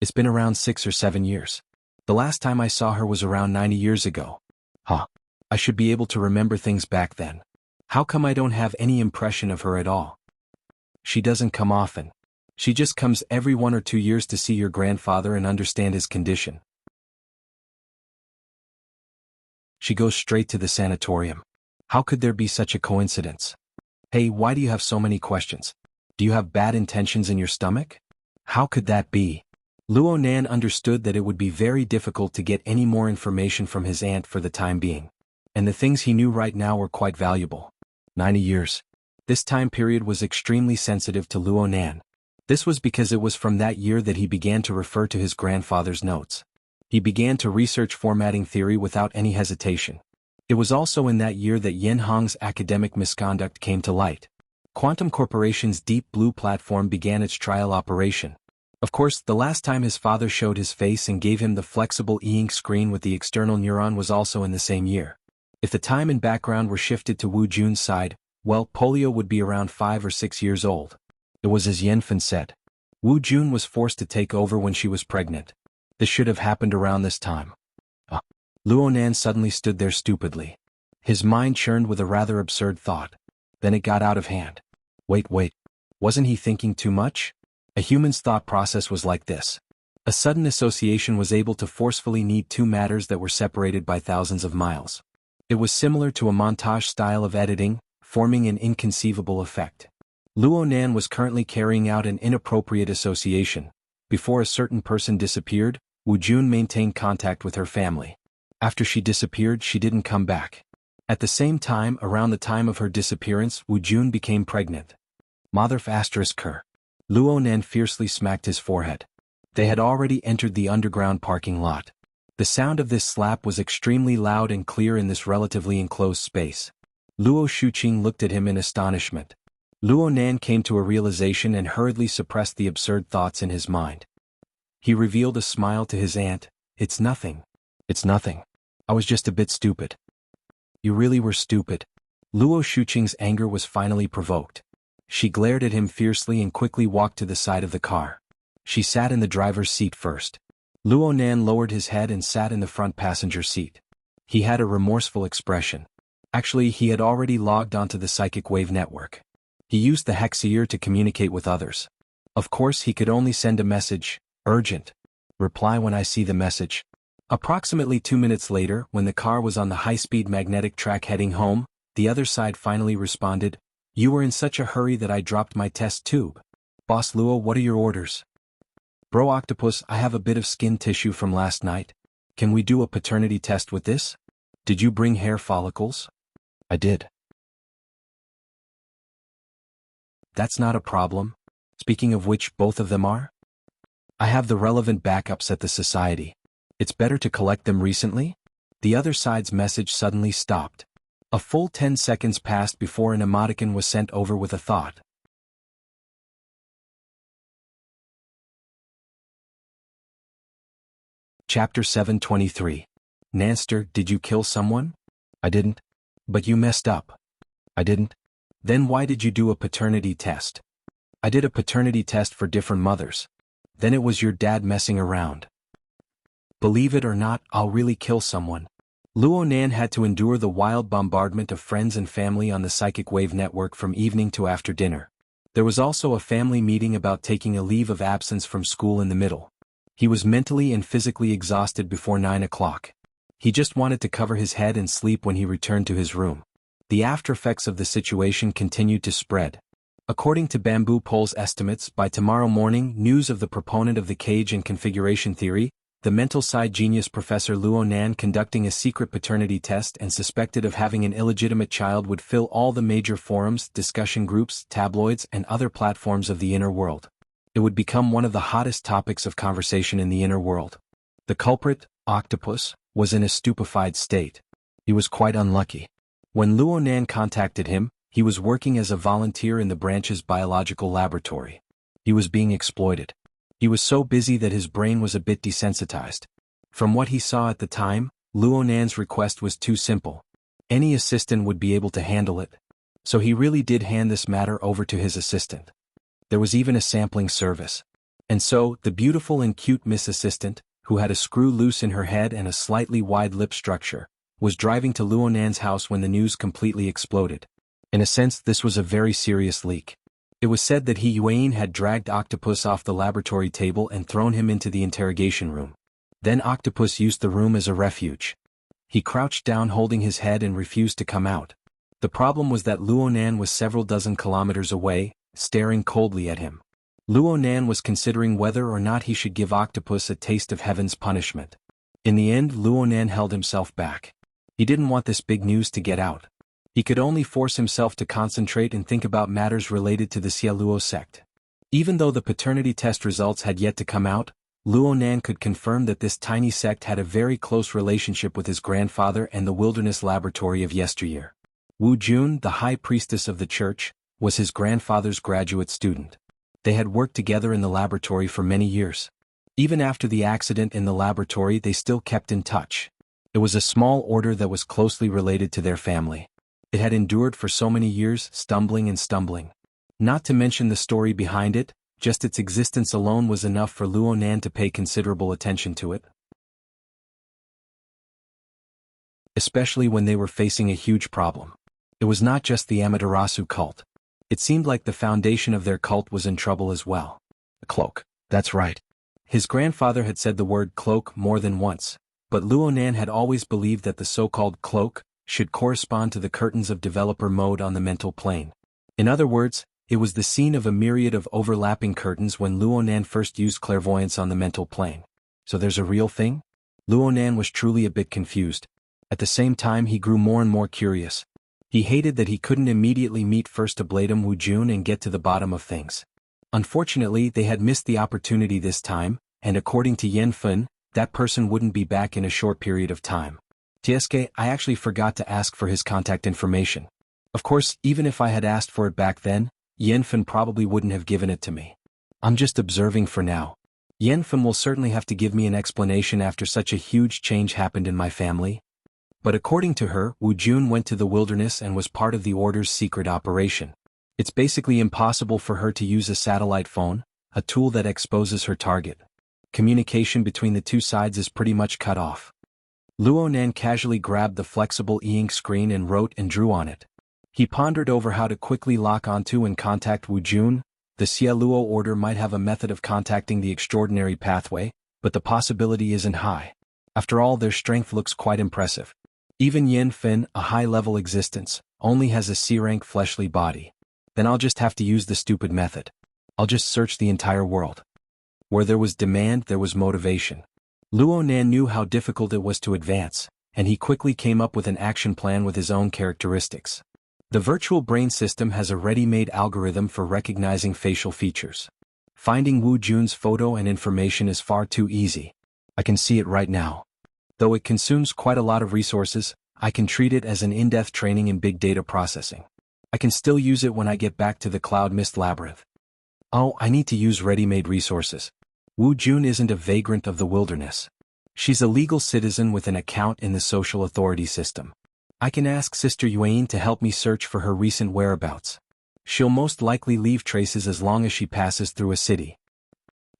"It's been around 6 or 7 years. The last time I saw her was around 90 years ago." "Huh. I should be able to remember things back then. How come I don't have any impression of her at all?" "She doesn't come often. She just comes every 1 or 2 years to see your grandfather and understand his condition. She goes straight to the sanatorium. How could there be such a coincidence? Hey, why do you have so many questions? Do you have bad intentions in your stomach? How could that be?" Luo Nan understood that it would be very difficult to get any more information from his aunt for the time being. And the things he knew right now were quite valuable. 90 years. This time period was extremely sensitive to Luo Nan. This was because it was from that year that he began to refer to his grandfather's notes. He began to research formatting theory without any hesitation. It was also in that year that Yen Hong's academic misconduct came to light. Quantum Corporation's Deep Blue platform began its trial operation. Of course, the last time his father showed his face and gave him the flexible e-ink screen with the external neuron was also in the same year. If the time and background were shifted to Wu Jun's side, well, Polio would be around 5 or 6 years old. It was as Yenfen said. Wu Jun was forced to take over when she was pregnant. This should have happened around this time. Luo Nan suddenly stood there stupidly. His mind churned with a rather absurd thought. Then it got out of hand. Wait. Wasn't he thinking too much? A human's thought process was like this. A sudden association was able to forcefully knead two matters that were separated by thousands of miles. It was similar to a montage style of editing, forming an inconceivable effect. Luo Nan was currently carrying out an inappropriate association. Before a certain person disappeared, Wu Jun maintained contact with her family. After she disappeared, she didn't come back. At the same time, around the time of her disappearance, Wu Jun became pregnant. Mother **her. Luo Nan fiercely smacked his forehead. They had already entered the underground parking lot. The sound of this slap was extremely loud and clear in this relatively enclosed space. Luo Shuqing looked at him in astonishment. Luo Nan came to a realization and hurriedly suppressed the absurd thoughts in his mind. He revealed a smile to his aunt. It's nothing. It's nothing. I was just a bit stupid." "You really were stupid." Luo Shuqing's anger was finally provoked. She glared at him fiercely and quickly walked to the side of the car. She sat in the driver's seat first. Luo Nan lowered his head and sat in the front passenger seat. He had a remorseful expression. Actually, he had already logged onto the psychic wave network. He used the Hexier to communicate with others. Of course, he could only send a message, urgent. Reply when I see the message. Approximately 2 minutes later, when the car was on the high-speed magnetic track heading home, the other side finally responded, "You were in such a hurry that I dropped my test tube. Boss Luo, what are your orders?" "Bro Octopus, I have a bit of skin tissue from last night. Can we do a paternity test with this? Did you bring hair follicles?" "I did." "That's not a problem. Speaking of which, both of them are? I have the relevant backups at the society. It's better to collect them recently?" The other side's message suddenly stopped. A full 10 seconds passed before an emoticon was sent over with a thought. Chapter 723. Nanster, did you kill someone? "I didn't." "But you messed up." "I didn't." "Then why did you do a paternity test?" "I did a paternity test for different mothers." "Then it was your dad messing around." Believe it or not, I'll really kill someone. Luo Nan had to endure the wild bombardment of friends and family on the psychic wave network from evening to after dinner. There was also a family meeting about taking a leave of absence from school in the middle. He was mentally and physically exhausted before 9 o'clock. He just wanted to cover his head and sleep when he returned to his room. The aftereffects of the situation continued to spread. According to Bamboo Pole's estimates, by tomorrow morning, news of the proponent of the cage and configuration theory, the mental side genius Professor Luo Nan conducting a secret paternity test and suspected of having an illegitimate child would fill all the major forums, discussion groups, tabloids, and other platforms of the inner world. It would become one of the hottest topics of conversation in the inner world. The culprit, Octopus, was in a stupefied state. He was quite unlucky. When Luo Nan contacted him, he was working as a volunteer in the branch's biological laboratory. He was being exploited. He was so busy that his brain was a bit desensitized. From what he saw at the time, Luo Nan's request was too simple. Any assistant would be able to handle it. So he really did hand this matter over to his assistant. There was even a sampling service. And so, the beautiful and cute Miss Assistant, who had a screw loose in her head and a slightly wide lip structure, was driving to Luo Nan's house when the news completely exploded. In a sense, this was a very serious leak. It was said that Yuan had dragged Octopus off the laboratory table and thrown him into the interrogation room. Then Octopus used the room as a refuge. He crouched down holding his head and refused to come out. The problem was that Luo Nan was several dozen kilometers away, staring coldly at him. Luo Nan was considering whether or not he should give Octopus a taste of heaven's punishment. In the end, Luo Nan held himself back. He didn't want this big news to get out. He could only force himself to concentrate and think about matters related to the Xia Luo sect. Even though the paternity test results had yet to come out, Luo Nan could confirm that this tiny sect had a very close relationship with his grandfather and the wilderness laboratory of yesteryear. Wu Jun, the high priestess of the church, was his grandfather's graduate student. They had worked together in the laboratory for many years. Even after the accident in the laboratory, they still kept in touch. It was a small order that was closely related to their family. It had endured for so many years, stumbling and stumbling. Not to mention the story behind it, just its existence alone was enough for Luo Nan to pay considerable attention to it. Especially when they were facing a huge problem. It was not just the Amaterasu cult. It seemed like the foundation of their cult was in trouble as well. A cloak. That's right. His grandfather had said the word cloak more than once, but Luo Nan had always believed that the so-called cloak should correspond to the curtains of developer mode on the mental plane. In other words, it was the scene of a myriad of overlapping curtains when Luo Nan first used clairvoyance on the mental plane. So there's a real thing? Luo Nan was truly a bit confused. At the same time, he grew more and more curious. He hated that he couldn't immediately meet First Ablatum Wu Jun and get to the bottom of things. Unfortunately, they had missed the opportunity this time, and according to Yan Fun, that person wouldn't be back in a short period of time. Tsk, I actually forgot to ask for his contact information. Of course, even if I had asked for it back then, Yanfen probably wouldn't have given it to me. I'm just observing for now. Yanfen will certainly have to give me an explanation after such a huge change happened in my family. But according to her, Wu Jun went to the wilderness and was part of the Order's secret operation. It's basically impossible for her to use a satellite phone, a tool that exposes her target. Communication between the two sides is pretty much cut off. Luo Nan casually grabbed the flexible e-ink screen and wrote and drew on it. He pondered over how to quickly lock onto and contact Wu Jun. The Xia Luo Order might have a method of contacting the extraordinary pathway, but the possibility isn't high. After all, their strength looks quite impressive. Even Yin Fin, a high-level existence, only has a C-rank fleshly body. Then I'll just have to use the stupid method. I'll just search the entire world. Where there was demand, there was motivation. Luo Nan knew how difficult it was to advance, and he quickly came up with an action plan with his own characteristics. The virtual brain system has a ready-made algorithm for recognizing facial features. Finding Wu Jun's photo and information is far too easy. I can see it right now. Though it consumes quite a lot of resources, I can treat it as an in-depth training in big data processing. I can still use it when I get back to the Cloud Mist Labyrinth. Oh, I need to use ready-made resources. Wu Jun isn't a vagrant of the wilderness. She's a legal citizen with an account in the social authority system. I can ask Sister Yuan to help me search for her recent whereabouts. She'll most likely leave traces as long as she passes through a city.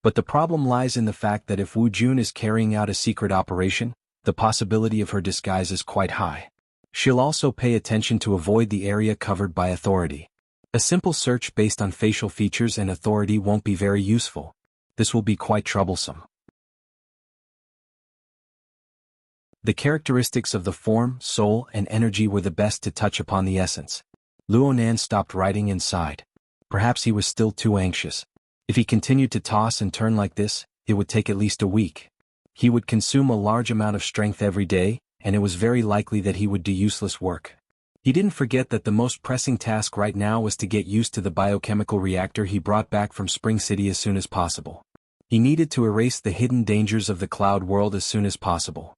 But the problem lies in the fact that if Wu Jun is carrying out a secret operation, the possibility of her disguise is quite high. She'll also pay attention to avoid the area covered by authority. A simple search based on facial features and authority won't be very useful. This will be quite troublesome. The characteristics of the form, soul, and energy were the best to touch upon the essence. Luo Nan stopped writing and sighed. Perhaps he was still too anxious. If he continued to toss and turn like this, it would take at least a week. He would consume a large amount of strength every day, and it was very likely that he would do useless work. He didn't forget that the most pressing task right now was to get used to the biochemical reactor he brought back from Spring City as soon as possible. He needed to erase the hidden dangers of the cloud world as soon as possible.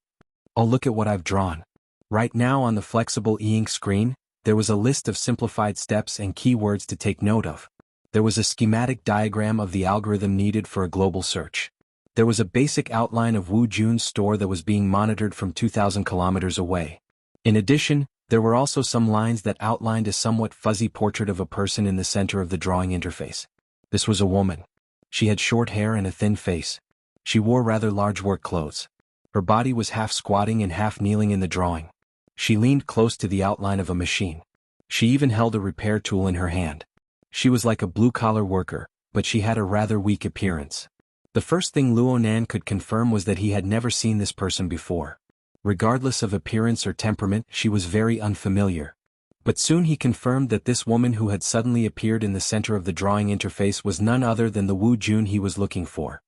Oh, look at what I've drawn. Right now on the flexible e-ink screen, there was a list of simplified steps and keywords to take note of. There was a schematic diagram of the algorithm needed for a global search. There was a basic outline of Wu Jun's store that was being monitored from 2,000 kilometers away. In addition, there were also some lines that outlined a somewhat fuzzy portrait of a person in the center of the drawing interface. This was a woman. She had short hair and a thin face. She wore rather large work clothes. Her body was half squatting and half kneeling in the drawing. She leaned close to the outline of a machine. She even held a repair tool in her hand. She was like a blue-collar worker, but she had a rather weak appearance. The first thing Luonan could confirm was that he had never seen this person before. Regardless of appearance or temperament, she was very unfamiliar. But soon he confirmed that this woman who had suddenly appeared in the center of the drawing interface was none other than the Wu Jun he was looking for.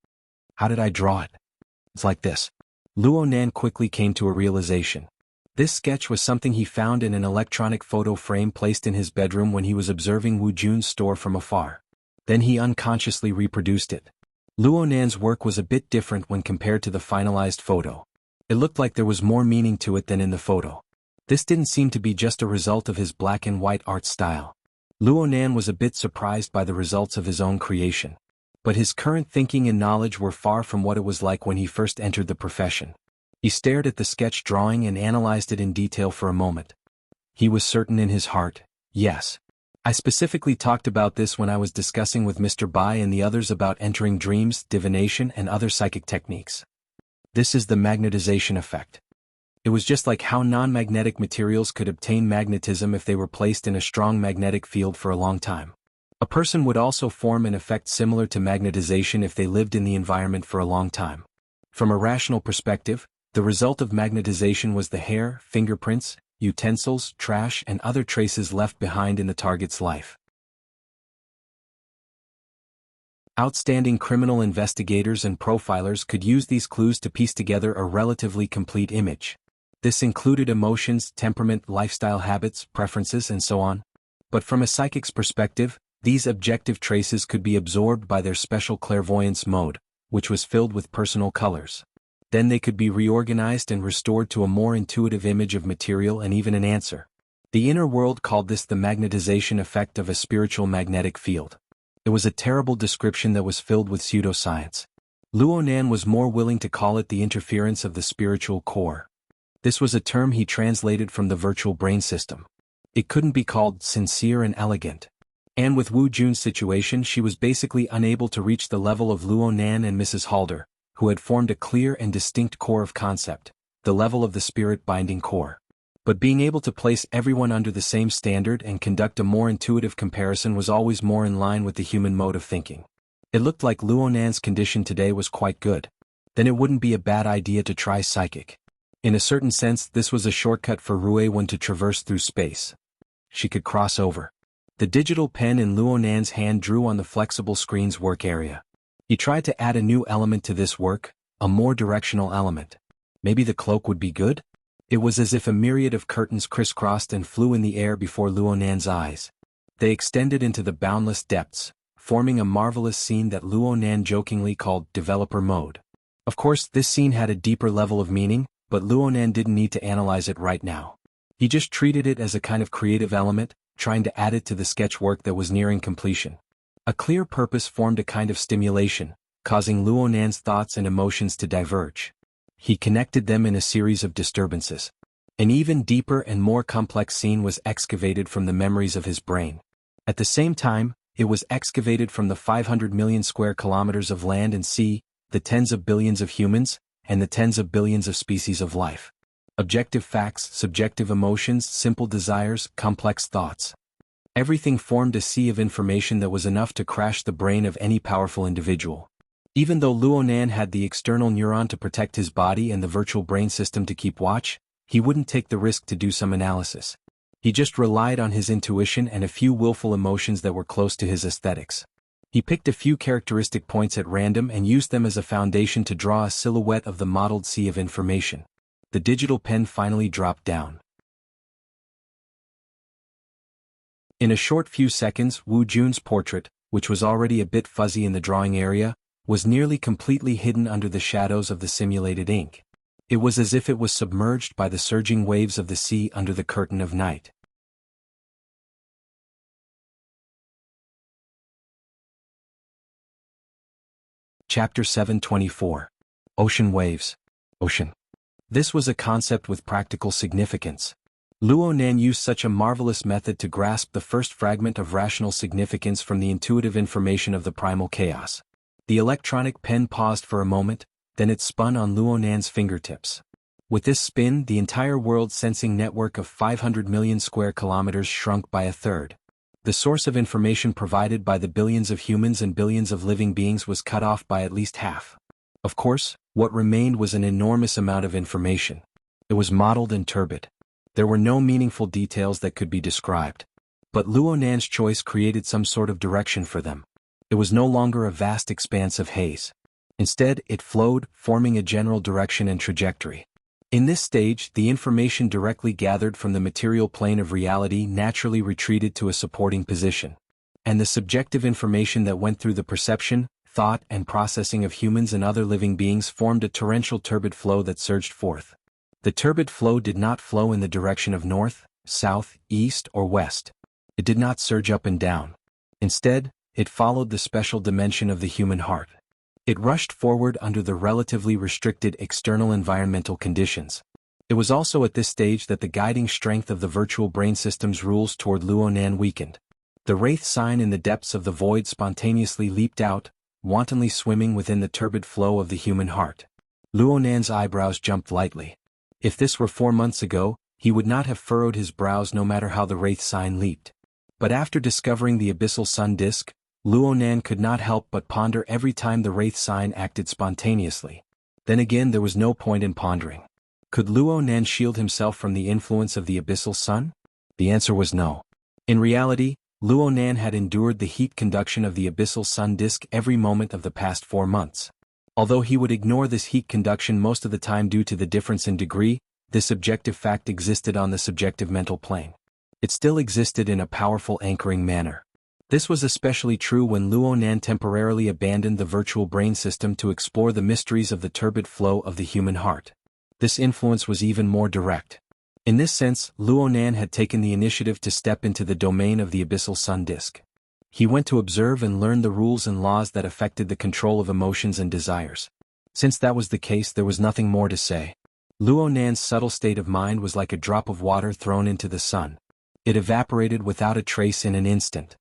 How did I draw it? It's like this. Luonan quickly came to a realization. This sketch was something he found in an electronic photo frame placed in his bedroom when he was observing Wu Jun's store from afar. Then he unconsciously reproduced it. Luonan's work was a bit different when compared to the finalized photo. It looked like there was more meaning to it than in the photo. This didn't seem to be just a result of his black and white art style. Luonan was a bit surprised by the results of his own creation. But his current thinking and knowledge were far from what it was like when he first entered the profession. He stared at the sketch drawing and analyzed it in detail for a moment. He was certain in his heart, yes. I specifically talked about this when I was discussing with Mr. Bai and the others about entering dreams, divination, and other psychic techniques. This is the magnetization effect. It was just like how non-magnetic materials could obtain magnetism if they were placed in a strong magnetic field for a long time. A person would also form an effect similar to magnetization if they lived in the environment for a long time. From a rational perspective, the result of magnetization was the hair, fingerprints, utensils, trash, and other traces left behind in the target's life. Outstanding criminal investigators and profilers could use these clues to piece together a relatively complete image. This included emotions, temperament, lifestyle habits, preferences, and so on. But from a psychic's perspective, these objective traces could be absorbed by their special clairvoyance mode, which was filled with personal colors. Then they could be reorganized and restored to a more intuitive image of material and even an answer. The inner world called this the magnetization effect of a spiritual magnetic field. It was a terrible description that was filled with pseudoscience. Luonan was more willing to call it the interference of the spiritual core. This was a term he translated from the virtual brain system. It couldn't be called sincere and elegant. And with Wu Jun's situation, she was basically unable to reach the level of Luonan and Mrs. Halder, who had formed a clear and distinct core of concept, the level of the spirit-binding core. But being able to place everyone under the same standard and conduct a more intuitive comparison was always more in line with the human mode of thinking. It looked like Luonan's condition today was quite good. Then it wouldn't be a bad idea to try psychic. In a certain sense, this was a shortcut for Ruewen to traverse through space. She could cross over. The digital pen in Luonan's hand drew on the flexible screen's work area. He tried to add a new element to this work, a more directional element. Maybe the cloak would be good? It was as if a myriad of curtains crisscrossed and flew in the air before Luonan's eyes. They extended into the boundless depths, forming a marvelous scene that Luonan jokingly called developer mode. Of course, this scene had a deeper level of meaning, but Luonan didn't need to analyze it right now. He just treated it as a kind of creative element, trying to add it to the sketch work that was nearing completion. A clear purpose formed a kind of stimulation, causing Luonan's thoughts and emotions to diverge. He connected them in a series of disturbances. An even deeper and more complex scene was excavated from the memories of his brain. At the same time, it was excavated from the 500 million square kilometers of land and sea, the tens of billions of humans, and the tens of billions of species of life. Objective facts, subjective emotions, simple desires, complex thoughts. Everything formed a sea of information that was enough to crash the brain of any powerful individual. Even though Luonan had the external neuron to protect his body and the virtual brain system to keep watch, he wouldn't take the risk to do some analysis. He just relied on his intuition and a few willful emotions that were close to his aesthetics. He picked a few characteristic points at random and used them as a foundation to draw a silhouette of the modeled sea of information. The digital pen finally dropped down. In a short few seconds, Wu Jun's portrait, which was already a bit fuzzy in the drawing area, was nearly completely hidden under the shadows of the simulated ink. It was as if it was submerged by the surging waves of the sea under the curtain of night. Chapter 724. Ocean Waves. Ocean. This was a concept with practical significance. Luo Nan used such a marvelous method to grasp the first fragment of rational significance from the intuitive information of the primal chaos. The electronic pen paused for a moment, then it spun on Luo Nan's fingertips. With this spin, the entire world sensing network of 500 million square kilometers shrunk by a third. The source of information provided by the billions of humans and billions of living beings was cut off by at least half. Of course, what remained was an enormous amount of information. It was mottled and turbid. There were no meaningful details that could be described. But Luo Nan's choice created some sort of direction for them. It was no longer a vast expanse of haze. Instead, it flowed, forming a general direction and trajectory. In this stage, the information directly gathered from the material plane of reality naturally retreated to a supporting position. And the subjective information that went through the perception, thought, and processing of humans and other living beings formed a torrential turbid flow that surged forth. The turbid flow did not flow in the direction of north, south, east, or west. It did not surge up and down. Instead, it followed the special dimension of the human heart. It rushed forward under the relatively restricted external environmental conditions. It was also at this stage that the guiding strength of the virtual brain system's rules toward Luo Nan weakened. The wraith sign in the depths of the void spontaneously leaped out, wantonly swimming within the turbid flow of the human heart. Luo Nan's eyebrows jumped lightly. If this were 4 months ago, he would not have furrowed his brows no matter how the wraith sign leaped. But after discovering the abyssal sun disk, Luo Nan could not help but ponder every time the wraith sign acted spontaneously. Then again there was no point in pondering. Could Luo Nan shield himself from the influence of the abyssal sun? The answer was no. In reality, Luo Nan had endured the heat conduction of the abyssal sun disk every moment of the past 4 months. Although he would ignore this heat conduction most of the time due to the difference in degree, this objective fact existed on the subjective mental plane. It still existed in a powerful anchoring manner. This was especially true when Luo Nan temporarily abandoned the virtual brain system to explore the mysteries of the turbid flow of the human heart. This influence was even more direct. In this sense, Luo Nan had taken the initiative to step into the domain of the abyssal sun disk. He went to observe and learn the rules and laws that affected the control of emotions and desires. Since that was the case, there was nothing more to say. Luo Nan's subtle state of mind was like a drop of water thrown into the sun. It evaporated without a trace in an instant.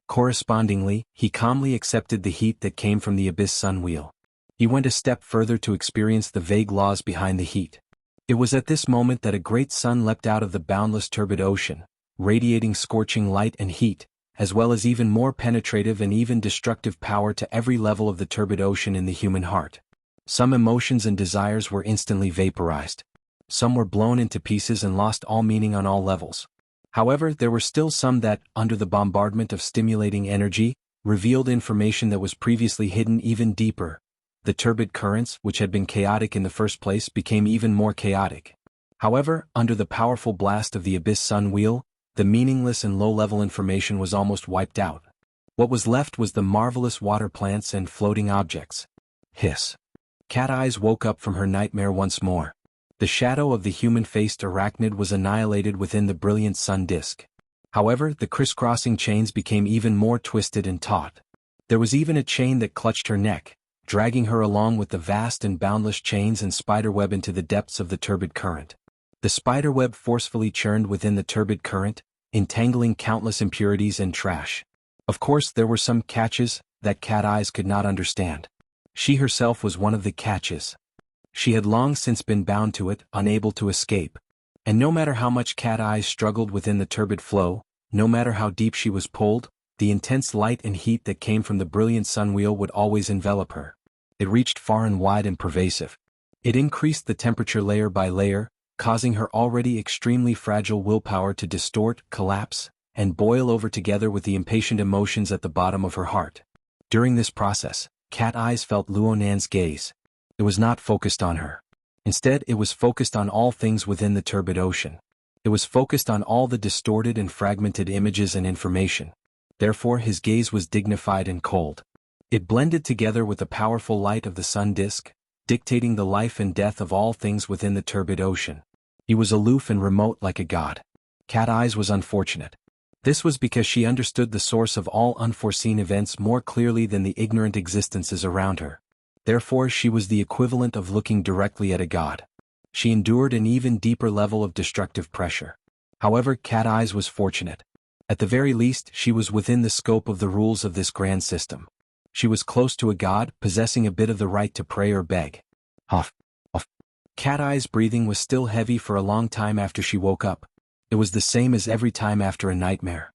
Correspondingly, he calmly accepted the heat that came from the abyss sun wheel. He went a step further to experience the vague laws behind the heat. It was at this moment that a great sun leapt out of the boundless turbid ocean, radiating scorching light and heat, as well as even more penetrative and even destructive power to every level of the turbid ocean in the human heart. Some emotions and desires were instantly vaporized. Some were blown into pieces and lost all meaning on all levels. However, there were still some that, under the bombardment of stimulating energy, revealed information that was previously hidden even deeper. The turbid currents, which had been chaotic in the first place, became even more chaotic. However, under the powerful blast of the abyss sun wheel, the meaningless and low-level information was almost wiped out. What was left was the marvelous water plants and floating objects. Hiss. Cat Eyes woke up from her nightmare once more. The shadow of the human-faced arachnid was annihilated within the brilliant sun disk. However, the crisscrossing chains became even more twisted and taut. There was even a chain that clutched her neck, dragging her along with the vast and boundless chains and spiderweb into the depths of the turbid current. The spiderweb forcefully churned within the turbid current, entangling countless impurities and trash. Of course, there were some catches that Cat Eyes could not understand. She herself was one of the catches. She had long since been bound to it, unable to escape. And no matter how much Cat Eyes struggled within the turbid flow, no matter how deep she was pulled, the intense light and heat that came from the brilliant sun wheel would always envelop her. It reached far and wide and pervasive. It increased the temperature layer by layer, causing her already extremely fragile willpower to distort, collapse, and boil over together with the impatient emotions at the bottom of her heart. During this process, Cat Eyes felt Luo Nan's gaze. It was not focused on her. Instead, it was focused on all things within the turbid ocean. It was focused on all the distorted and fragmented images and information. Therefore, his gaze was dignified and cold. It blended together with the powerful light of the sun disk, dictating the life and death of all things within the turbid ocean. He was aloof and remote like a god. Cat Eyes was unfortunate. This was because she understood the source of all unforeseen events more clearly than the ignorant existences around her. Therefore, she was the equivalent of looking directly at a god. She endured an even deeper level of destructive pressure. However, Cat Eyes was fortunate. At the very least, she was within the scope of the rules of this grand system. She was close to a god, possessing a bit of the right to pray or beg. Huff, huff. Cat Eye's breathing was still heavy for a long time after she woke up. It was the same as every time after a nightmare.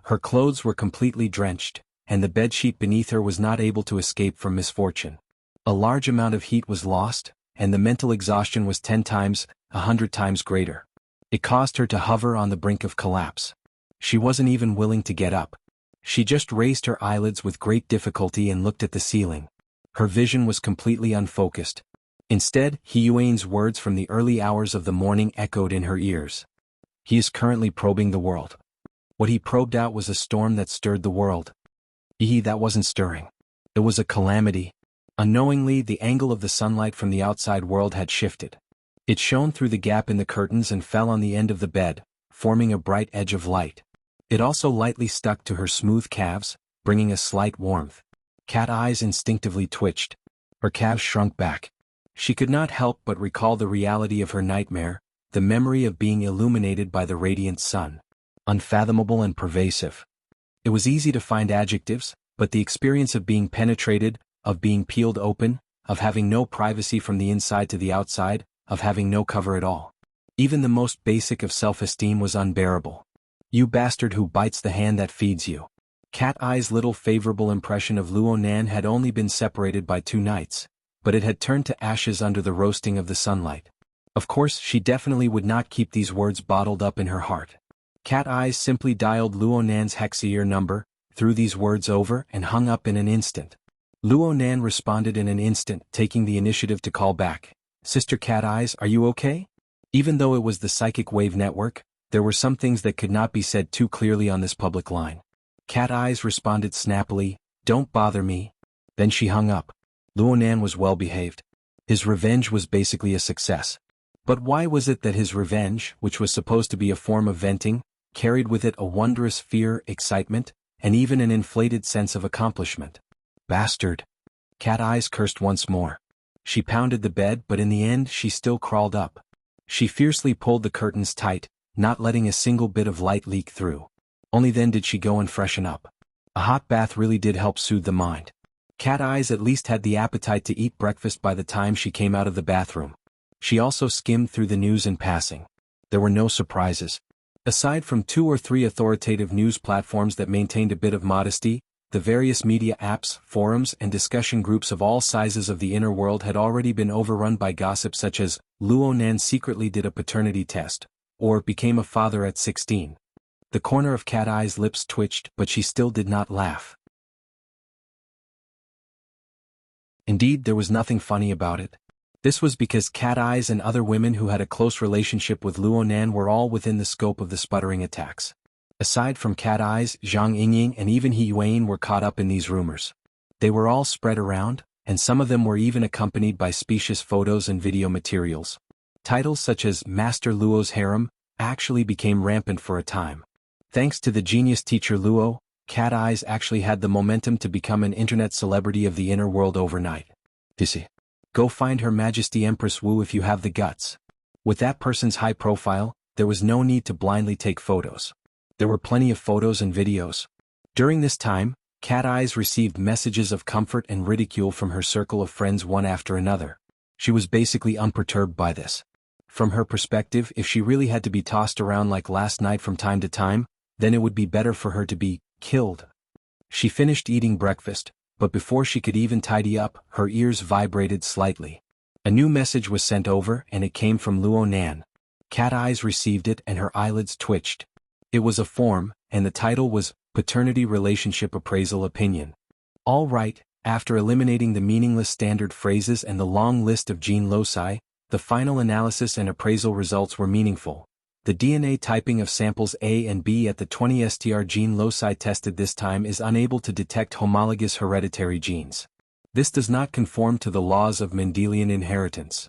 Her clothes were completely drenched, and the bedsheet beneath her was not able to escape from misfortune. A large amount of heat was lost, and the mental exhaustion was 10 times, 100 times greater. It caused her to hover on the brink of collapse. She wasn't even willing to get up. She just raised her eyelids with great difficulty and looked at the ceiling. Her vision was completely unfocused. Instead, He Yuan's words from the early hours of the morning echoed in her ears. He is currently probing the world. What he probed out was a storm that stirred the world. That wasn't stirring. It was a calamity. Unknowingly, the angle of the sunlight from the outside world had shifted. It shone through the gap in the curtains and fell on the end of the bed, forming a bright edge of light. It also lightly stuck to her smooth calves, bringing a slight warmth. Cat Eyes instinctively twitched. Her calves shrunk back. She could not help but recall the reality of her nightmare, the memory of being illuminated by the radiant sun. Unfathomable and pervasive. It was easy to find adjectives, but the experience of being penetrated, of being peeled open, of having no privacy from the inside to the outside, of having no cover at all. Even the most basic of self-esteem was unbearable. You bastard who bites the hand that feeds you. Cat Eye's little favorable impression of Luo Nan had only been separated by 2 nights, but it had turned to ashes under the roasting of the sunlight. Of course, she definitely would not keep these words bottled up in her heart. Cat Eyes simply dialed Luo Nan's hexa number, threw these words over, and hung up in an instant. Luo Nan responded in an instant, taking the initiative to call back. Sister Cat Eyes, are you okay? Even though it was the psychic wave network, there were some things that could not be said too clearly on this public line. Cat Eyes responded snappily, don't bother me. Then she hung up. Luo Nan was well behaved. His revenge was basically a success. But why was it that his revenge, which was supposed to be a form of venting, carried with it a wondrous fear, excitement, and even an inflated sense of accomplishment? Bastard. Cat Eyes cursed once more. She pounded the bed, but in the end she still crawled up. She fiercely pulled the curtains tight, not letting a single bit of light leak through. Only then did she go and freshen up. A hot bath really did help soothe the mind. Cat Eyes at least had the appetite to eat breakfast by the time she came out of the bathroom. She also skimmed through the news in passing. There were no surprises. Aside from 2 or 3 authoritative news platforms that maintained a bit of modesty, the various media apps, forums, and discussion groups of all sizes of the inner world had already been overrun by gossip such as, Luo Nan secretly did a paternity test, or became a father at 16. The corner of Cat Eye's lips twitched, but she still did not laugh. Indeed, there was nothing funny about it. This was because Cat Eyes and other women who had a close relationship with Luo Nan were all within the scope of the sputtering attacks. Aside from Cat Eyes, Zhang Yingying and even He Yuan were caught up in these rumors. They were all spread around, and some of them were even accompanied by specious photos and video materials. Titles such as Master Luo's Harem actually became rampant for a time. Thanks to the genius teacher Luo, Cat Eyes actually had the momentum to become an internet celebrity of the inner world overnight. Go find Her Majesty Empress Wu if you have the guts. With that person's high profile, there was no need to blindly take photos. There were plenty of photos and videos. During this time, Cat Eyes received messages of comfort and ridicule from her circle of friends one after another. She was basically unperturbed by this. From her perspective, if she really had to be tossed around like last night from time to time, then it would be better for her to be killed. She finished eating breakfast, but before she could even tidy up, her ears vibrated slightly. A new message was sent over, and it came from Luo Nan. Cat Eyes received it and her eyelids twitched. It was a form, and the title was Paternity Relationship Appraisal Opinion. All right, after eliminating the meaningless standard phrases and the long list of gene loci, the final analysis and appraisal results were meaningful. The DNA typing of samples A and B at the 20 STR gene loci tested this time is unable to detect homologous hereditary genes. This does not conform to the laws of Mendelian inheritance.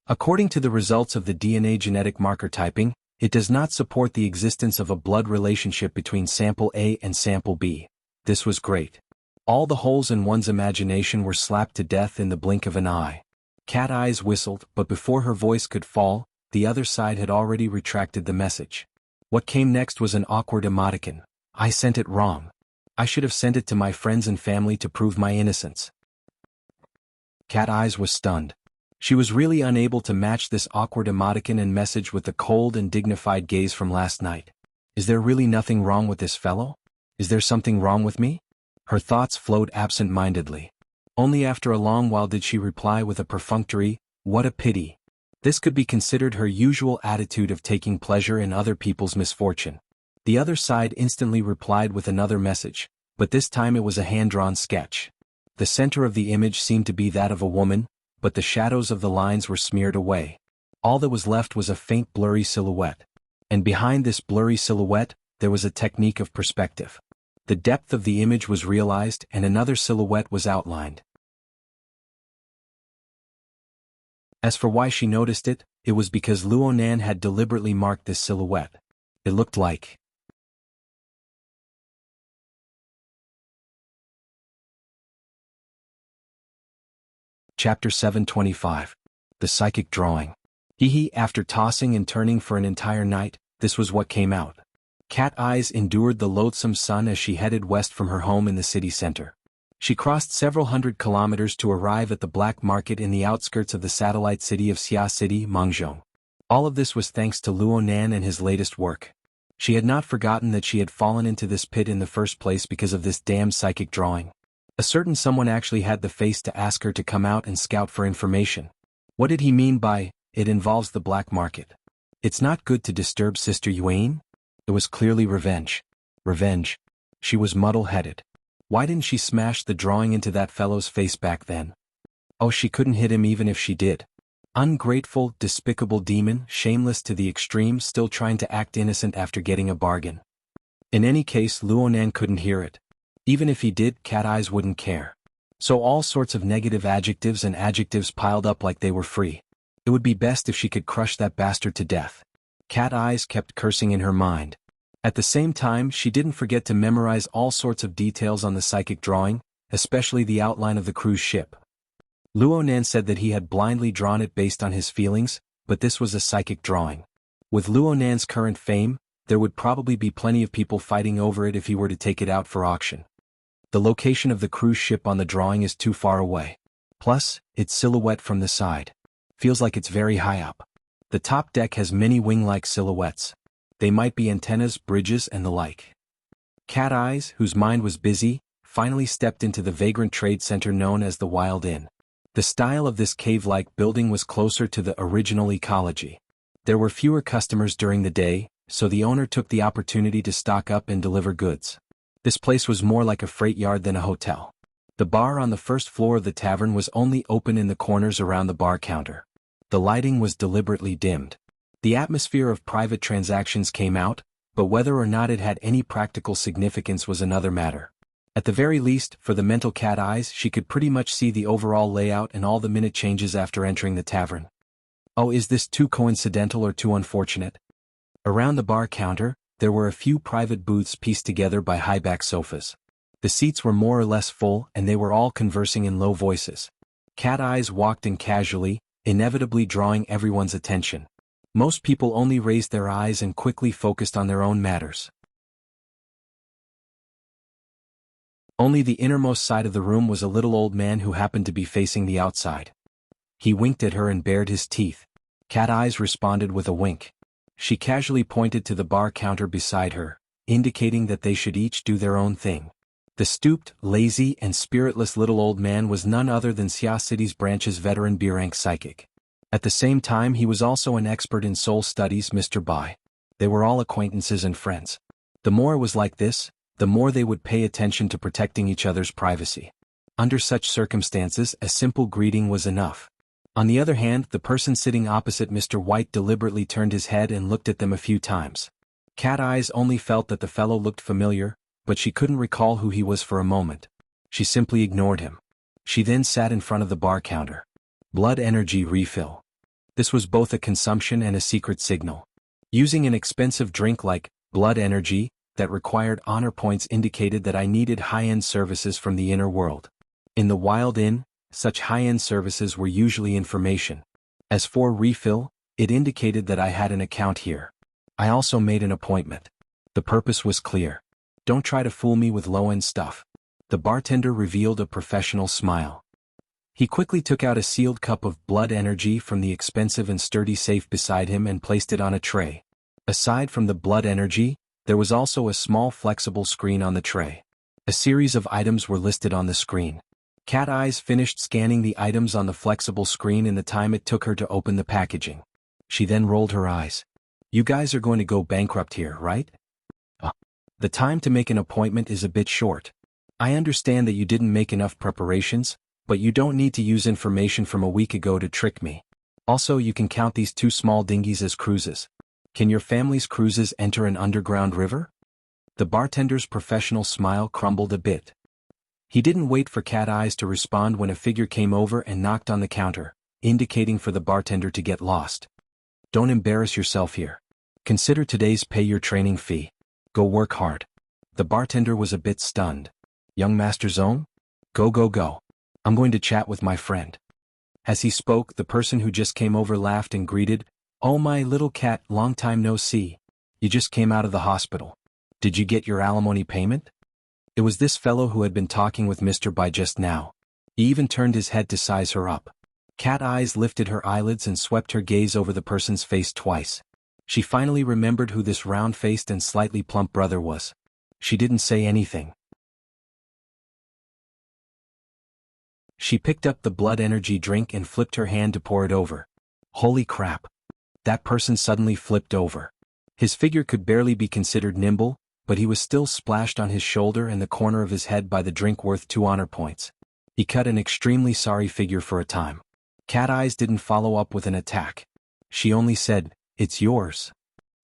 According to the results of the DNA genetic marker typing, it does not support the existence of a blood relationship between sample A and sample B. This was great. All the holes in one's imagination were slapped to death in the blink of an eye. Cat Eyes whistled, but before her voice could fall, the other side had already retracted the message. What came next was an awkward emoticon. I sent it wrong. I should have sent it to my friends and family to prove my innocence. Cat Eyes was stunned. She was really unable to match this awkward emoticon and message with the cold and dignified gaze from last night. Is there really nothing wrong with this fellow? Is there something wrong with me? Her thoughts flowed absent-mindedly. Only after a long while did she reply with a perfunctory, "What a pity." This could be considered her usual attitude of taking pleasure in other people's misfortune. The other side instantly replied with another message, but this time it was a hand-drawn sketch. The center of the image seemed to be that of a woman, but the shadows of the lines were smeared away. All that was left was a faint blurry silhouette. And behind this blurry silhouette, there was a technique of perspective. The depth of the image was realized and another silhouette was outlined. As for why she noticed it, it was because Luonan had deliberately marked this silhouette. It looked like Chapter 725. The Psychic Drawing. After tossing and turning for an entire night, this was what came out. Cat Eyes endured the loathsome sun as she headed west from her home in the city center. She crossed several hundred kilometers to arrive at the black market in the outskirts of the satellite city of Xia City, Mangzhong. All of this was thanks to Luonan and his latest work. She had not forgotten that she had fallen into this pit in the first place because of this damn psychic drawing. A certain someone actually had the face to ask her to come out and scout for information. What did he mean by, "It involves the black market"? It's not good to disturb Sister Yuan? It was clearly revenge. Revenge. She was muddle-headed. Why didn't she smash the drawing into that fellow's face back then? Oh, she couldn't hit him even if she did. Ungrateful, despicable demon, shameless to the extreme, still trying to act innocent after getting a bargain. In any case, Luonan couldn't hear it. Even if he did, Cat Eyes wouldn't care. So all sorts of negative adjectives and adjectives piled up like they were free. It would be best if she could crush that bastard to death. Cat Eyes kept cursing in her mind. At the same time, she didn't forget to memorize all sorts of details on the psychic drawing, especially the outline of the cruise ship. Luonan said that he had blindly drawn it based on his feelings, but this was a psychic drawing. With Luonan's current fame, there would probably be plenty of people fighting over it if he were to take it out for auction. The location of the cruise ship on the drawing is too far away. Plus, its silhouette from the side feels like it's very high up. The top deck has many wing-like silhouettes. They might be antennas, bridges, and the like. Cat Eyes, whose mind was busy, finally stepped into the vagrant trade center known as the Wild Inn. The style of this cave-like building was closer to the original ecology. There were fewer customers during the day, so the owner took the opportunity to stock up and deliver goods. This place was more like a freight yard than a hotel. The bar on the first floor of the tavern was only open in the corners around the bar counter. The lighting was deliberately dimmed. The atmosphere of private transactions came out, but whether or not it had any practical significance was another matter. At the very least, for the mental Cat Eyes, she could pretty much see the overall layout and all the minute changes after entering the tavern. Oh, is this too coincidental or too unfortunate? Around the bar counter, there were a few private booths pieced together by high-back sofas. The seats were more or less full and they were all conversing in low voices. Cat Eyes walked in casually, inevitably drawing everyone's attention. Most people only raised their eyes and quickly focused on their own matters. Only the innermost side of the room was a little old man who happened to be facing the outside. He winked at her and bared his teeth. Cat Eyes responded with a wink. She casually pointed to the bar counter beside her, indicating that they should each do their own thing. The stooped, lazy, and spiritless little old man was none other than Xia City's branch's veteran B-rank psychic. At the same time he was also an expert in soul studies, Mr. Bai. They were all acquaintances and friends. The more it was like this, the more they would pay attention to protecting each other's privacy. Under such circumstances, a simple greeting was enough. On the other hand, the person sitting opposite Mr. White deliberately turned his head and looked at them a few times. Cat Eyes only felt that the fellow looked familiar, but she couldn't recall who he was for a moment. She simply ignored him. She then sat in front of the bar counter. Blood energy refill. This was both a consumption and a secret signal. Using an expensive drink like blood energy that required honor points indicated that I needed high-end services from the inner world. In the Wild Inn, such high-end services were usually information. As for refill, it indicated that I had an account here. I also made an appointment. The purpose was clear. Don't try to fool me with low-end stuff. The bartender revealed a professional smile. He quickly took out a sealed cup of blood energy from the expensive and sturdy safe beside him and placed it on a tray. Aside from the blood energy, there was also a small flexible screen on the tray. A series of items were listed on the screen. Cat Eyes finished scanning the items on the flexible screen in the time it took her to open the packaging. She then rolled her eyes. You guys are going to go bankrupt here, right? The time to make an appointment is a bit short. I understand that you didn't make enough preparations, but you don't need to use information from a week ago to trick me. Also, you can count these 2 small dinghies as cruises. Can your family's cruises enter an underground river? The bartender's professional smile crumbled a bit. He didn't wait for Cat Eyes to respond when a figure came over and knocked on the counter, indicating for the bartender to get lost. Don't embarrass yourself here. Consider today's pay your training fee. Go work hard. The bartender was a bit stunned. Young Master Zong? Go go go. I'm going to chat with my friend. As he spoke, the person who just came over laughed and greeted, Oh my little cat, long time no see. You just came out of the hospital. Did you get your alimony payment? It was this fellow who had been talking with Mr. Bai just now. He even turned his head to size her up. Cat Eyes lifted her eyelids and swept her gaze over the person's face twice. She finally remembered who this round-faced and slightly plump brother was. She didn't say anything. She picked up the blood energy drink and flipped her hand to pour it over. Holy crap. That person suddenly flipped over. His figure could barely be considered nimble, but he was still splashed on his shoulder and the corner of his head by the drink worth 2 honor points. He cut an extremely sorry figure for a time. Cat Eyes didn't follow up with an attack. She only said, It's yours.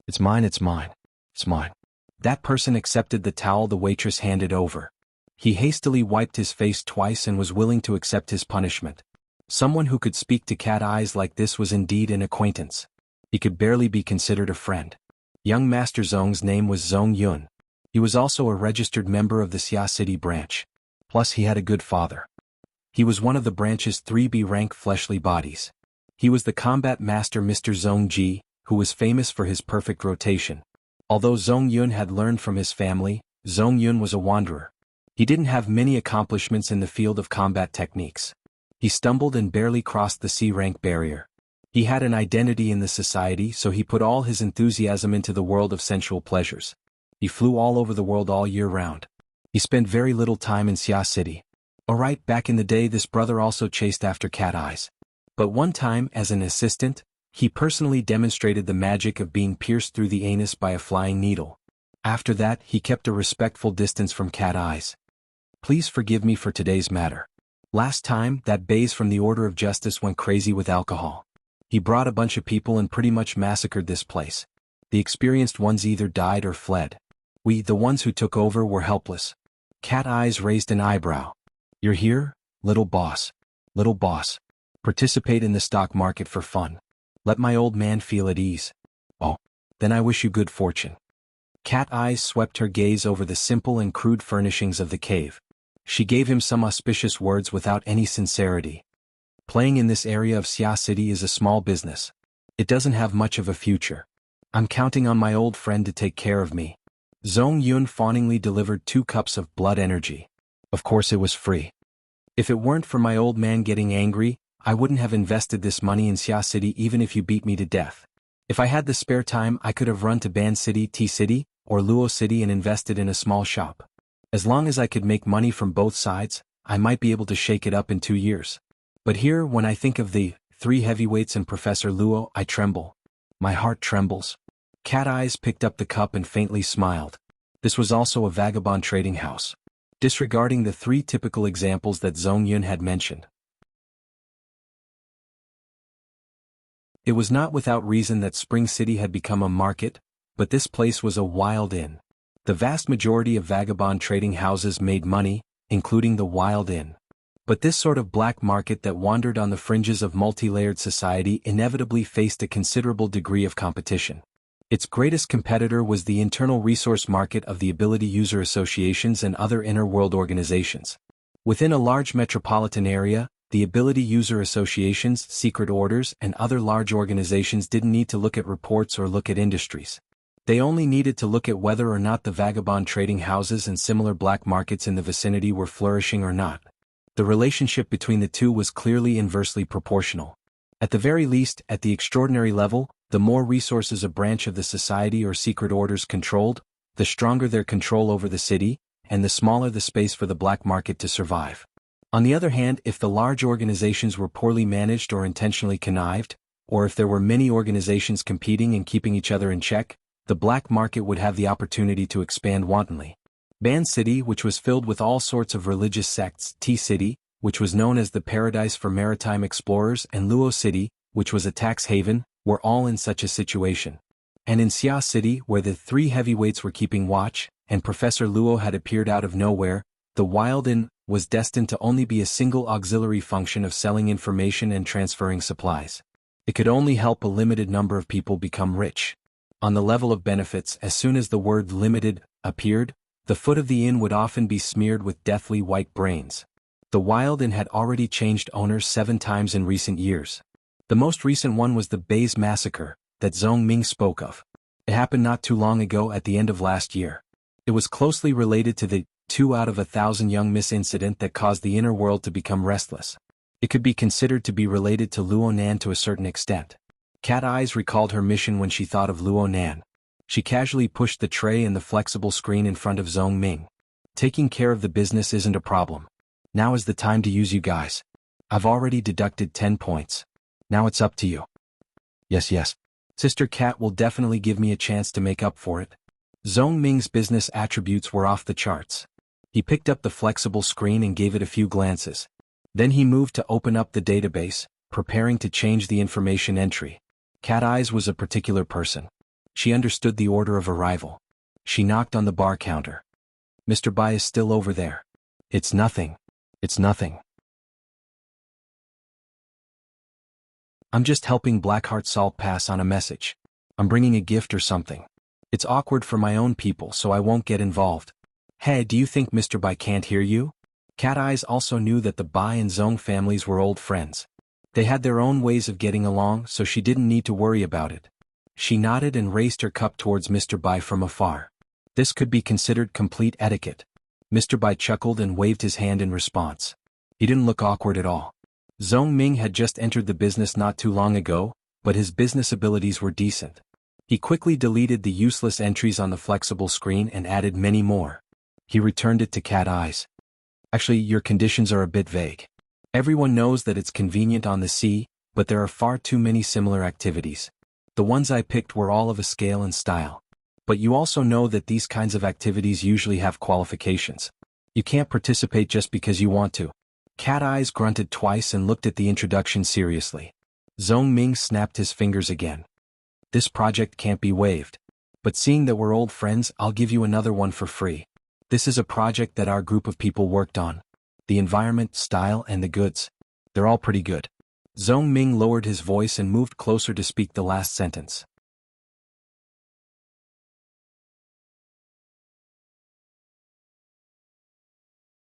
It's mine, it's mine. It's mine. That person accepted the towel the waitress handed over. He hastily wiped his face twice and was willing to accept his punishment. Someone who could speak to Cat Eyes like this was indeed an acquaintance. He could barely be considered a friend. Young Master Zong's name was Zong Yun. He was also a registered member of the Xia City branch. Plus he had a good father. He was one of the branch's 3B rank fleshly bodies. He was the combat master Mr. Zong Ji, who was famous for his perfect rotation. Although Zong Yun had learned from his family, Zong Yun was a wanderer. He didn't have many accomplishments in the field of combat techniques. He stumbled and barely crossed the C-rank barrier. He had an identity in the society, so he put all his enthusiasm into the world of sensual pleasures. He flew all over the world all year round. He spent very little time in Xia City. Alright, back in the day this brother also chased after Cat Eyes. But one time, as an assistant, he personally demonstrated the magic of being pierced through the anus by a flying needle. After that, he kept a respectful distance from Cat Eyes. Please forgive me for today's matter. Last time, that baze from the Order of Justice went crazy with alcohol. He brought a bunch of people and pretty much massacred this place. The experienced ones either died or fled. We, the ones who took over, were helpless. Cat Eyes raised an eyebrow. You're here, little boss. Little boss. Participate in the stock market for fun. Let my old man feel at ease. Oh, then I wish you good fortune. Cat Eyes swept her gaze over the simple and crude furnishings of the cave. She gave him some auspicious words without any sincerity. Playing in this area of Xia City is a small business. It doesn't have much of a future. I'm counting on my old friend to take care of me. Zong Yun fawningly delivered 2 cups of blood energy. Of course it was free. If it weren't for my old man getting angry, I wouldn't have invested this money in Xia City even if you beat me to death. If I had the spare time I could have run to Ban City, T-City, or Luo City and invested in a small shop. As long as I could make money from both sides, I might be able to shake it up in 2 years. But here, when I think of the 3 heavyweights and Professor Luo, I tremble. My heart trembles. Cat Eyes picked up the cup and faintly smiled. This was also a vagabond trading house. Disregarding the 3 typical examples that Zhong Yun had mentioned. It was not without reason that Spring City had become a market, but this place was a wild inn. The vast majority of vagabond trading houses made money, including the Wild Inn. But this sort of black market that wandered on the fringes of multi-layered society inevitably faced a considerable degree of competition. Its greatest competitor was the internal resource market of the ability user associations and other inner-world organizations. Within a large metropolitan area, the ability user associations, secret orders, and other large organizations didn't need to look at reports or look at industries. They only needed to look at whether or not the vagabond trading houses and similar black markets in the vicinity were flourishing or not. The relationship between the two was clearly inversely proportional. At the very least, at the extraordinary level, the more resources a branch of the society or secret orders controlled, the stronger their control over the city, and the smaller the space for the black market to survive. On the other hand, if the large organizations were poorly managed or intentionally connived, or if there were many organizations competing and keeping each other in check, the black market would have the opportunity to expand wantonly. Ban City, which was filled with all sorts of religious sects, T-City, which was known as the paradise for maritime explorers, and Luo City, which was a tax haven, were all in such a situation. And in Xia City, where the 3 heavyweights were keeping watch, and Professor Luo had appeared out of nowhere, the Wild Inn was destined to only be a single auxiliary function of selling information and transferring supplies. It could only help a limited number of people become rich. On the level of benefits, as soon as the word limited appeared, the foot of the inn would often be smeared with deathly white brains. The Wild Inn had already changed owners 7 times in recent years. The most recent one was the Bays Massacre, that Zhong Ming spoke of. It happened not too long ago at the end of last year. It was closely related to the 2 out of 1,000 young miss incident that caused the inner world to become restless. It could be considered to be related to Luo Nan to a certain extent. Cat Eyes recalled her mission when she thought of Luo Nan. She casually pushed the tray and the flexible screen in front of Zhong Ming. Taking care of the business isn't a problem. Now is the time to use you guys. I've already deducted 10 points. Now it's up to you. Yes. Sister Cat will definitely give me a chance to make up for it. Zhong Ming's business attributes were off the charts. He picked up the flexible screen and gave it a few glances. Then he moved to open up the database, preparing to change the information entry. Cat Eyes was a particular person. She understood the order of arrival. She knocked on the bar counter. Mr. Bai is still over there. It's nothing. I'm just helping Blackheart Salt pass on a message. I'm bringing a gift or something. It's awkward for my own people, so I won't get involved. Hey, do you think Mr. Bai can't hear you? Cat Eyes also knew that the Bai and Zhong families were old friends. They had their own ways of getting along, so she didn't need to worry about it. She nodded and raised her cup towards Mr. Bai from afar. This could be considered complete etiquette. Mr. Bai chuckled and waved his hand in response. He didn't look awkward at all. Zhong Ming had just entered the business not too long ago, but his business abilities were decent. He quickly deleted the useless entries on the flexible screen and added many more. He returned it to Cat Eyes. Actually, your conditions are a bit vague. Everyone knows that it's convenient on the sea, but there are far too many similar activities. The ones I picked were all of a scale and style. But you also know that these kinds of activities usually have qualifications. You can't participate just because you want to. Cat Eyes grunted twice and looked at the introduction seriously. Zhong Ming snapped his fingers again. This project can't be waived. But seeing that we're old friends, I'll give you another one for free. This is a project that our group of people worked on. The environment, style, and the goods. They're all pretty good. Zhong Ming lowered his voice and moved closer to speak the last sentence.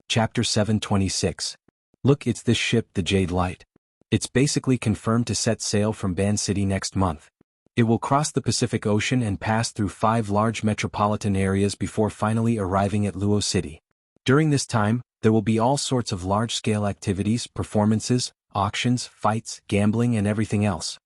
Chapter 726. Look, it's this ship, the Jade Light. It's basically confirmed to set sail from Ban City next month. It will cross the Pacific Ocean and pass through 5 large metropolitan areas before finally arriving at Luo City. During this time, there will be all sorts of large-scale activities, performances, auctions, fights, gambling, and everything else.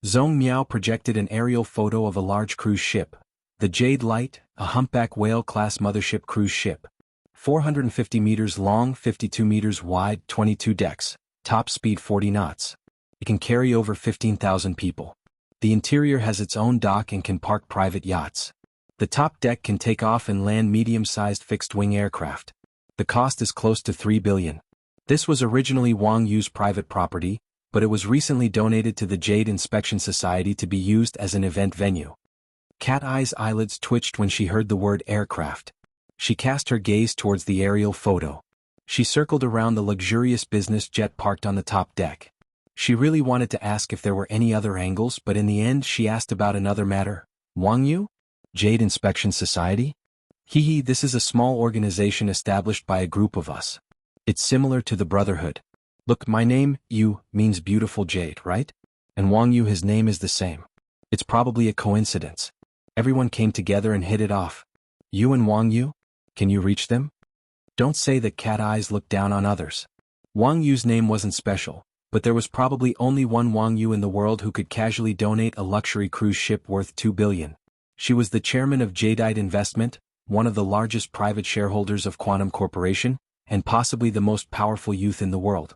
Zhong Miao projected an aerial photo of a large cruise ship, the Jade Light, a humpback whale-class mothership cruise ship. 450 meters long, 52 meters wide, 22 decks, top speed 40 knots. It can carry over 15,000 people. The interior has its own dock and can park private yachts. The top deck can take off and land medium-sized fixed-wing aircraft. The cost is close to 3 billion. This was originally Wang Yu's private property, but it was recently donated to the Jade Inspection Society to be used as an event venue. Cat Eye's eyelids twitched when she heard the word aircraft. She cast her gaze towards the aerial photo. She circled around the luxurious business jet parked on the top deck. She really wanted to ask if there were any other angles, but in the end she asked about another matter. Wang Yu? Jade Inspection Society? This is a small organization established by a group of us. It's similar to the Brotherhood. Look, my name, Yu, means beautiful jade, right? And Wang Yu, his name is the same. It's probably a coincidence. Everyone came together and hit it off. You and Wang Yu? Can you reach them? Don't say that Cat Eyes looked down on others. Wang Yu's name wasn't special, but there was probably only one Wang Yu in the world who could casually donate a luxury cruise ship worth 2 billion. She was the chairman of Jadeite Investment, one of the largest private shareholders of Quantum Corporation, and possibly the most powerful youth in the world.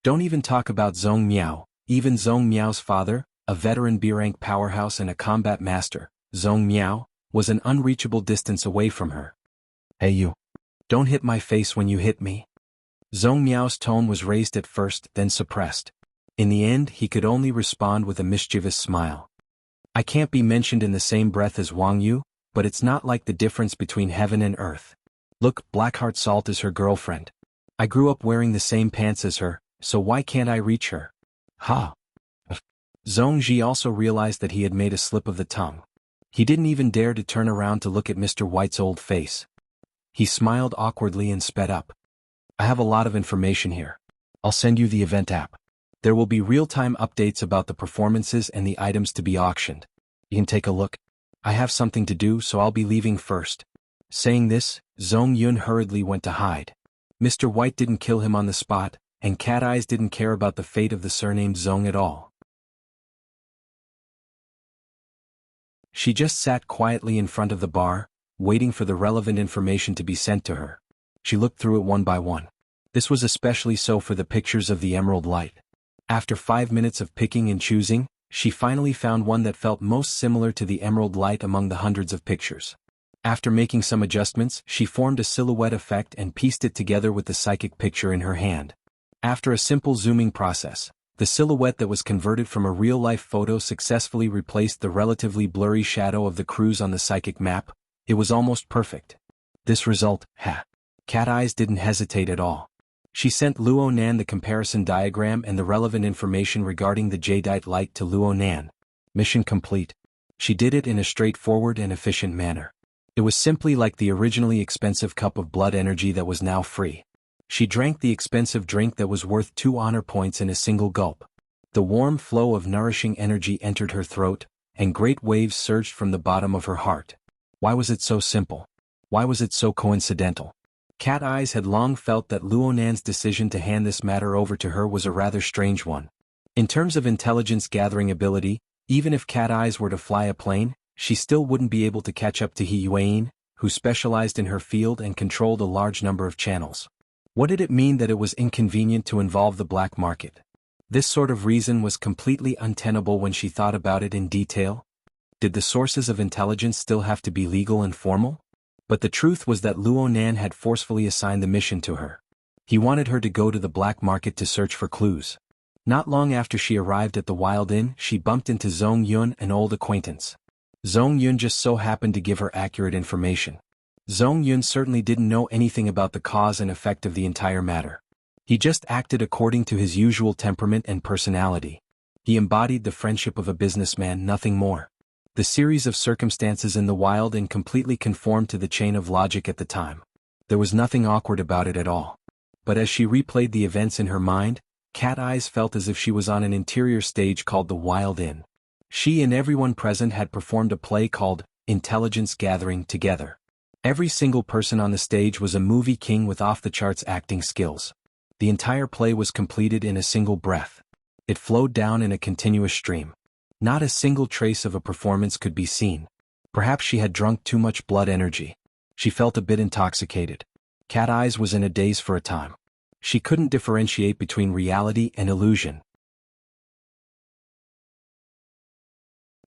Don't even talk about Zhong Miao. Even Zhong Miao's father, a veteran B-rank powerhouse and a combat master, Zhong Miao, was an unreachable distance away from her. Hey you. Don't hit my face when you hit me. Zhong Miao's tone was raised at first, then suppressed. In the end, he could only respond with a mischievous smile. I can't be mentioned in the same breath as Wang Yu, but it's not like the difference between heaven and earth. Look, Blackheart Salt is her girlfriend. I grew up wearing the same pants as her, so why can't I reach her? Ha! Zhong Ji also realized that he had made a slip of the tongue. He didn't even dare to turn around to look at Mr. White's old face. He smiled awkwardly and sped up. I have a lot of information here. I'll send you the event app. There will be real-time updates about the performances and the items to be auctioned. You can take a look. I have something to do, so I'll be leaving first. Saying this, Zhong Yun hurriedly went to hide. Mr. White didn't kill him on the spot, and Cat Eyes didn't care about the fate of the surnamed Zhong at all. She just sat quietly in front of the bar, waiting for the relevant information to be sent to her. She looked through it one by one. This was especially so for the pictures of the Emerald Light. After 5 minutes of picking and choosing, she finally found one that felt most similar to the Emerald Light among the hundreds of pictures. After making some adjustments, she formed a silhouette effect and pieced it together with the psychic picture in her hand. After a simple zooming process, the silhouette that was converted from a real-life photo successfully replaced the relatively blurry shadow of the cruise on the psychic map. It was almost perfect. This result, Cat Eyes didn't hesitate at all. She sent Luo Nan the comparison diagram and the relevant information regarding the Jadeite light to Luo Nan. Mission complete. She did it in a straightforward and efficient manner. It was simply like the originally expensive cup of blood energy that was now free. She drank the expensive drink that was worth 2 honor points in a single gulp. The warm flow of nourishing energy entered her throat, and great waves surged from the bottom of her heart. Why was it so simple? Why was it so coincidental? Cat Eyes had long felt that Luo Nan's decision to hand this matter over to her was a rather strange one. In terms of intelligence gathering ability, even if Cat Eyes were to fly a plane, she still wouldn't be able to catch up to He Yuan, who specialized in her field and controlled a large number of channels. What did it mean that it was inconvenient to involve the black market? This sort of reason was completely untenable when she thought about it in detail. Did the sources of intelligence still have to be legal and formal? But the truth was that Luo Nan had forcefully assigned the mission to her. He wanted her to go to the black market to search for clues. Not long after she arrived at the Wild Inn, she bumped into Zhong Yun, an old acquaintance. Zhong Yun just so happened to give her accurate information. Zhong Yun certainly didn't know anything about the cause and effect of the entire matter. He just acted according to his usual temperament and personality. He embodied the friendship of a businessman, nothing more. The series of circumstances in the Wild Inn completely conformed to the chain of logic at the time. There was nothing awkward about it at all. But as she replayed the events in her mind, Cat Eyes felt as if she was on an interior stage called the Wild Inn. She and everyone present had performed a play called Intelligence Gathering together. Every single person on the stage was a movie king with off-the-charts acting skills. The entire play was completed in a single breath. It flowed down in a continuous stream. Not a single trace of a performance could be seen. Perhaps she had drunk too much blood energy. She felt a bit intoxicated. Cat Eyes was in a daze for a time. She couldn't differentiate between reality and illusion.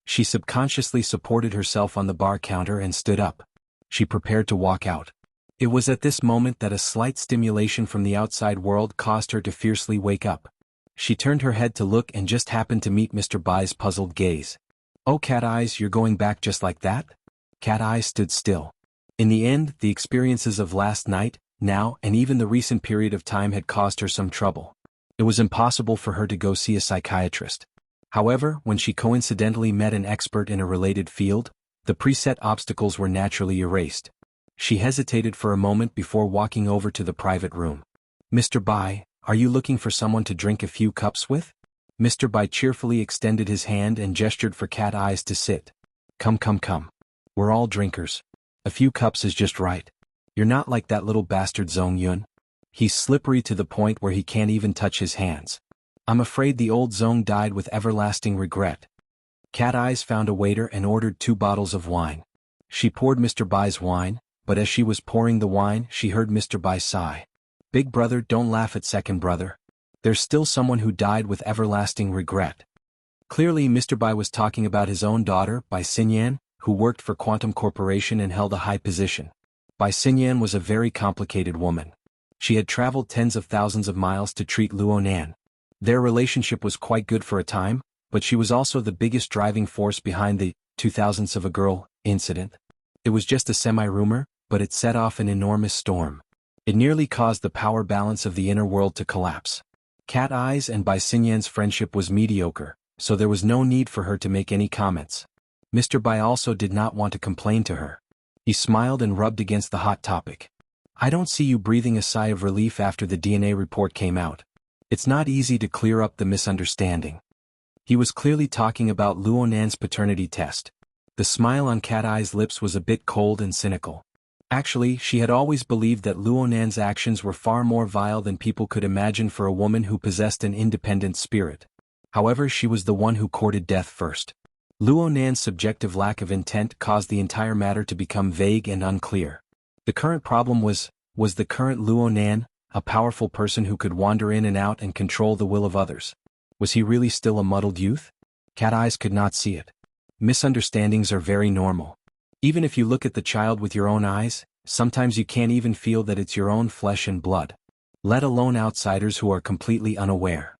She subconsciously supported herself on the bar counter and stood up. She prepared to walk out. It was at this moment that a slight stimulation from the outside world caused her to fiercely wake up. She turned her head to look and just happened to meet Mr. Bai's puzzled gaze. "Oh, Cat Eyes, you're going back just like that?" Cat Eyes stood still. In the end, the experiences of last night, now, and even the recent period of time had caused her some trouble. It was impossible for her to go see a psychiatrist. However, when she coincidentally met an expert in a related field, the preset obstacles were naturally erased. She hesitated for a moment before walking over to the private room. "Mr. Bai, are you looking for someone to drink a few cups with?" Mr. Bai cheerfully extended his hand and gestured for Cat Eyes to sit. Come. We're all drinkers. A few cups is just right. You're not like that little bastard Zhong Yun. He's slippery to the point where he can't even touch his hands. I'm afraid the old Zhong died with everlasting regret." Cat Eyes found a waiter and ordered 2 bottles of wine. She poured Mr. Bai's wine, but as she was pouring the wine, she heard Mr. Bai sigh. "Big brother, don't laugh at second brother. There's still someone who died with everlasting regret." Clearly, Mr. Bai was talking about his own daughter, Bai Xinyan, who worked for Quantum Corporation and held a high position. Bai Xinyan was a very complicated woman. She had traveled tens of thousands of miles to treat Luonan. Their relationship was quite good for a time, but she was also the biggest driving force behind the 2000s of a girl incident. It was just a semi-rumor, but it set off an enormous storm. It nearly caused the power balance of the inner world to collapse. Cat Eyes and Bai Xinyan's friendship was mediocre, so there was no need for her to make any comments. Mr. Bai also did not want to complain to her. He smiled and rubbed against the hot topic. "I don't see you breathing a sigh of relief after the DNA report came out. It's not easy to clear up the misunderstanding." He was clearly talking about Luonan's paternity test. The smile on Cat Eye's lips was a bit cold and cynical. Actually, she had always believed that Luonan's actions were far more vile than people could imagine for a woman who possessed an independent spirit. However, she was the one who courted death first. Luonan's subjective lack of intent caused the entire matter to become vague and unclear. The current problem was the current Luonan, a powerful person who could wander in and out and control the will of others? Was he really still a muddled youth? Cat Eyes could not see it. Misunderstandings are very normal. Even if you look at the child with your own eyes, sometimes you can't even feel that it's your own flesh and blood. Let alone outsiders who are completely unaware.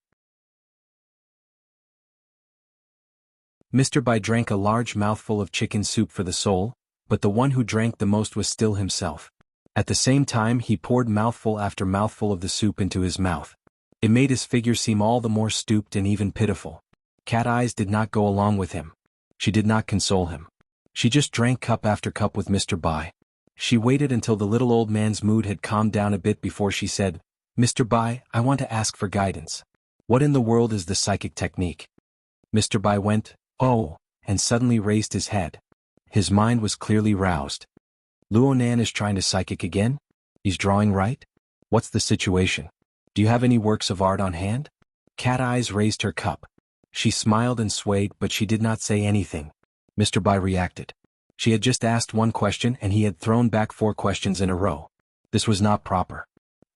Mr. Bai drank a large mouthful of chicken soup for the soul, but the one who drank the most was still himself. At the same time, he poured mouthful after mouthful of the soup into his mouth. It made his figure seem all the more stooped and even pitiful. Cat Eyes did not go along with him. She did not console him. She just drank cup after cup with Mr. Bai. She waited until the little old man's mood had calmed down a bit before she said, "Mr. Bai, I want to ask for guidance. What in the world is the psychic technique?" Mr. Bai went, "Oh," and suddenly raised his head. His mind was clearly roused. Luonan is trying to psychic again? He's drawing right? What's the situation? Do you have any works of art on hand? Cat Eyes raised her cup. She smiled and swayed, but she did not say anything. Mr. Bai reacted. She had just asked one question and he had thrown back 4 questions in a row. This was not proper.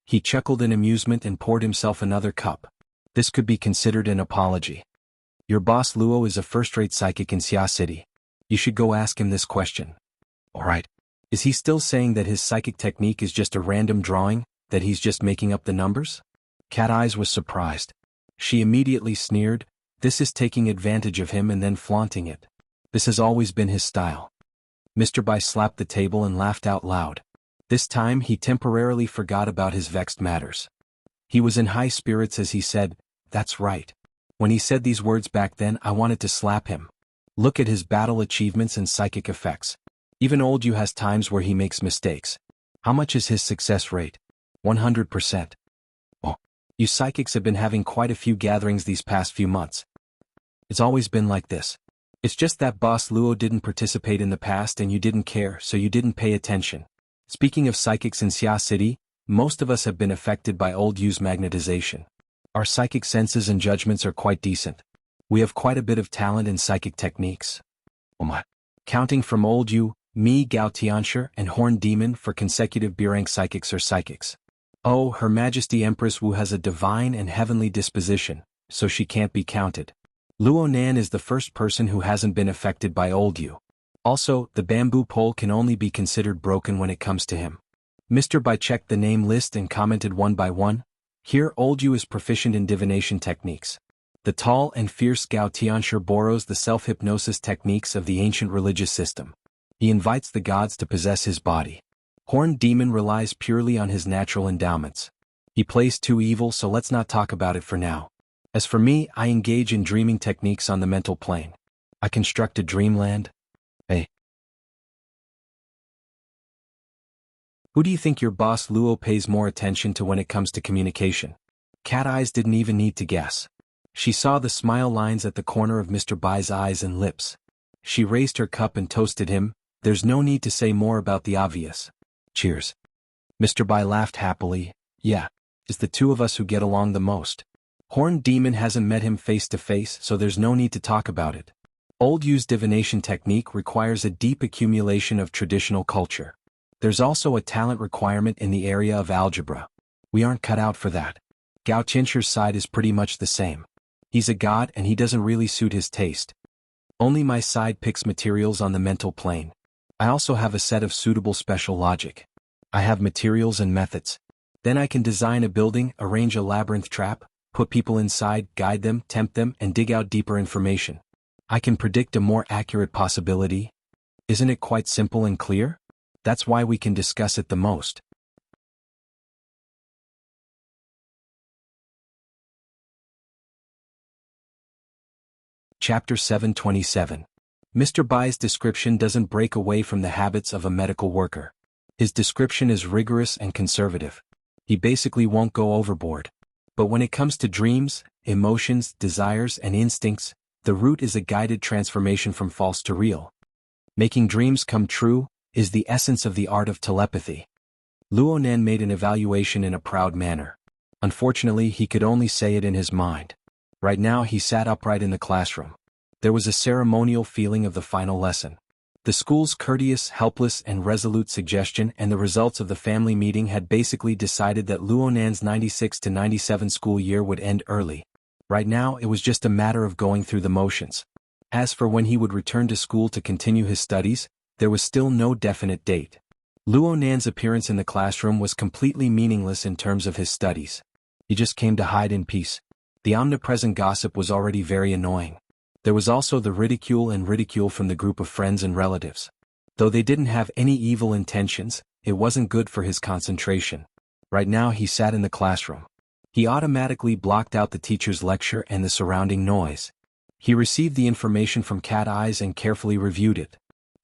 He chuckled in amusement and poured himself another cup. This could be considered an apology. "Your boss Luo is a first-rate psychic in Xia City. You should go ask him this question." "Alright. Is he still saying that his psychic technique is just a random drawing, that he's just making up the numbers?" Cat Eyes was surprised. She immediately sneered, "This is taking advantage of him and then flaunting it. This has always been his style." Mr. Bai slapped the table and laughed out loud. This time he temporarily forgot about his vexed matters. He was in high spirits as he said, "That's right. When he said these words back then, I wanted to slap him. Look at his battle achievements and psychic effects. Even old you has times where he makes mistakes. How much is his success rate? 100%. Oh, you psychics have been having quite a few gatherings these past few months. It's always been like this. It's just that Boss Luo didn't participate in the past and you didn't care, so you didn't pay attention. Speaking of psychics in Xia City, most of us have been affected by old Yu's magnetization. Our psychic senses and judgments are quite decent. We have quite a bit of talent in psychic techniques. Oh my. Counting from old Yu, me, Gao Tianshi, and Horn Demon for consecutive B-rank psychics are psychics. Oh, Her Majesty Empress Wu has a divine and heavenly disposition, so she can't be counted. Luo Nan is the first person who hasn't been affected by Old Yu. Also, the bamboo pole can only be considered broken when it comes to him. Mr. Bai checked the name list and commented one by one. Here Old Yu is proficient in divination techniques. The tall and fierce Gao Tianshi borrows the self-hypnosis techniques of the ancient religious system. He invites the gods to possess his body. Horned Demon relies purely on his natural endowments. He plays too evil, so let's not talk about it for now. As for me, I engage in dreaming techniques on the mental plane. I construct a dreamland. Hey. Who do you think your boss Luo pays more attention to when it comes to communication? Cat Eyes didn't even need to guess. She saw the smile lines at the corner of Mr. Bai's eyes and lips. She raised her cup and toasted him. There's no need to say more about the obvious. Cheers. Mr. Bai laughed happily. Yeah, it's the two of us who get along the most. Horned Demon hasn't met him face to face, so there's no need to talk about it. Old Yu's divination technique requires a deep accumulation of traditional culture. There's also a talent requirement in the area of algebra. We aren't cut out for that. Gao Tianxi's side is pretty much the same. He's a god and he doesn't really suit his taste. Only my side picks materials on the mental plane. I also have a set of suitable special logic. I have materials and methods. Then I can design a building, arrange a labyrinth trap, put people inside, guide them, tempt them, and dig out deeper information. I can predict a more accurate possibility. Isn't it quite simple and clear? That's why we can discuss it the most. Chapter 727. Mr. Bai's description doesn't break away from the habits of a medical worker. His description is rigorous and conservative. He basically won't go overboard. But when it comes to dreams, emotions, desires, and instincts, the route is a guided transformation from false to real. Making dreams come true is the essence of the art of telepathy. Luo Nan made an evaluation in a proud manner. Unfortunately, he could only say it in his mind. Right now he sat upright in the classroom. There was a ceremonial feeling of the final lesson. The school's courteous, helpless, and resolute suggestion and the results of the family meeting had basically decided that Luo Nan's 96 to 97 school year would end early. Right now it was just a matter of going through the motions. As for when he would return to school to continue his studies, there was still no definite date. Luo Nan's appearance in the classroom was completely meaningless in terms of his studies. He just came to hide in peace. The omnipresent gossip was already very annoying. There was also the ridicule from the group of friends and relatives. Though they didn't have any evil intentions, it wasn't good for his concentration. Right now he sat in the classroom. He automatically blocked out the teacher's lecture and the surrounding noise. He received the information from Cat Eyes and carefully reviewed it.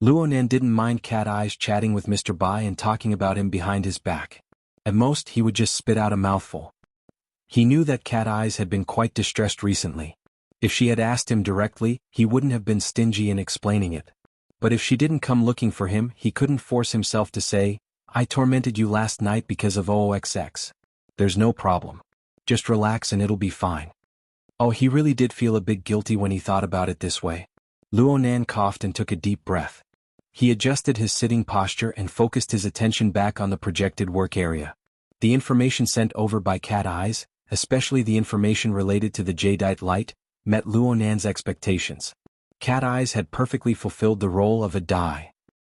Luo Nan didn't mind Cat Eyes chatting with Mr. Bai and talking about him behind his back. At most he would just spit out a mouthful. He knew that Cat Eyes had been quite distressed recently. If she had asked him directly, he wouldn't have been stingy in explaining it. But if she didn't come looking for him, he couldn't force himself to say, "I tormented you last night because of OOXX. There's no problem. Just relax and it'll be fine." Oh, he really did feel a bit guilty when he thought about it this way. Luo Nan coughed and took a deep breath. He adjusted his sitting posture and focused his attention back on the projected work area. The information sent over by Cat Eyes, especially the information related to the jadeite light, met Luo Nan's expectations. Cat Eyes had perfectly fulfilled the role of a die.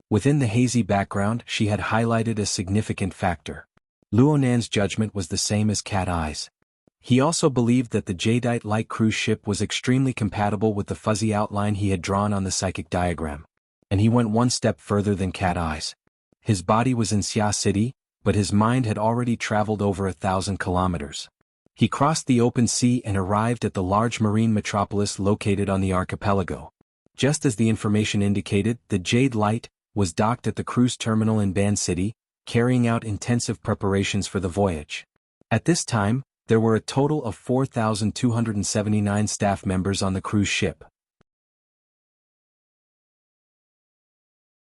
Within the hazy background, she had highlighted a significant factor. Luo Nan's judgment was the same as Cat Eyes. He also believed that the jadeite light cruise ship was extremely compatible with the fuzzy outline he had drawn on the psychic diagram. And he went one step further than Cat Eyes. His body was in Xia City, but his mind had already traveled over 1,000 kilometers. He crossed the open sea and arrived at the large marine metropolis located on the archipelago. Just as the information indicated, the Jade Light was docked at the cruise terminal in Ban City, carrying out intensive preparations for the voyage. At this time, there were a total of 4,279 staff members on the cruise ship.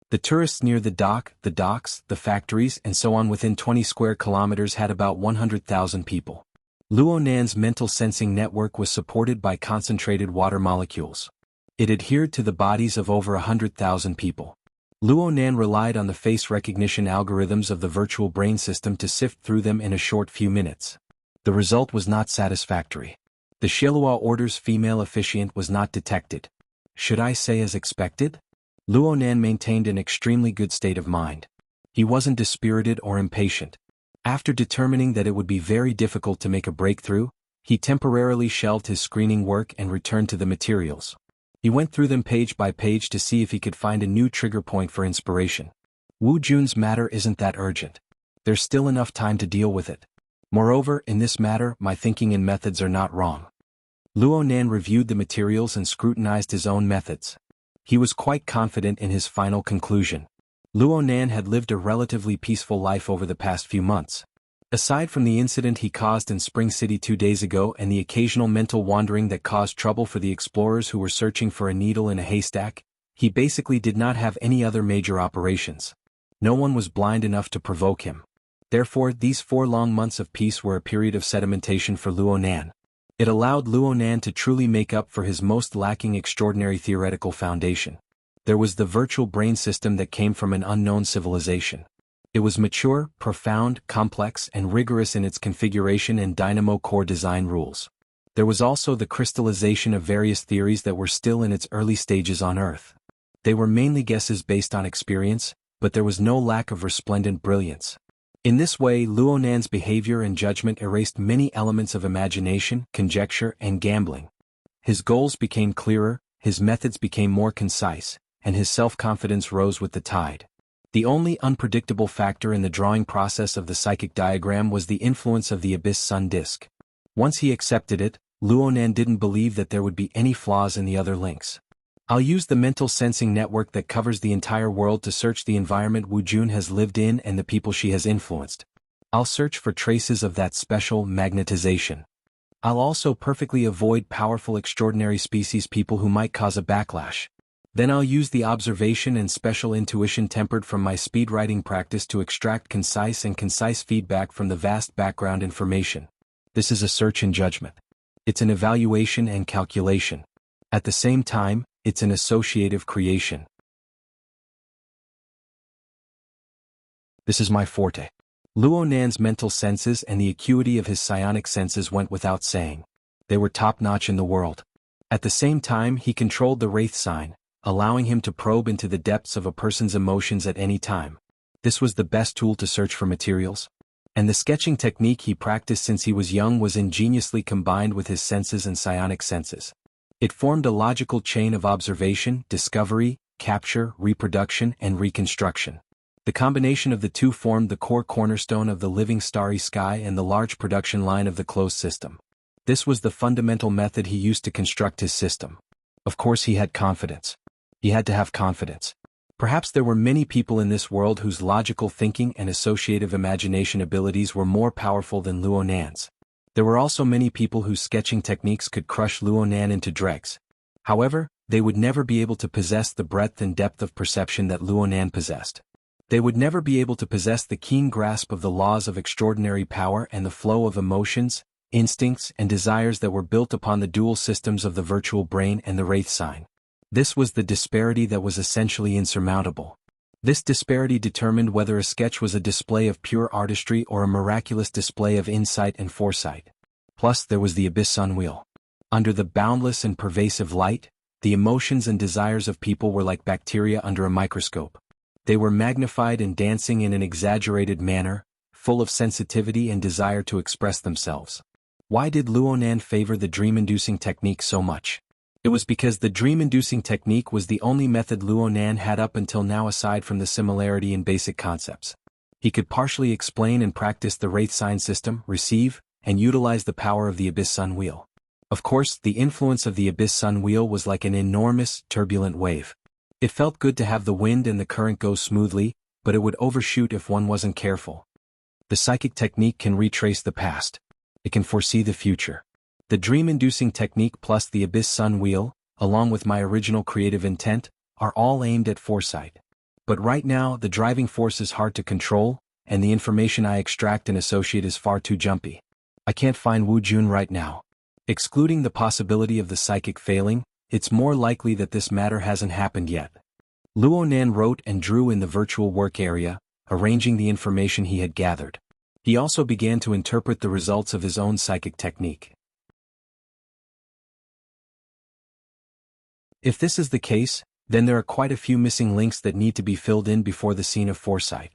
The tourists near the docks, the factories, and so on within 20 square kilometers had about 100,000 people. Luo Nan's mental sensing network was supported by concentrated water molecules. It adhered to the bodies of over 100,000 people. Luo Nan relied on the face recognition algorithms of the virtual brain system to sift through them in a short few minutes. The result was not satisfactory. The Shilua order's female officiant was not detected. Should I say as expected? Luonan maintained an extremely good state of mind. He wasn't dispirited or impatient. After determining that it would be very difficult to make a breakthrough, he temporarily shelved his screening work and returned to the materials. He went through them page by page to see if he could find a new trigger point for inspiration. Wu Jun's matter isn't that urgent. There's still enough time to deal with it. Moreover, in this matter, my thinking and methods are not wrong. Luonan reviewed the materials and scrutinized his own methods. He was quite confident in his final conclusion. Luonan had lived a relatively peaceful life over the past few months. Aside from the incident he caused in Spring City 2 days ago and the occasional mental wandering that caused trouble for the explorers who were searching for a needle in a haystack, he basically did not have any other major operations. No one was blind enough to provoke him. Therefore, these 4 long months of peace were a period of sedimentation for Luonan. It allowed Luonan to truly make up for his most lacking extraordinary theoretical foundation. There was the virtual brain system that came from an unknown civilization. It was mature, profound, complex, and rigorous in its configuration and dynamo core design rules. There was also the crystallization of various theories that were still in its early stages on Earth. They were mainly guesses based on experience, but there was no lack of resplendent brilliance. In this way, Luonan's behavior and judgment erased many elements of imagination, conjecture, and gambling. His goals became clearer, his methods became more concise, and his self-confidence rose with the tide. The only unpredictable factor in the drawing process of the psychic diagram was the influence of the Abyss Sun disk. Once he accepted it, Luonan didn't believe that there would be any flaws in the other links. I'll use the mental sensing network that covers the entire world to search the environment Wu Jun has lived in and the people she has influenced. I'll search for traces of that special magnetization. I'll also perfectly avoid powerful extraordinary species people who might cause a backlash. Then I'll use the observation and special intuition tempered from my speed writing practice to extract concise feedback from the vast background information. This is a search and judgment. It's an evaluation and calculation. At the same time, it's an associative creation. This is my forte. Luonan's mental senses and the acuity of his psionic senses went without saying. They were top-notch in the world. At the same time, he controlled the Wraith sign, allowing him to probe into the depths of a person's emotions at any time. This was the best tool to search for materials. And the sketching technique he practiced since he was young was ingeniously combined with his senses and psionic senses. It formed a logical chain of observation, discovery, capture, reproduction, and reconstruction. The combination of the two formed the core cornerstone of the living starry sky and the large production line of the closed system. This was the fundamental method he used to construct his system. Of course, he had confidence. He had to have confidence. Perhaps there were many people in this world whose logical thinking and associative imagination abilities were more powerful than Luonan's. There were also many people whose sketching techniques could crush Luonan into dregs. However, they would never be able to possess the breadth and depth of perception that Luonan possessed. They would never be able to possess the keen grasp of the laws of extraordinary power and the flow of emotions, instincts, and desires that were built upon the dual systems of the virtual brain and the Wraith sign. This was the disparity that was essentially insurmountable. This disparity determined whether a sketch was a display of pure artistry or a miraculous display of insight and foresight. Plus, there was the Abyss Sun wheel. Under the boundless and pervasive light, the emotions and desires of people were like bacteria under a microscope. They were magnified and dancing in an exaggerated manner, full of sensitivity and desire to express themselves. Why did Luonan favor the dream-inducing technique so much? It was because the dream-inducing technique was the only method Luonan had up until now aside from the similarity in basic concepts. He could partially explain and practice the Wraith sign system, receive, and utilize the power of the Abyss Sun wheel. Of course, the influence of the Abyss Sun wheel was like an enormous, turbulent wave. It felt good to have the wind and the current go smoothly, but it would overshoot if one wasn't careful. The psychic technique can retrace the past. It can foresee the future. The dream-inducing technique plus the Abyss Sun wheel, along with my original creative intent, are all aimed at foresight. But right now, the driving force is hard to control, and the information I extract and associate is far too jumpy. I can't find Wu Jun right now. Excluding the possibility of the psychic failing, it's more likely that this matter hasn't happened yet. Luonan wrote and drew in the virtual work area, arranging the information he had gathered. He also began to interpret the results of his own psychic technique. If this is the case, then there are quite a few missing links that need to be filled in before the scene of foresight.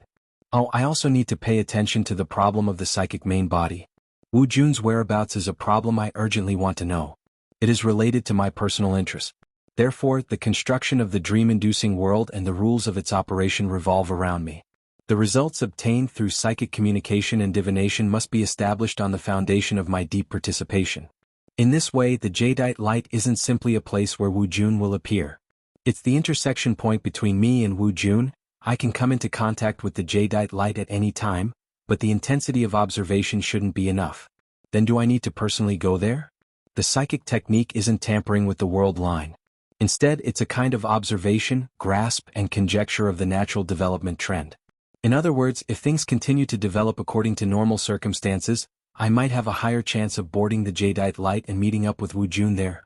Oh, I also need to pay attention to the problem of the psychic main body. Wu Jun's whereabouts is a problem I urgently want to know. It is related to my personal interests. Therefore, the construction of the dream-inducing world and the rules of its operation revolve around me. The results obtained through psychic communication and divination must be established on the foundation of my deep participation. In this way, the jadeite light isn't simply a place where Wu Jun will appear. It's the intersection point between me and Wu Jun. I can come into contact with the jadeite light at any time, but the intensity of observation shouldn't be enough. Then do I need to personally go there? The psychic technique isn't tampering with the world line. Instead, it's a kind of observation, grasp, and conjecture of the natural development trend. In other words, if things continue to develop according to normal circumstances, I might have a higher chance of boarding the jadeite light and meeting up with Wu Jun there.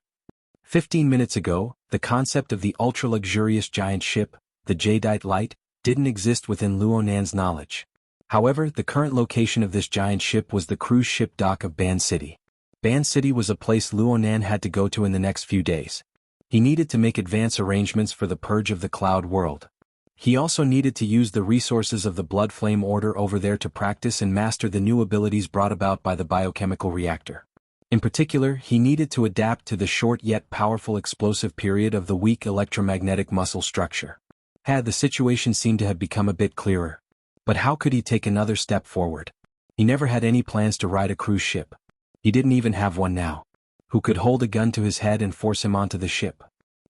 15 minutes ago, the concept of the ultra-luxurious giant ship, the jadeite light, didn't exist within Luonan's knowledge. However, the current location of this giant ship was the cruise ship dock of Ban City. Ban City was a place Luonan had to go to in the next few days. He needed to make advance arrangements for the purge of the cloud world. He also needed to use the resources of the Blood Flame Order over there to practice and master the new abilities brought about by the biochemical reactor. In particular, he needed to adapt to the short yet powerful explosive period of the weak electromagnetic muscle structure. The situation seemed to have become a bit clearer. But how could he take another step forward? He never had any plans to ride a cruise ship. He didn't even have one now. Who could hold a gun to his head and force him onto the ship?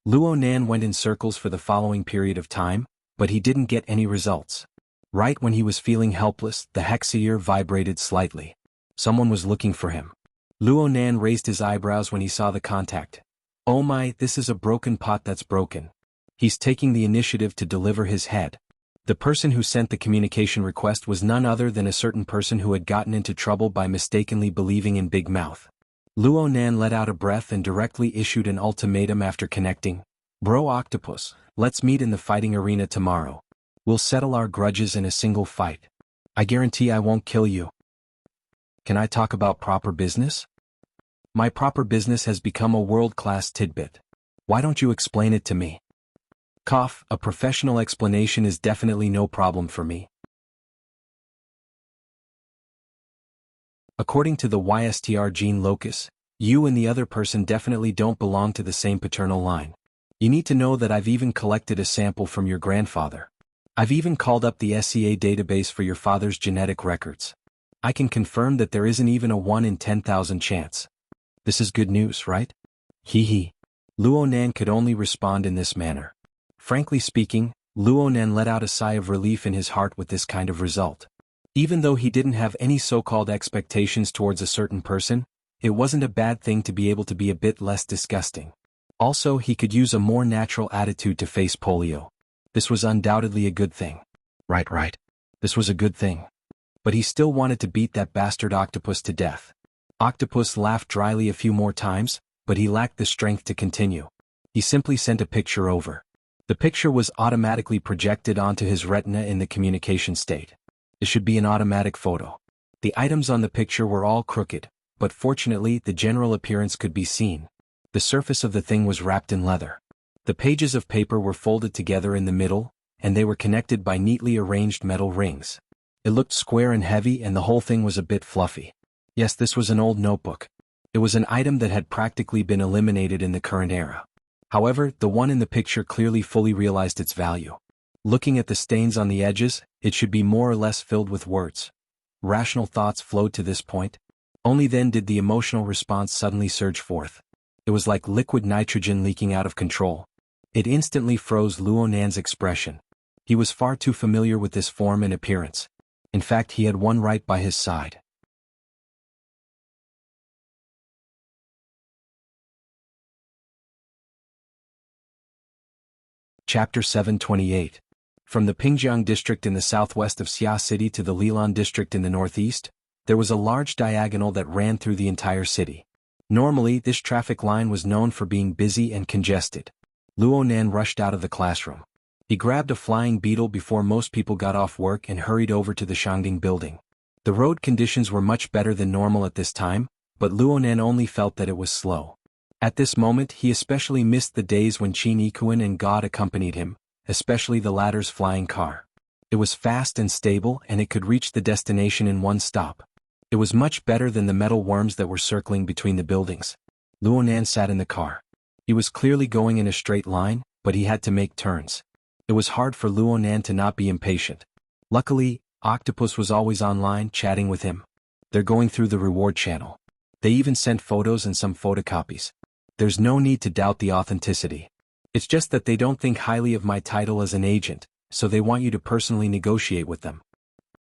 Luonan went in circles for the following period of time, but he didn't get any results. Right when he was feeling helpless, the hexaear vibrated slightly. Someone was looking for him. Luonan raised his eyebrows when he saw the contact. Oh my, this is a broken pot that's broken. He's taking the initiative to deliver his head. The person who sent the communication request was none other than a certain person who had gotten into trouble by mistakenly believing in Big Mouth. Luonan let out a breath and directly issued an ultimatum after connecting. Bro Octopus, let's meet in the fighting arena tomorrow. We'll settle our grudges in a single fight. I guarantee I won't kill you. Can I talk about proper business? My proper business has become a world-class tidbit. Why don't you explain it to me? Cough, a professional explanation is definitely no problem for me. According to the YSTR gene locus, you and the other person definitely don't belong to the same paternal line. You need to know that I've even collected a sample from your grandfather. I've even called up the SCA database for your father's genetic records. I can confirm that there isn't even a 1 in 10,000 chance. This is good news, right? Hee hee. Luonan could only respond in this manner. Frankly speaking, Luonan let out a sigh of relief in his heart with this kind of result. Even though he didn't have any so-called expectations towards a certain person, it wasn't a bad thing to be able to be a bit less disgusting. Also, he could use a more natural attitude to face polio. This was undoubtedly a good thing. Right. This was a good thing. But he still wanted to beat that bastard octopus to death. Octopus laughed dryly a few more times, but he lacked the strength to continue. He simply sent a picture over. The picture was automatically projected onto his retina in the communication state. It should be an automatic photo. The items on the picture were all crooked, but fortunately the general appearance could be seen. The surface of the thing was wrapped in leather. The pages of paper were folded together in the middle, and they were connected by neatly arranged metal rings. It looked square and heavy, and the whole thing was a bit fluffy. Yes, this was an old notebook. It was an item that had practically been eliminated in the current era. However, the one in the picture clearly fully realized its value. Looking at the stains on the edges, it should be more or less filled with words. Rational thoughts flowed to this point. Only then did the emotional response suddenly surge forth. It was like liquid nitrogen leaking out of control. It instantly froze Luonan's expression. He was far too familiar with this form and appearance. In fact, he had one right by his side. Chapter 728. From the Pingjiang district in the southwest of Xia City to the Lilan district in the northeast, there was a large diagonal that ran through the entire city. Normally, this traffic line was known for being busy and congested. Luonan rushed out of the classroom. He grabbed a flying beetle before most people got off work and hurried over to the Shangding building. The road conditions were much better than normal at this time, but Luonan only felt that it was slow. At this moment he especially missed the days when Qin Ikuan and God accompanied him, especially the latter's flying car. It was fast and stable and it could reach the destination in one stop. It was much better than the metal worms that were circling between the buildings. Luonan sat in the car. He was clearly going in a straight line, but he had to make turns. It was hard for Luonan to not be impatient. Luckily, Octopus was always online chatting with him. They're going through the reward channel. They even sent photos and some photocopies. There's no need to doubt the authenticity. It's just that they don't think highly of my title as an agent, so they want you to personally negotiate with them.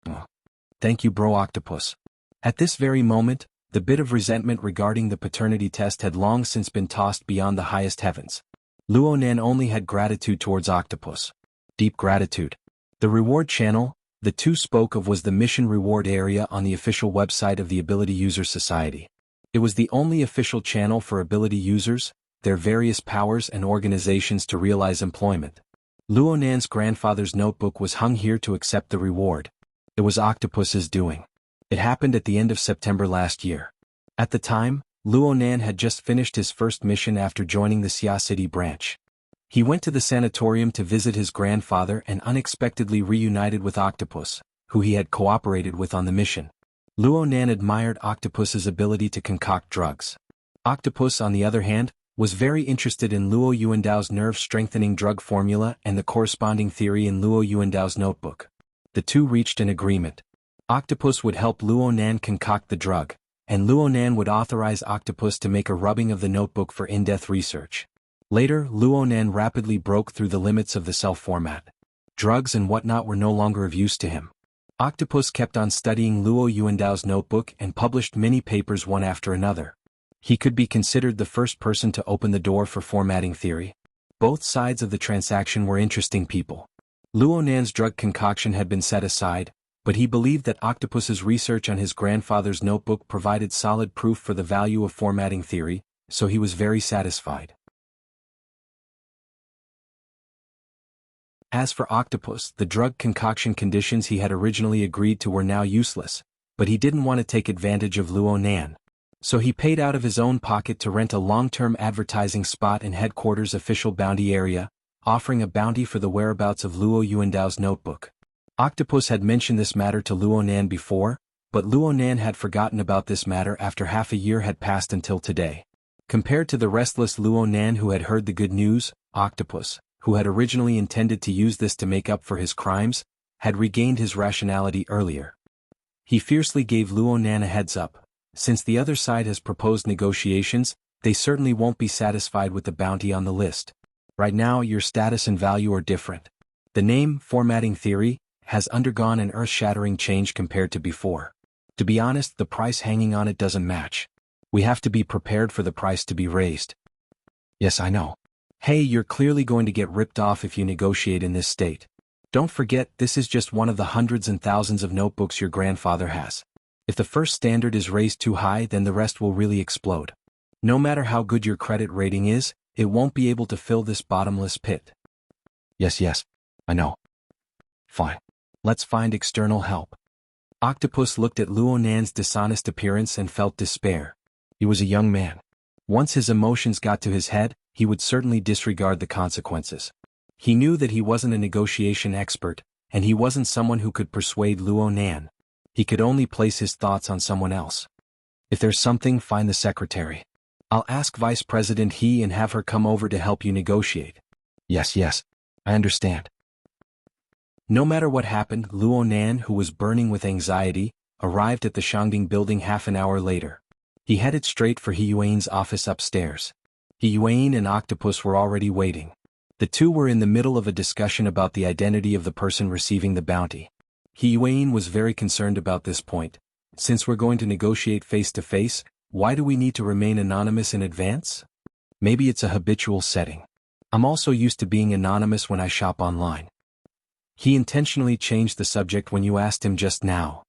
Oh. Thank you, bro Octopus. At this very moment, the bit of resentment regarding the paternity test had long since been tossed beyond the highest heavens. Luonan only had gratitude towards Octopus. Deep gratitude. The reward channel, the two spoke of, was the mission reward area on the official website of the Ability User Society. It was the only official channel for ability users, their various powers and organizations to realize employment. Luonan's grandfather's notebook was hung here to accept the reward. It was Octopus's doing. It happened at the end of September last year. At the time, Luonan had just finished his first mission after joining the Xia City branch. He went to the sanatorium to visit his grandfather and unexpectedly reunited with Octopus, who he had cooperated with on the mission. Luonan admired Octopus's ability to concoct drugs. Octopus, on the other hand, was very interested in Luo Yuandao's nerve-strengthening drug formula and the corresponding theory in Luo Yuandao's notebook. The two reached an agreement. Octopus would help Luonan concoct the drug, and Luonan would authorize Octopus to make a rubbing of the notebook for in-depth research. Later, Luonan rapidly broke through the limits of the self-format. Drugs and whatnot were no longer of use to him. Octopus kept on studying Luo Yuandao's notebook and published many papers one after another. He could be considered the first person to open the door for formatting theory. Both sides of the transaction were interesting people. Luonan's drug concoction had been set aside, but he believed that Octopus's research on his grandfather's notebook provided solid proof for the value of formatting theory, so he was very satisfied. As for Octopus, the drug concoction conditions he had originally agreed to were now useless, but he didn't want to take advantage of Luonan. So he paid out of his own pocket to rent a long-term advertising spot in headquarters' official bounty area, offering a bounty for the whereabouts of Luo Yuandao's notebook. Octopus had mentioned this matter to Luonan before, but Luonan had forgotten about this matter after half a year had passed until today. Compared to the restless Luonan who had heard the good news, Octopus, who had originally intended to use this to make up for his crimes, had regained his rationality earlier. He fiercely gave Luonan a heads up. Since the other side has proposed negotiations, they certainly won't be satisfied with the bounty on the list. Right now your status and value are different. The name, formatting theory, has undergone an earth-shattering change compared to before. To be honest, the price hanging on it doesn't match. We have to be prepared for the price to be raised. Yes, I know. Hey, you're clearly going to get ripped off if you negotiate in this state. Don't forget, this is just one of the hundreds and thousands of notebooks your grandfather has. If the first standard is raised too high, then the rest will really explode. No matter how good your credit rating is, it won't be able to fill this bottomless pit. Yes, I know. Fine. Let's find external help. Octopus looked at Luonan's dishonest appearance and felt despair. He was a young man. Once his emotions got to his head, he would certainly disregard the consequences. He knew that he wasn't a negotiation expert, and he wasn't someone who could persuade Luonan. He could only place his thoughts on someone else. If there's something, find the secretary. I'll ask Vice President He and have her come over to help you negotiate. Yes, I understand. No matter what happened, Luonan, who was burning with anxiety, arrived at the Shangding building half an hour later. He headed straight for He Yuan's office upstairs. He Yuan and Octopus were already waiting. The two were in the middle of a discussion about the identity of the person receiving the bounty. He Yuan was very concerned about this point. Since we're going to negotiate face-to-face, why do we need to remain anonymous in advance? Maybe it's a habitual setting. I'm also used to being anonymous when I shop online. He intentionally changed the subject when you asked him just now.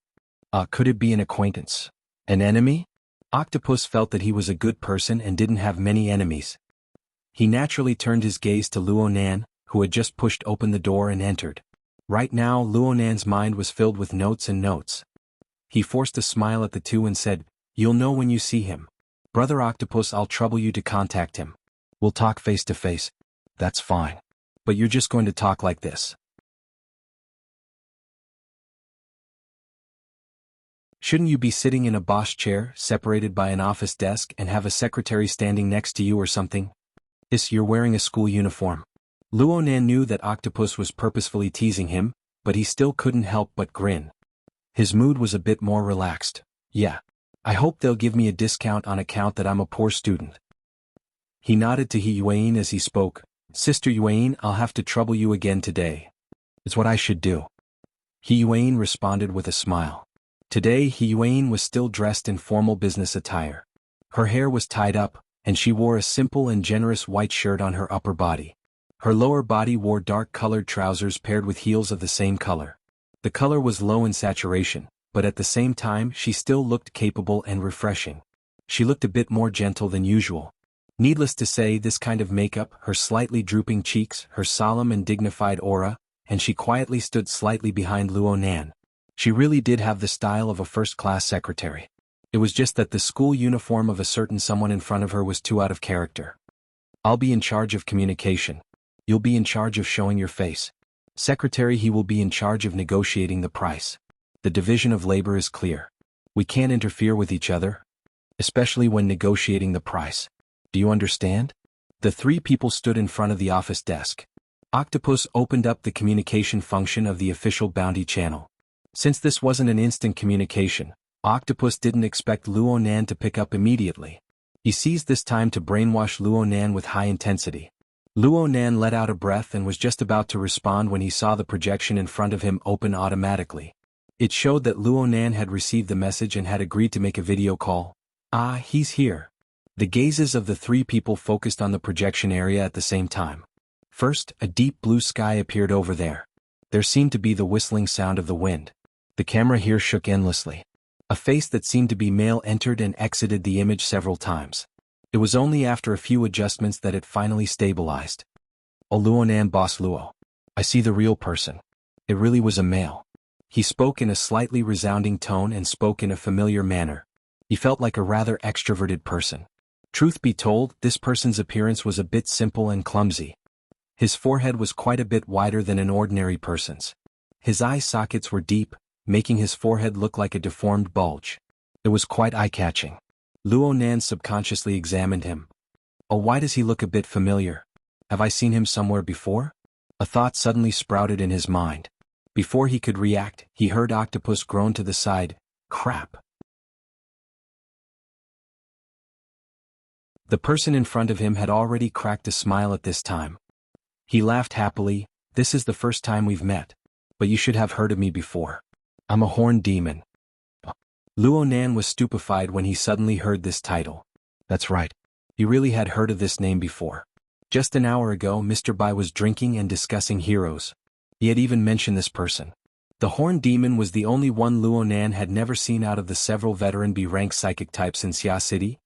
Could it be an acquaintance? An enemy? Octopus felt that he was a good person and didn't have many enemies. He naturally turned his gaze to Luonan, who had just pushed open the door and entered. Right now Luonan's mind was filled with notes and notes. He forced a smile at the two and said, "You'll know when you see him." Brother Octopus, I'll trouble you to contact him. We'll talk face to face. That's fine. But you're just going to talk like this. Shouldn't you be sitting in a boss chair, separated by an office desk, and have a secretary standing next to you or something? You're wearing a school uniform. Luonan knew that Octopus was purposefully teasing him, but he still couldn't help but grin. His mood was a bit more relaxed. Yeah. I hope they'll give me a discount on account that I'm a poor student. He nodded to He Yuan as he spoke. Sister Yuan, I'll have to trouble you again today. It's what I should do. He Yuan responded with a smile. Today He Yuan was still dressed in formal business attire. Her hair was tied up, and she wore a simple and generous white shirt on her upper body. Her lower body wore dark-colored trousers paired with heels of the same color. The color was low in saturation, but at the same time she still looked capable and refreshing. She looked a bit more gentle than usual. Needless to say, this kind of makeup, her slightly drooping cheeks, her solemn and dignified aura, and she quietly stood slightly behind Luonan. She really did have the style of a first-class secretary. It was just that the school uniform of a certain someone in front of her was too out of character. I'll be in charge of communication. You'll be in charge of showing your face. Secretary, he will be in charge of negotiating the price. The division of labor is clear. We can't interfere with each other, especially when negotiating the price. Do you understand? The three people stood in front of the office desk. Octopus opened up the communication function of the official bounty channel. Since this wasn't an instant communication, Octopus didn't expect Luonan to pick up immediately. He seized this time to brainwash Luonan with high intensity. Luonan let out a breath and was just about to respond when he saw the projection in front of him open automatically. It showed that Luonan had received the message and had agreed to make a video call. Ah, he's here. The gazes of the three people focused on the projection area at the same time. First, a deep blue sky appeared over there. There seemed to be the whistling sound of the wind. The camera here shook endlessly. A face that seemed to be male entered and exited the image several times. It was only after a few adjustments that it finally stabilized. Oh, Luonan, Boss Luo. I see the real person. It really was a male. He spoke in a slightly resounding tone and spoke in a familiar manner. He felt like a rather extroverted person. Truth be told, this person's appearance was a bit simple and clumsy. His forehead was quite a bit wider than an ordinary person's. His eye sockets were deep, making his forehead look like a deformed bulge. It was quite eye-catching. Luonan subconsciously examined him. Oh, why does he look a bit familiar? Have I seen him somewhere before? A thought suddenly sprouted in his mind. Before he could react, he heard Octopus groan to the side. Crap. The person in front of him had already cracked a smile at this time. He laughed happily. This is the first time we've met. But you should have heard of me before. I'm a horned demon. Luonan was stupefied when he suddenly heard this title. That's right. He really had heard of this name before. Just an hour ago, Mr. Bai was drinking and discussing heroes. He had even mentioned this person. The horned demon was the only one Luonan had never seen out of the several veteran B-rank psychic types in Xia City.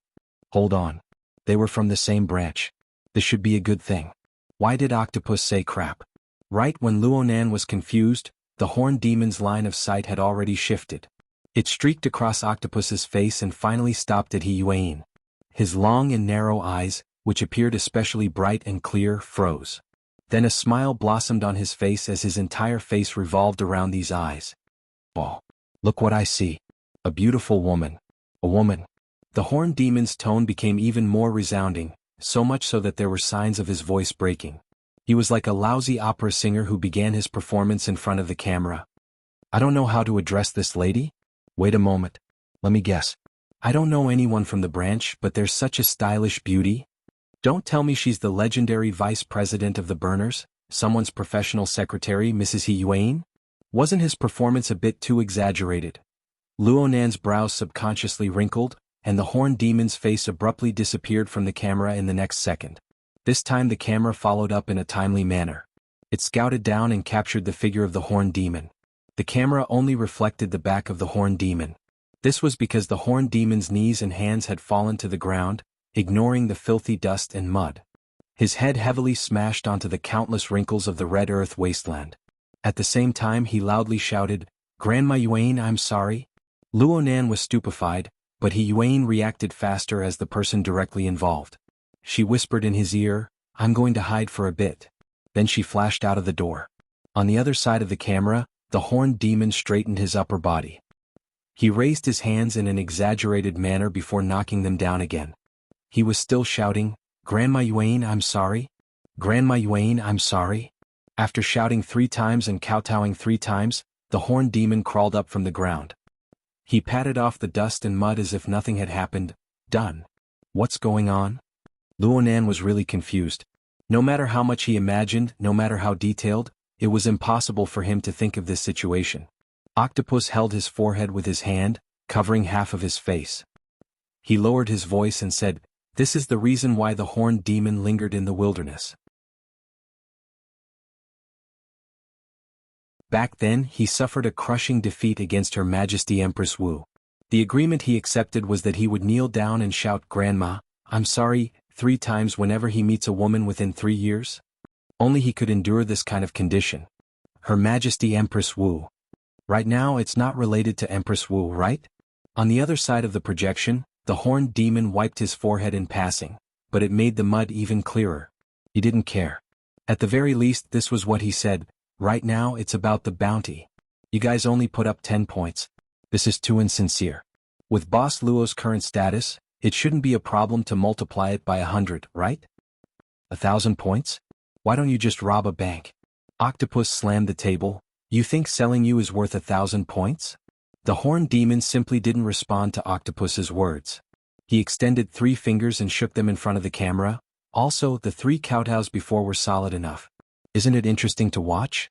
Hold on. They were from the same branch. This should be a good thing. Why did Octopus say crap? Right when Luonan was confused, the horned demon's line of sight had already shifted. It streaked across Octopus's face and finally stopped at He Yuan. His long and narrow eyes, which appeared especially bright and clear, froze. Then a smile blossomed on his face as his entire face revolved around these eyes. Oh, look what I see. A beautiful woman. A woman. The horned demon's tone became even more resounding, so much so that there were signs of his voice breaking. He was like a lousy opera singer who began his performance in front of the camera. I don't know how to address this lady? Wait a moment. Let me guess. I don't know anyone from the branch, but there's such a stylish beauty. Don't tell me she's the legendary vice president of the Burners, someone's professional secretary, Mrs. He Yuan? Wasn't his performance a bit too exaggerated? Luonan's brows subconsciously wrinkled, and the horned demon's face abruptly disappeared from the camera in the next second. This time the camera followed up in a timely manner. It scouted down and captured the figure of the horned demon. The camera only reflected the back of the horned demon. This was because the horned demon's knees and hands had fallen to the ground, ignoring the filthy dust and mud. His head heavily smashed onto the countless wrinkles of the red earth wasteland. At the same time he loudly shouted, "Grandma Yuan, I'm sorry." Luonan was stupefied. but Yuan reacted faster as the person directly involved. She whispered in his ear, "I'm going to hide for a bit." Then she flashed out of the door. On the other side of the camera, the horned demon straightened his upper body. He raised his hands in an exaggerated manner before knocking them down again. He was still shouting, "Grandma Yuan, I'm sorry. Grandma Yuan, I'm sorry." After shouting 3 times and kowtowing 3 times, the horned demon crawled up from the ground. He patted off the dust and mud as if nothing had happened. Done. What's going on? Luonan was really confused. No matter how much he imagined, no matter how detailed, it was impossible for him to think of this situation. Octopus held his forehead with his hand, covering half of his face. He lowered his voice and said, "This is the reason why the horned demon lingered in the wilderness." Back then, he suffered a crushing defeat against Her Majesty Empress Wu. The agreement he accepted was that he would kneel down and shout, "Grandma, I'm sorry," 3 times whenever he meets a woman within 3 years. Only he could endure this kind of condition. Her Majesty Empress Wu. Right now it's not related to Empress Wu, right? On the other side of the projection, the horned demon wiped his forehead in passing, but it made the mud even clearer. He didn't care. At the very least, this was what he said, "Right now it's about the bounty. You guys only put up 10 points. This is too insincere. With Boss Luo's current status, it shouldn't be a problem to multiply it by 100, right? 1,000 points? Why don't you just rob a bank?" Octopus slammed the table. "You think selling you is worth 1,000 points?" The horned demon simply didn't respond to Octopus's words. He extended 3 fingers and shook them in front of the camera. Also, the 3 kowtows before were solid enough. "Isn't it interesting to watch?"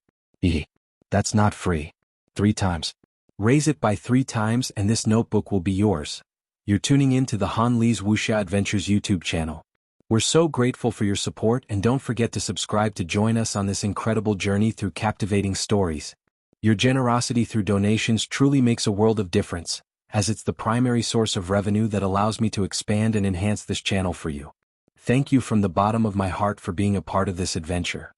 That's not free. 3 times. Raise it by 3 times and this notebook will be yours. You're tuning in to the Han Li's Wuxia Adventures YouTube channel. We're so grateful for your support and don't forget to subscribe to join us on this incredible journey through captivating stories. Your generosity through donations truly makes a world of difference, as it's the primary source of revenue that allows me to expand and enhance this channel for you. Thank you from the bottom of my heart for being a part of this adventure.